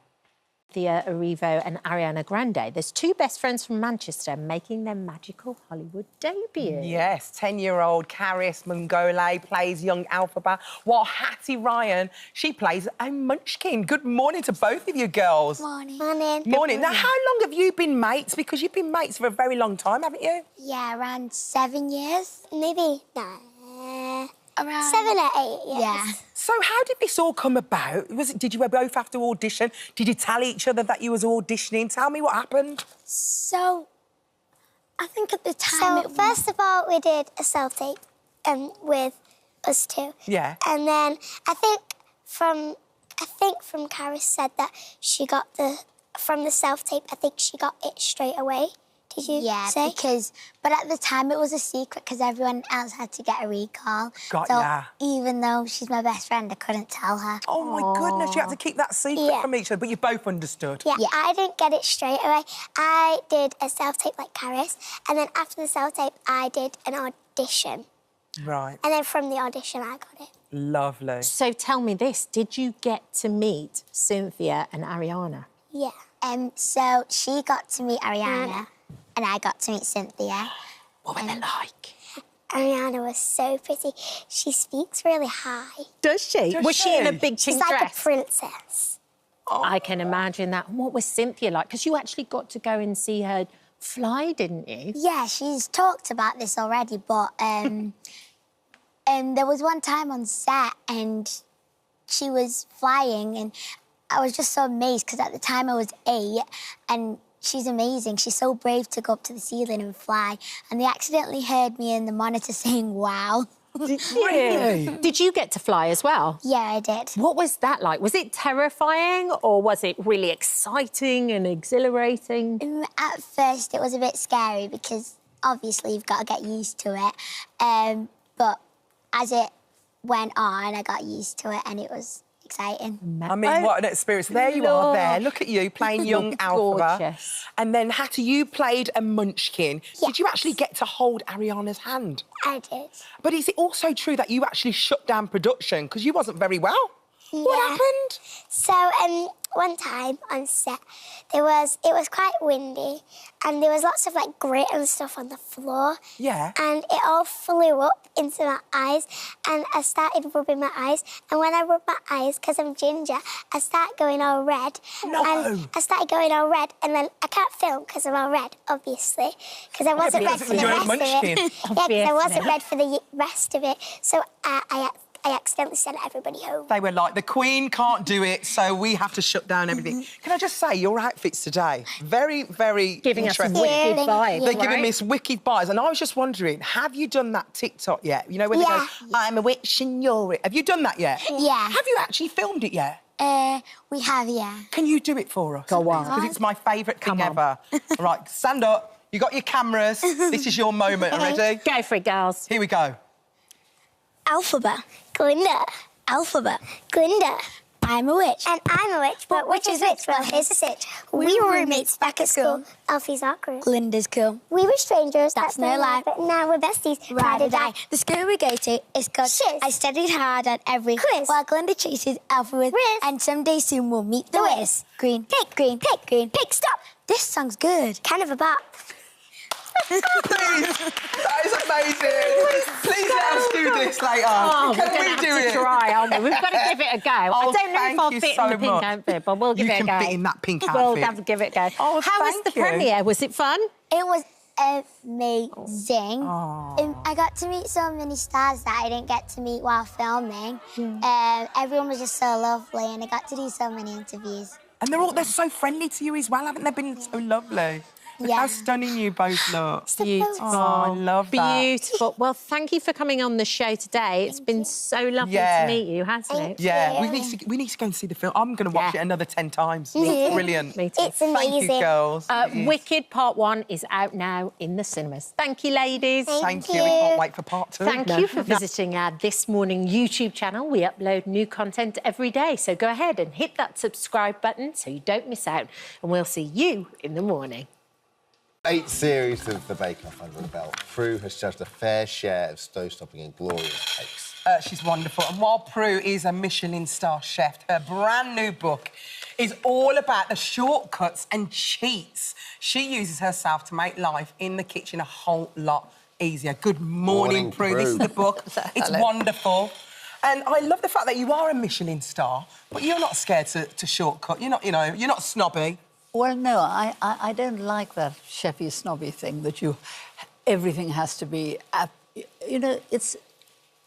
Cynthia Erivo and Ariana Grande. There's two best friends from Manchester making their magical Hollywood debut. Yes, 10-year-old Caris Mungole plays young Alphaba, while Hattie Ryan, she plays a munchkin. Good morning to both of you girls. Morning. Morning. Morning. Now, how long have you been mates? Because you've been mates for a very long time, haven't you? Yeah, around 7 years, maybe. No, around 7 or 8 years. Yeah. So how did this all come about? Did you both have to audition? Did you tell each other that you was auditioning? Tell me what happened. So, I think at the time... So, first of all, we did a self-tape with us two. Yeah. And then I think from Caris said that she got from the self-tape, I think she got it straight away. Did you say? But at the time it was a secret because everyone else had to get a recall. So even though she's my best friend, I couldn't tell her. Oh, my goodness, you had to keep that secret from each other, but you both understood. Yeah, I didn't get it straight away. I did a self-tape like Caris, and then after the self-tape, I did an audition. Right. And then from the audition, I got it. Lovely. So tell me this, did you get to meet Cynthia and Ariana? Yeah. So she got to meet Ariana. And I got to meet Cynthia. What were they like? Ariana was so pretty. She speaks really high. Does she? Was she in a big She's pink like dress? a princess. I can imagine that. And what was Cynthia like? Because you actually got to go and see her fly, didn't you? Yeah, she's talked about this already, but there was one time on set and she was flying and I was just so amazed because at the time I was 8 and she's amazing. She's so brave to go up to the ceiling and fly. And they accidentally heard me in the monitor saying, wow. Really? Did you get to fly as well? Yeah, I did. What was that like? Was it terrifying or was it really exciting and exhilarating? At first, it was a bit scary because obviously you've got to get used to it. But as it went on, I got used to it and it was exciting. I mean, what an experience. There you are there. Look at you playing young Alphaba. Gorgeous. And then, Hattie, you played a munchkin. Yes. Did you actually get to hold Ariana's hand? I did. But is it also true that you actually shut down production because you wasn't very well? Yeah. What happened? So, one time on set, it was quite windy and there was lots of, like, grit and stuff on the floor. Yeah. And it all flew up into my eyes and I started rubbing my eyes. And when I rubbed my eyes, because I'm ginger, I started going all red. No. And I started going all red and then I can't film because I'm all red, obviously, because I wasn't red for the rest of it. Yeah, because I wasn't red for the rest of it. So I accidentally sent everybody home. They were like, the Queen can't do it, so we have to shut down everything. Can I just say, your outfits today, very, very Giving us interesting. wicked vibes, They're giving right? me some wicked vibes. And I was just wondering, have you done that TikTok yet? You know, when they go, I'm a witch and you're it. Have you done that yet? Yeah. Have you actually filmed it yet? We have, yeah. Can you do it for us? Go on. Because it's my favourite thing ever. All right, stand up. You got your cameras. This is your moment. Ready? Go for it, girls. Here we go. Alphaba, Glinda. Alphaba. Glinda. I'm a witch. And I'm a witch, but which is which? Well, here's the sitch. We were roommates back at school. Alfie's not cool. Glinda's cool. We were strangers, That's no lie. but now we're besties. Ride or die. The school we go to is called Shiz. I studied hard on every Quiz. while Glinda chases Alpha with Riz. and someday soon we'll meet the Wiz. Green, pick, green, pick, green, pick, stop. This song's good. Kind of a bop. Please, that is amazing. Please let us do this later. Oh, Can we're going we to do have it? to try, aren't we? We've got to give it a go. I Oh, don't know if thank I'll you fit so in the pink much. outfit, but we'll give You it a go. can fit in that pink We'll outfit. have to give it a go. Oh, How was thank the you. premiere? Was it fun? It was amazing. I got to meet so many stars that I didn't get to meet while filming. Everyone was just so lovely and I got to do so many interviews. And they're so friendly to you as well, haven't they been so lovely? Look how stunning you both look. Beautiful. Oh, I love that. Beautiful. Well, thank you for coming on the show today. It's been so lovely to meet you, hasn't it? Yeah, we need to go and see the film. I'm going to watch it another 10 times. It's brilliant. Me too. It's amazing. Thank you, girls. Wicked Part 1 is out now in the cinemas. Thank you, ladies. Thank you. We can't wait for Part 2. Thank you for visiting our This Morning YouTube channel. We upload new content every day, so go ahead and hit that subscribe button so you don't miss out. And we'll see you in the morning. 8 series of the Bake Off under the belt. Prue has judged a fair share of stove-stopping and glorious cakes. She's wonderful. And while Prue is a Michelin star chef, her brand new book is all about the shortcuts and cheats she uses herself to make life in the kitchen a whole lot easier. Good morning, Prue. This is the book. It's wonderful. And I love the fact that you are a Michelin star, but you're not scared to shortcut. You're not, you know, you're not snobby. Well, no, I don't like that chefy snobby thing that everything has to be... you know, it's...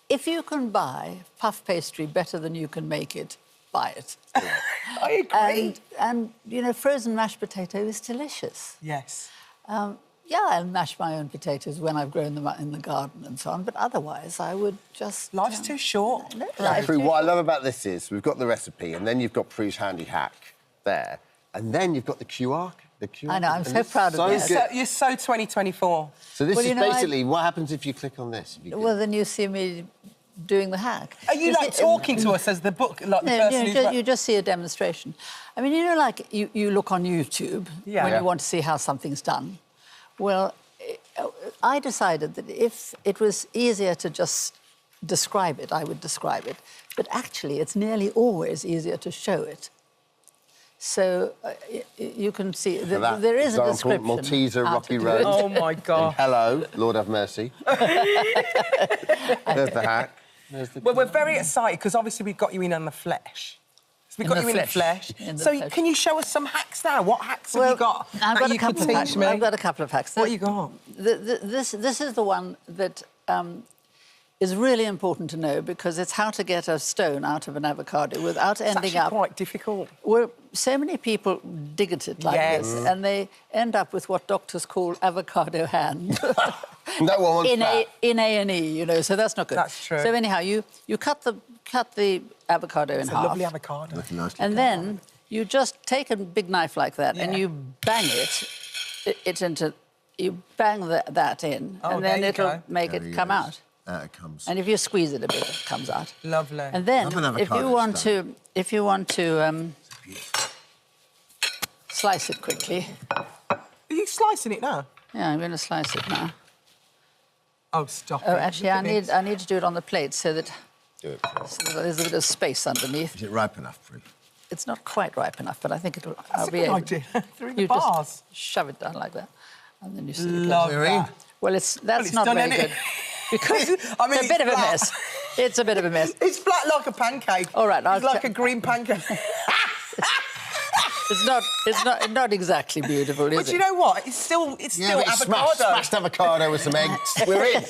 If you can buy puff pastry better than you can make it, buy it. I agree. And, you know, frozen mashed potato is delicious. Yes. Yeah, I'll mash my own potatoes when I've grown them in the garden and so on, but otherwise I would just... Life's too short. Prue, what I love about this is we've got the recipe and then you've got Prue's handy hack there, and then you've got the QR. I know, I'm so proud of this. You're so 2024. So this is basically what happens if you click on this. Well, then you see me doing the hack. Are you, like, talking to us as the book, like the person who's... you just see a demonstration. I mean, you know, like, you look on YouTube when you want to see how something's done. Well, I decided that if it was easier to just describe it, I would describe it. But actually, it's nearly always easier to show it. So you can see there is a description. Malteser, Rocky Road. Oh, my God. And hello, Lord have mercy. There's the hack. Well, we're very excited because obviously we've got you in on the flesh. So we've got you in the flesh. So can you show us some hacks now? What hacks have you got that you can teach me? I've got a couple of hacks. What you got? This is the one that is really important to know because it's how to get a stone out of an avocado without ending up... It's quite difficult. Well, so many people dig at it like this and they end up with what doctors call avocado hand. No one wants that. In A&E, you know, so that's not good. That's true. So anyhow, you cut the avocado in half. It's a lovely avocado. And then you just take a big knife like that and you bang it into... You bang that in and then it'll make it come out. It comes. And if you squeeze it a bit, it comes out. Lovely. And then, if you want to slice it quickly. Are you slicing it now? Yeah, I'm going to slice it now. Oh, stop it. Oh, actually, I need to do it on the plate so that there's a bit of space underneath. Is it ripe enough, Prue? It's not quite ripe enough, but I think it'll... That's a good idea. Through the you bars. Just shove it down like that, and then you see Love that. Well, that's not very good. Because I mean, it's a bit of a mess. It's a bit of a mess. It's flat like a pancake. All right, it's like a green pancake. It's not exactly beautiful, is it? But you know what? It's still avocado. Smashed avocado with some eggs. We're in.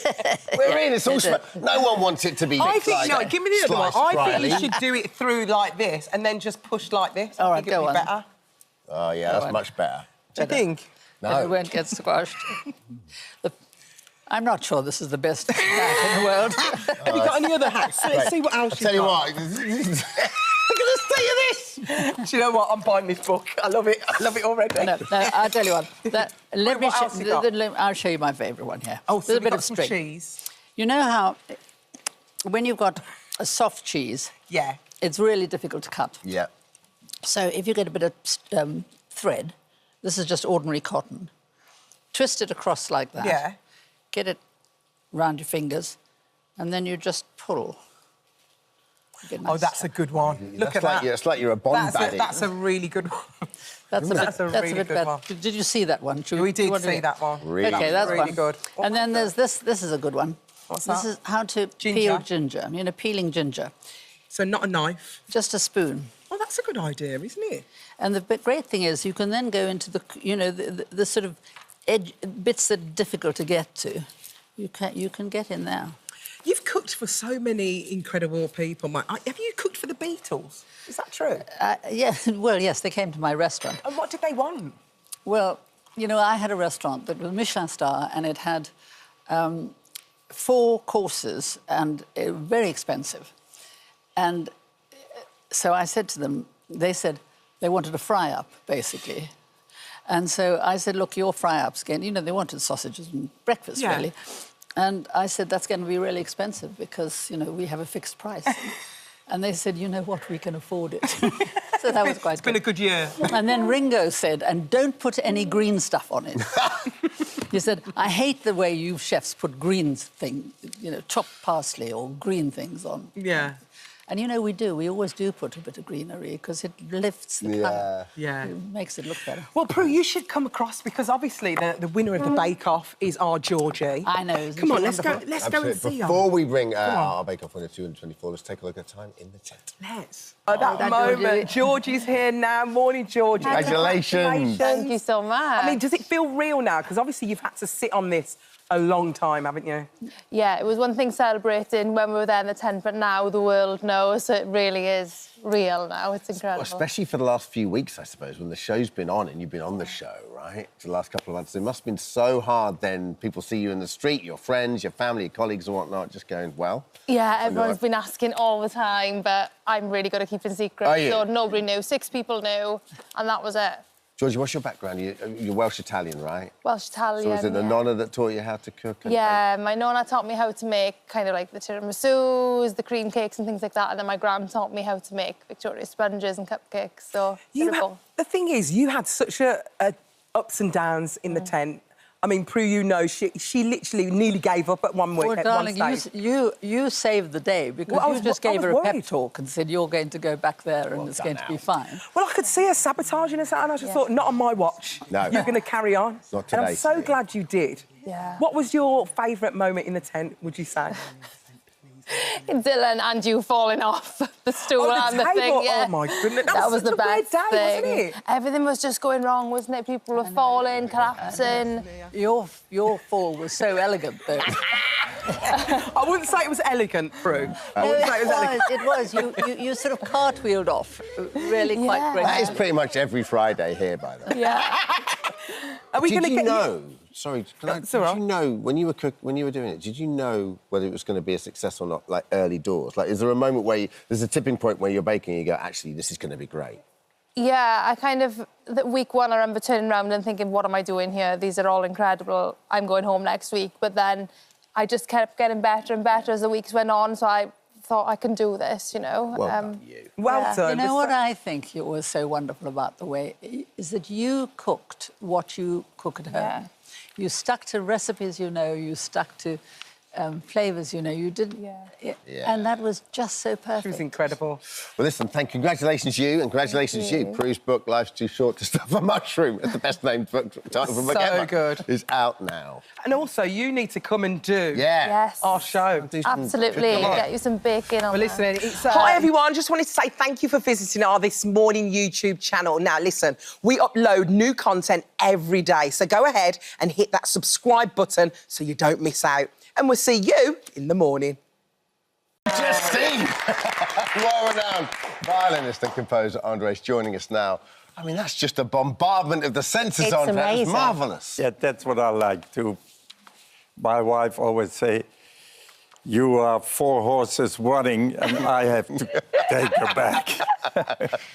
We're in. It's all no one wants it to be. I think no. Give me the other one. I think you should do it through like this and then just push like this. All right, go on. Better. Oh yeah, that's much better. Do you think? No. It won't get squashed. I'm not sure this is the best hack in the world. Have you got any other hacks? Let's see what else you've got. I'm going to tell you this. Do you know what? I'm buying this book. I love it. I love it already. No, I'll tell you what. I'll show you my favourite one here. Oh, so there's a bit of some string. Cheese. You know how when you've got a soft cheese, it's really difficult to cut. Yeah. So if you get a bit of thread, this is just ordinary cotton, twist it across like that. Yeah. Get it round your fingers, and then you just pull. Oh, that's a good one. Look at that. It's like you're a Bond baddie. That's a really good one. That's a really good one. Did you see that one? We did see that one. Really? Okay, that's really good. And then there's this. This is a good one. What's that? This is how to peel ginger. You know, peeling ginger. So not a knife. Just a spoon. Well, that's a good idea, isn't it? And the great thing is, you can then go into the sort of bits that are difficult to get to. You can get in there. You've cooked for so many incredible people. Have you cooked for the Beatles? Is that true? Yeah. Well, yes, they came to my restaurant. And what did they want? Well, you know, I had a restaurant that was Michelin star, and it had 4 courses and very expensive. And so I said to them, they said they wanted a fry-up, basically. And so I said, look, your fry-ups again, you know, they wanted sausages and breakfast, really. And I said, that's going to be really expensive because, you know, we have a fixed price. And they said, you know what, we can afford it. So that was quite good. It's been a good year. And then Ringo said, and don't put any green stuff on it. You said, I hate the way you chefs put green chopped parsley or green things on. Yeah. And, you know, we do. We always do put a bit of greenery because it lifts the colour. Yeah. It makes it look better. Well, Prue, you should come across because obviously the winner of the Bake Off is our Georgie. I know. Come on, let's go and see her. Before we bring our Bake Off winner 224, let's take a look at time in the tent. Let's. At that moment, Georgie's here now. Morning, Georgie. Congratulations. Thank you so much. I mean, does it feel real now? Because obviously you've had to sit on this a long time, haven't you? Yeah, it was one thing celebrating when we were there in the tent, but now the world knows, so it really is real now. It's incredible. Especially for the last few weeks, I suppose, when the show's been on and you've been on the show, right? For the last couple of months. It must have been so hard then. People see you in the street, your friends, your family, your colleagues and whatnot, just going, well... Yeah, everyone's been asking all the time, but I'm really good at keeping secrets. Are you? So nobody knew. 6 people knew, and that was it. Georgie, what's your background? You're Welsh-Italian, right? Welsh-Italian, So was it the yeah. nonna that taught you how to cook? Yeah, my nonna taught me how to make kind of like the tiramisus, the cream cakes and things like that, and then my gran taught me how to make Victoria sponges and cupcakes, so... The thing is, you had such a ups and downs in the tent. I mean, Prue, you know, she literally nearly gave up at one week. Well, darling, you saved the day because you just gave her a pep talk and said you're going to go back there and it's going to be fine. Well, I could see her sabotaging us, and I just thought, not on my watch. No. You're going to carry on. Not today. And I'm so glad you did. Yeah. What was your favourite moment in the tent, would you say? Dylan and you falling off the stool and the table. thing, yeah. Oh, my goodness. That was the such a weird best day, thing. wasn't it? Everything was just going wrong, wasn't it? People were falling, collapsing. Your fall was so elegant, though. I wouldn't say it was elegant, Prue. I wouldn't say it was elegant. It was. You sort of cartwheeled off really quite great. That is pretty much every Friday here, by the way. Yeah. Are we going to get know? Sorry, did you know when you were doing it? Did you know whether it was going to be a success or not? Like early doors, like is there a moment where there's a tipping point where you're baking and you go, actually, this is going to be great? Yeah, I kind of... Week 1, I remember turning around and thinking, what am I doing here? These are all incredible. I'm going home next week. But then I just kept getting better and better as the weeks went on, so I thought I can do this, you know. Well done, you. Well done. You know what I think was so wonderful about the way is that you cooked what you cook at home. Yeah. You stuck to recipes you know, you stuck to flavours you know, you didn't... Yeah. And that was just so perfect. She was incredible. Well, listen, congratulations you, and congratulations you. Prue's book, Life's Too Short to Stuff a Mushroom. It's the best named book, title for a book ever. So good. Is out now. And also, you need to come and do Yes. our show. Absolutely. Get you some bacon on Well, listen, there. it's, hi, everyone. Just wanted to say thank you for visiting our This Morning YouTube channel. Now, listen, we upload new content every day, so go ahead and hit that subscribe button so you don't miss out. And we'll see you in the morning. Justine! Well-renowned violinist and composer Andres joining us now. I mean, that's just a bombardment of the senses, It's Andres. amazing. It's marvellous. Yeah, that's what I like to... My wife always say, you are 4 horses running and I have to take her back.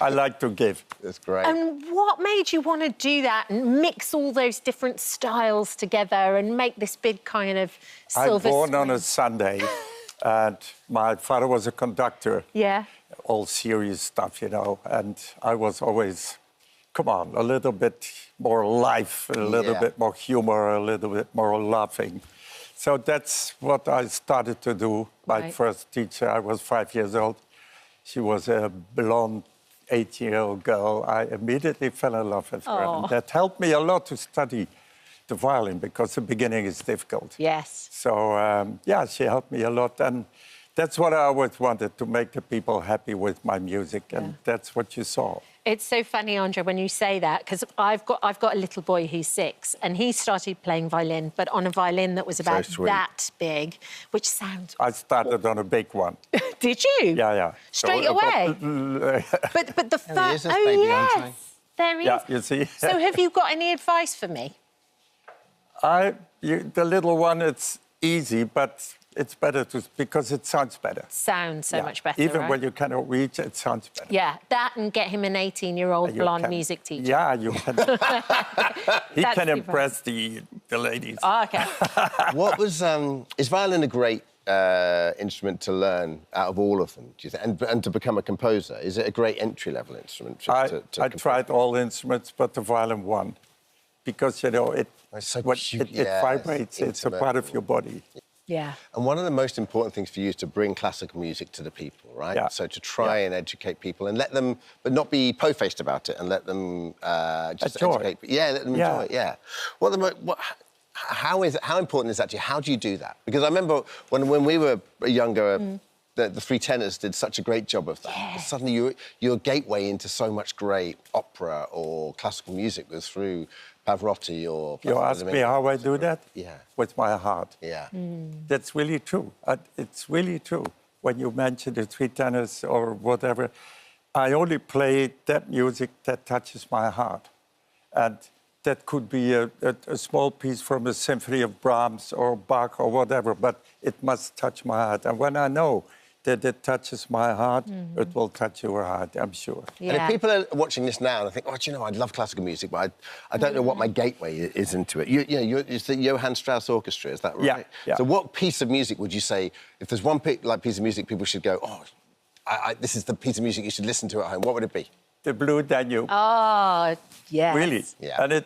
I like to give. That's great. And what made you want to do that and mix all those different styles together and make this big kind of I'm silver born on screen? a Sunday and my father was a conductor. Yeah. All serious stuff, you know, and I was always, come on, a little bit more life, a little bit more humor, a little bit more laughing. So that's what I started to do. My first teacher, I was 5 years old. She was a blonde 8-year-old girl. I immediately fell in love with her. And that helped me a lot to study the violin because the beginning is difficult. Yes. So, yeah, she helped me a lot. And that's what I always wanted, to make the people happy with my music. And that's what you saw. It's so funny, Andre, when you say that, because I've got a little boy who's 6, and he started playing violin, but on a violin that was about that big, which sounds... I started on a big one. Did you? Yeah, yeah. Straight away? But the first... Oh, yes. There he is. Yeah, you see? So have you got any advice for me? The little one, it's easy, but it's better because it sounds better. Sounds so much better, Even right? when you cannot reach, it sounds better. Yeah, that and get him an 18-year-old blonde music teacher. Yeah, you can. He That's can the impress the ladies. Oh, OK. What was... is violin a great instrument to learn out of all of them, do you think? And to become a composer, is it a great entry-level instrument? I tried all instruments, but the violin won. because, you know, it so it vibrates. It's a part of your body. Yeah. And one of the most important things for you is to bring classical music to the people, right? Yeah. So to try and educate people and let them, but not be po-faced about it, and let them just enjoy. educate. Yeah, let them enjoy it. Yeah. How important is that to you? How do you do that? Because I remember when we were younger. The Three Tenors did such a great job of that. Yeah. Suddenly, your gateway into so much great opera or classical music was through Pavarotti or... You ask me how I do that? Yeah. With my heart. Yeah. That's really true. It's really true. When you mention the Three Tenors or whatever, I only play that music that touches my heart. And that could be a small piece from a symphony of Brahms or Bach or whatever, but it must touch my heart. And when I know that it touches my heart, it will touch your heart, I'm sure. Yeah. And if people are watching this now and they think, oh, do you know, I love classical music, but I don't know what my gateway is into it. It's the Johann Strauss Orchestra, is that right? Yeah. So what piece of music would you say, if there's one piece of music people should go, oh, this is the piece of music you should listen to at home, what would it be? The Blue Danube. Oh, yes. Really? Yeah. And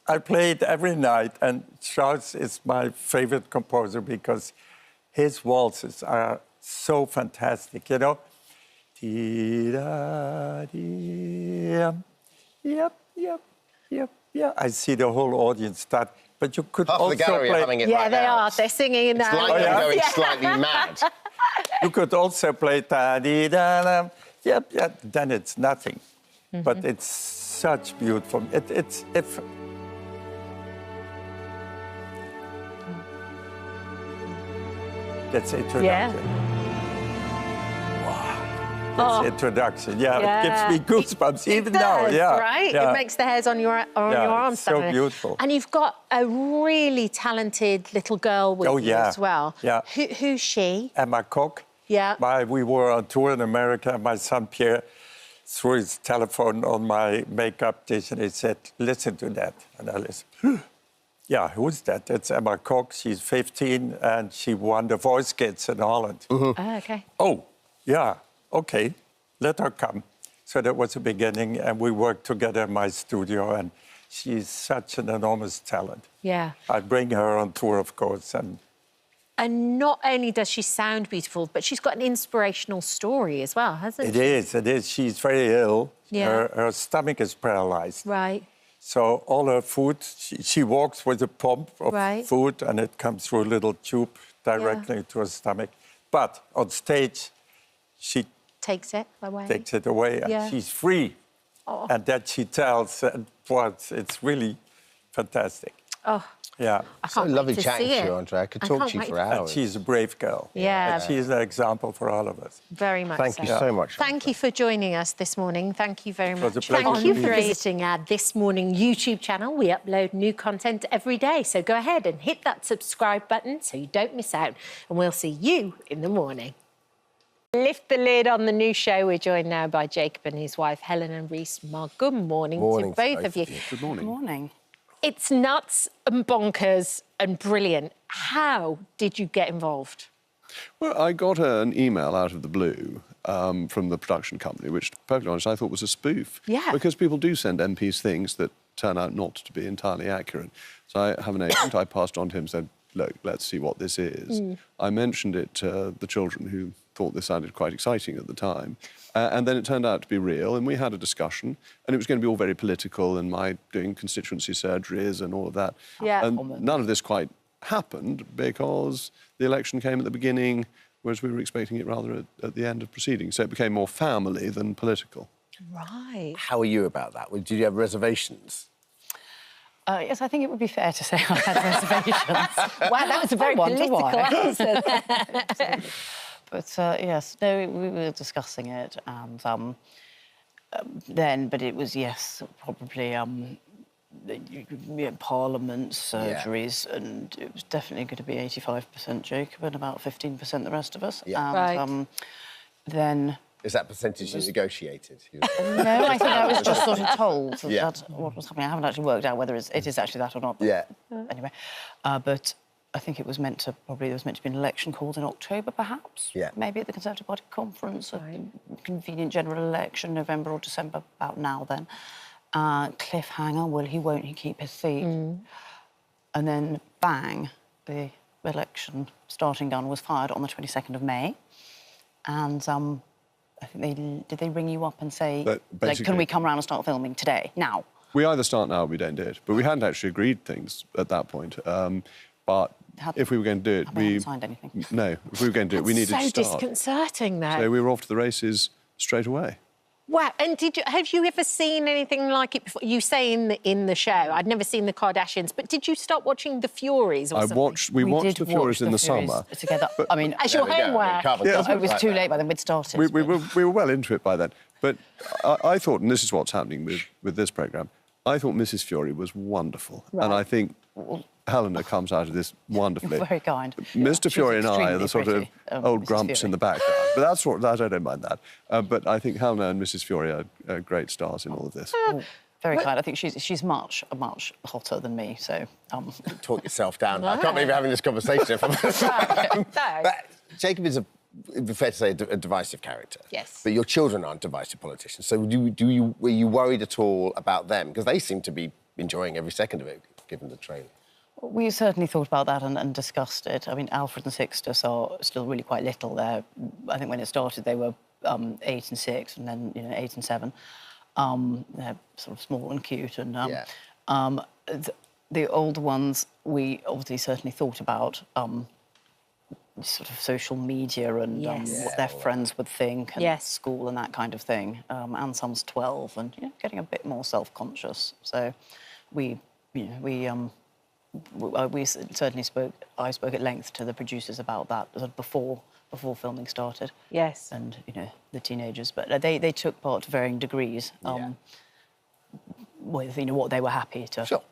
I play it every night, and Strauss is my favorite composer because his waltzes are so fantastic, you know. Yep. I see the whole audience start, but you could Half also the gallery play... are humming it Yeah, right they now. are. They're singing It's now. like I'm going slightly mad. You could also play da-dee-da-da. Yep, then it's nothing. But it's such beautiful... That's introduction. Yeah. Wow. That's introduction. Yeah, it gives me goosebumps even now. Yeah, right? Yeah. It makes the hairs on your arms it's so stand. beautiful. And you've got a really talented little girl with you as well. Yeah. Who's she? Emma Koch. Yeah. We were on tour in America, and my son Pierre threw his telephone on my makeup dish, and he said, listen to that. And I listened. Yeah, who's that? It's Emma Koch. She's 15, and she won the Voice Kids in Holland. Oh, OK. Oh, yeah, OK, let her come. So that was the beginning, and we worked together in my studio, and she's such an enormous talent. Yeah. I bring her on tour, of course, and not only does she sound beautiful, but she's got an inspirational story as well, hasn't she? It is. She's very ill. Yeah. Her stomach is paralyzed. Right. So all her food, she walks with a pump of food, and it comes through a little tube directly to her stomach. But on stage, she takes it away, and she's free. Oh. And that she tells, and it's really fantastic. Oh. Yeah. It's so lovely chatting to you, Andre. I could talk to you for hours. And she's a brave girl. Yeah. And she's an example for all of us. Very much Thank you so much. Thank you for joining us this morning. Thank you very much. It was a pleasure. Thank you for visiting our This Morning YouTube channel. We upload new content every day, so go ahead and hit that subscribe button so you don't miss out. And we'll see you in the morning. Lift the lid on the new show. We're joined now by Jacob and his wife, Helen and Reece. Good morning to both of you. Good morning. Good morning. It's nuts and bonkers and brilliant. How did you get involved? Well, I got an email out of the blue from the production company, which, to be perfectly honest, I thought was a spoof. Yeah. Because people do send MPs things that turn out not to be entirely accurate. So I have an agent. I passed on to him and said, look, let's see what this is. I mentioned it to the children, who thought this sounded quite exciting at the time. And then it turned out to be real, and we had a discussion, and it was going to be all very political, and my doing constituency surgeries and all of that. Yeah. And none of this quite happened because the election came at the beginning, whereas we were expecting it rather at the end of proceedings. So it became more family than political. Right. How are you about that? Did you have reservations? Yes, I think it would be fair to say I had reservations. Wow, that was a very political answer. But yes, no, we were discussing it, and but it was, yes, probably Parliament, surgeries, and it was definitely going to be 85% Jacob and about 15% the rest of us. Yeah. And then... Is that percentage you negotiated? No, I think I was just sort of told that's what was happening. I haven't actually worked out whether it is actually that or not. Yeah. Anyway, but I think it was meant to be an election called in October, perhaps. Yeah. Maybe at the Conservative Party conference, a convenient general election, November or December, about now then. cliffhanger, will he, won't he keep his seat? And then, bang, the election starting gun was fired on the 22nd of May. And I think did they ring you up and say, like, can we come round and start filming today, now? We either start now or we don't do it. But we hadn't actually agreed things at that point. But if we were going to do it, we haven't signed anything. No, if we were going to do it, we needed to start. So disconcerting, though. So we were off to the races straight away. Wow, and have you ever seen anything like it before? You say in the show, I'd never seen the Kardashians, but did you start watching The Furies or something? We watched The Furies in the summer. Together. I mean, as your homework. It was too late by then, we'd started. We were well into it by then. But I thought, and this is what's happening with this programme, I thought Mrs Fury was wonderful. Right. And I think Helena comes out of this wonderfully. You're very kind. Mr Fury and I are the sort of old grumps in the background. But that's what, I don't mind that. But I think Helena and Mrs Fury are great stars in all of this. Very kind. I think she's much hotter than me, so... Talk yourself down. I can't believe we're having this conversation. But Jacob is it'd be fair to say, a divisive character. Yes. But your children aren't divisive politicians. So were you worried at all about them? Because they seem to be enjoying every second of it, given the trailer. We certainly thought about that and discussed it. I mean, Alfred and Sixtus are still really quite little. They're, I think when it started, they were 8 and 6, and then 8 and 7. They're sort of small and cute, and the older ones we obviously certainly thought about. Sort of social media and what their friends would think, and school and that kind of thing. Anselm's 12 and getting a bit more self-conscious. So we certainly spoke. I spoke at length to the producers about that before filming started. Yes. And the teenagers, but they took part to varying degrees. With what they were happy to. Sure.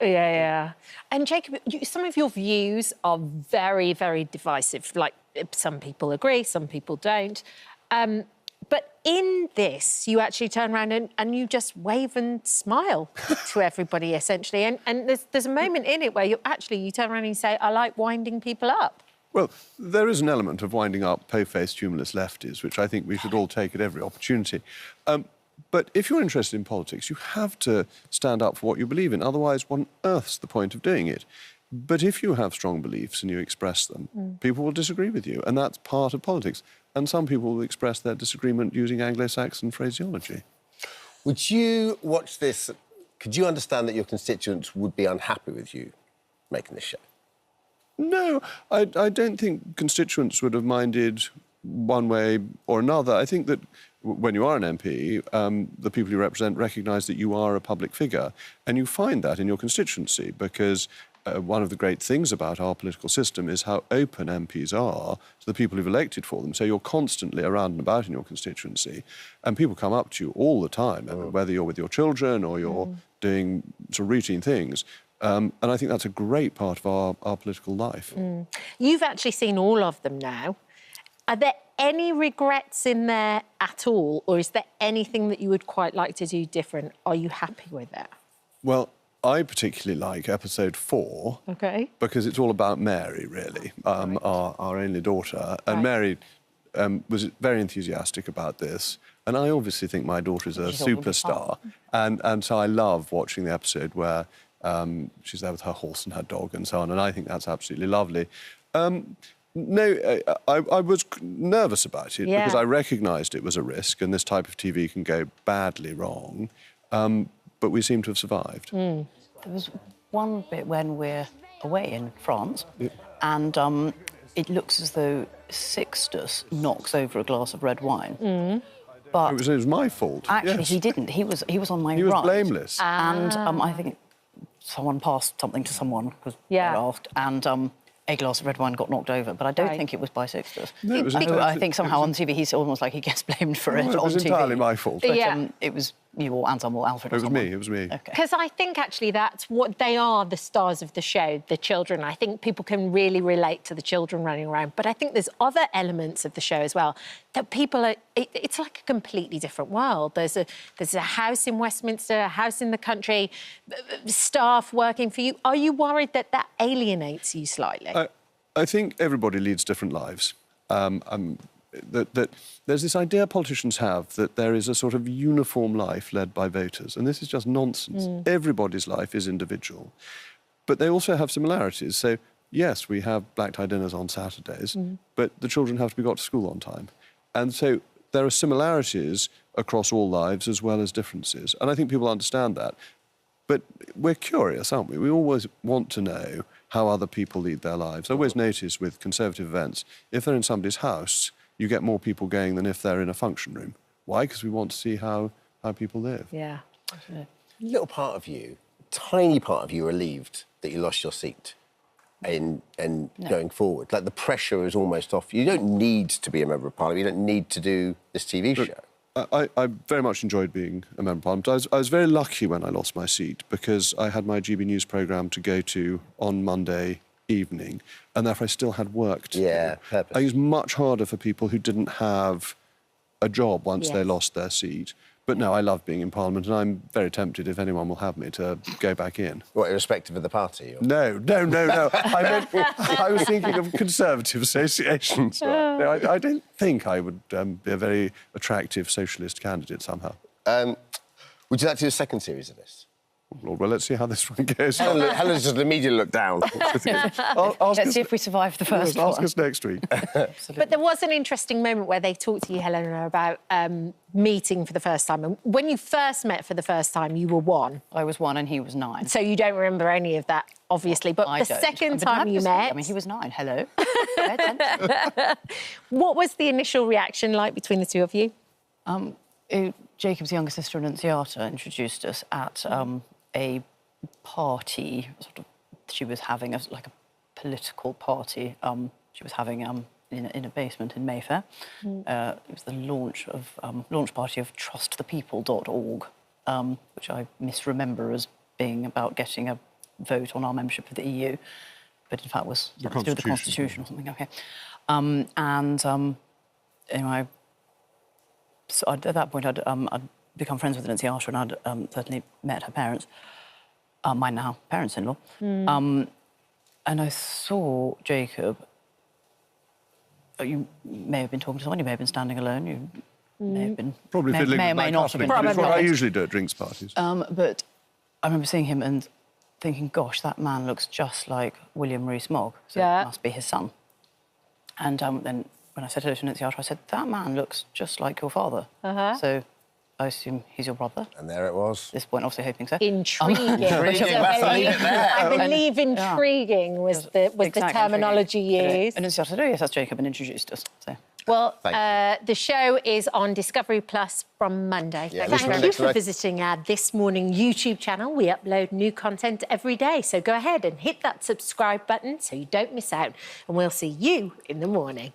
Yeah. And Jacob, some of your views are very, very divisive. Like, some people agree, some people don't. But in this, you actually turn around and you just wave and smile to everybody, essentially. And there's a moment in it where you turn around and you say, I like winding people up. Well, there is an element of winding up po-faced, humorless lefties, which I think we should all take at every opportunity. But if you're interested in politics, you have to stand up for what you believe in. Otherwise, what on earth's the point of doing it? But if you have strong beliefs and you express them, people will disagree with you, and that's part of politics. And some people will express their disagreement using Anglo-Saxon phraseology. Would you watch this? Could you understand that your constituents would be unhappy with you making this show? No, I don't think constituents would have minded one way or another. I think that when you are an MP, the people you represent recognise that you are a public figure, and you find that in your constituency, because one of the great things about our political system is how open MPs are to the people who've elected for them. So you're constantly around and about in your constituency, and people come up to you all the time, whether you're with your children or you're doing sort of routine things. And I think that's a great part of our political life. You've actually seen all of them now. Are there any regrets in there at all, or is there anything that you would quite like to do different? Are you happy with it? Well, I particularly like episode 4. OK. Because it's all about Mary, really, our only daughter. And Mary was very enthusiastic about this. And I obviously think my daughter is a superstar. And so I love watching the episode where she's there with her horse and her dog and so on. And I think that's absolutely lovely. No, I was nervous about it because I recognised it was a risk and this type of TV can go badly wrong. But we seem to have survived. There was one bit when we're away in France and it looks as though Sixtus knocks over a glass of red wine. But it was my fault. Actually, he didn't. He was on my right. He was blameless. And I think someone passed something to someone because they asked, and a glass of red wine got knocked over, but I don't think it was by Sixtus. No, it was I think somehow on TV he's almost like he gets blamed for it on TV. It was entirely my fault. But it was you or Anselm or Alfred or someone. It was me. Because I think, actually, that's what they are, the stars of the show, the children. I think people can really relate to the children running around. But I think there's other elements of the show as well that people are... It's like a completely different world. There's a house in Westminster, a house in the country, staff working for you. Are you worried that that alienates you slightly? I think everybody leads different lives. that there's this idea politicians have that there is a sort of uniform life led by voters, and this is just nonsense. Everybody's life is individual. But they also have similarities. So, yes, we have black tie dinners on Saturdays, but the children have to be got to school on time. And so there are similarities across all lives as well as differences. And I think people understand that. But we're curious, aren't we? We always want to know how other people lead their lives. I always notice with Conservative events, if they're in somebody's house, you get more people going than if they're in a function room. Why? Because we want to see how people live. Yeah. A little part of you, tiny part of you, relieved that you lost your seat and going forward. Like, the pressure is almost off. You don't need to be a Member of Parliament. You don't need to do this TV show. I very much enjoyed being a Member of Parliament. I was very lucky when I lost my seat because I had my GB News programme to go to on Monday evening, and therefore I still had work to do. I think it's much harder for people who didn't have a job once they lost their seat. But no, I love being in Parliament, and I'm very tempted, if anyone will have me, to go back in. What, irrespective of the party? Or? No. I was thinking of Conservative associations. I don't think I would be a very attractive socialist candidate somehow. Would you like to do a second series of this? Lord, well, let's see how this one goes. Helen's just immediately looked down. Let's see if we survive the first one. Ask us next week. But there was an interesting moment where they talked to you, Helena, about meeting for the first time. And when you first met for the first time, you were 1. I was 1 and he was 9. So you don't remember any of that, obviously. But the second time you met... I mean, he was 9. Hello. What was the initial reaction like between the two of you? Jacob's younger sister, Annunziata, introduced us at a party she was having, like a political party she was having in a basement in Mayfair. It was the launch party of trustthepeople.org, which I misremember as being about getting a vote on our membership of the EU, but in fact was to do with the Constitution or something. Okay, anyway, so at that point I'd become friends with Annunziata, and I'd certainly met her parents, my now parents-in-law. And I saw Jacob. You may have been talking to someone, you may have been standing alone, you may have been... Probably fiddling with my coffee. It's what I usually do at drinks parties. But I remember seeing him and thinking, gosh, that man looks just like William Rees-Mogg, so it must be his son. And then when I said hello to Annunziata, I said, that man looks just like your father. So I assume he's your brother. And there it was. At this point, obviously hoping so. Intriguing. I believe intriguing was the terminology used. And Annunziata said, oh, yes, that's Jacob, and introduced us. So. Well, the show is on Discovery Plus from Monday. Thank you for visiting our This Morning YouTube channel. We upload new content every day, so go ahead and hit that subscribe button so you don't miss out, and we'll see you in the morning.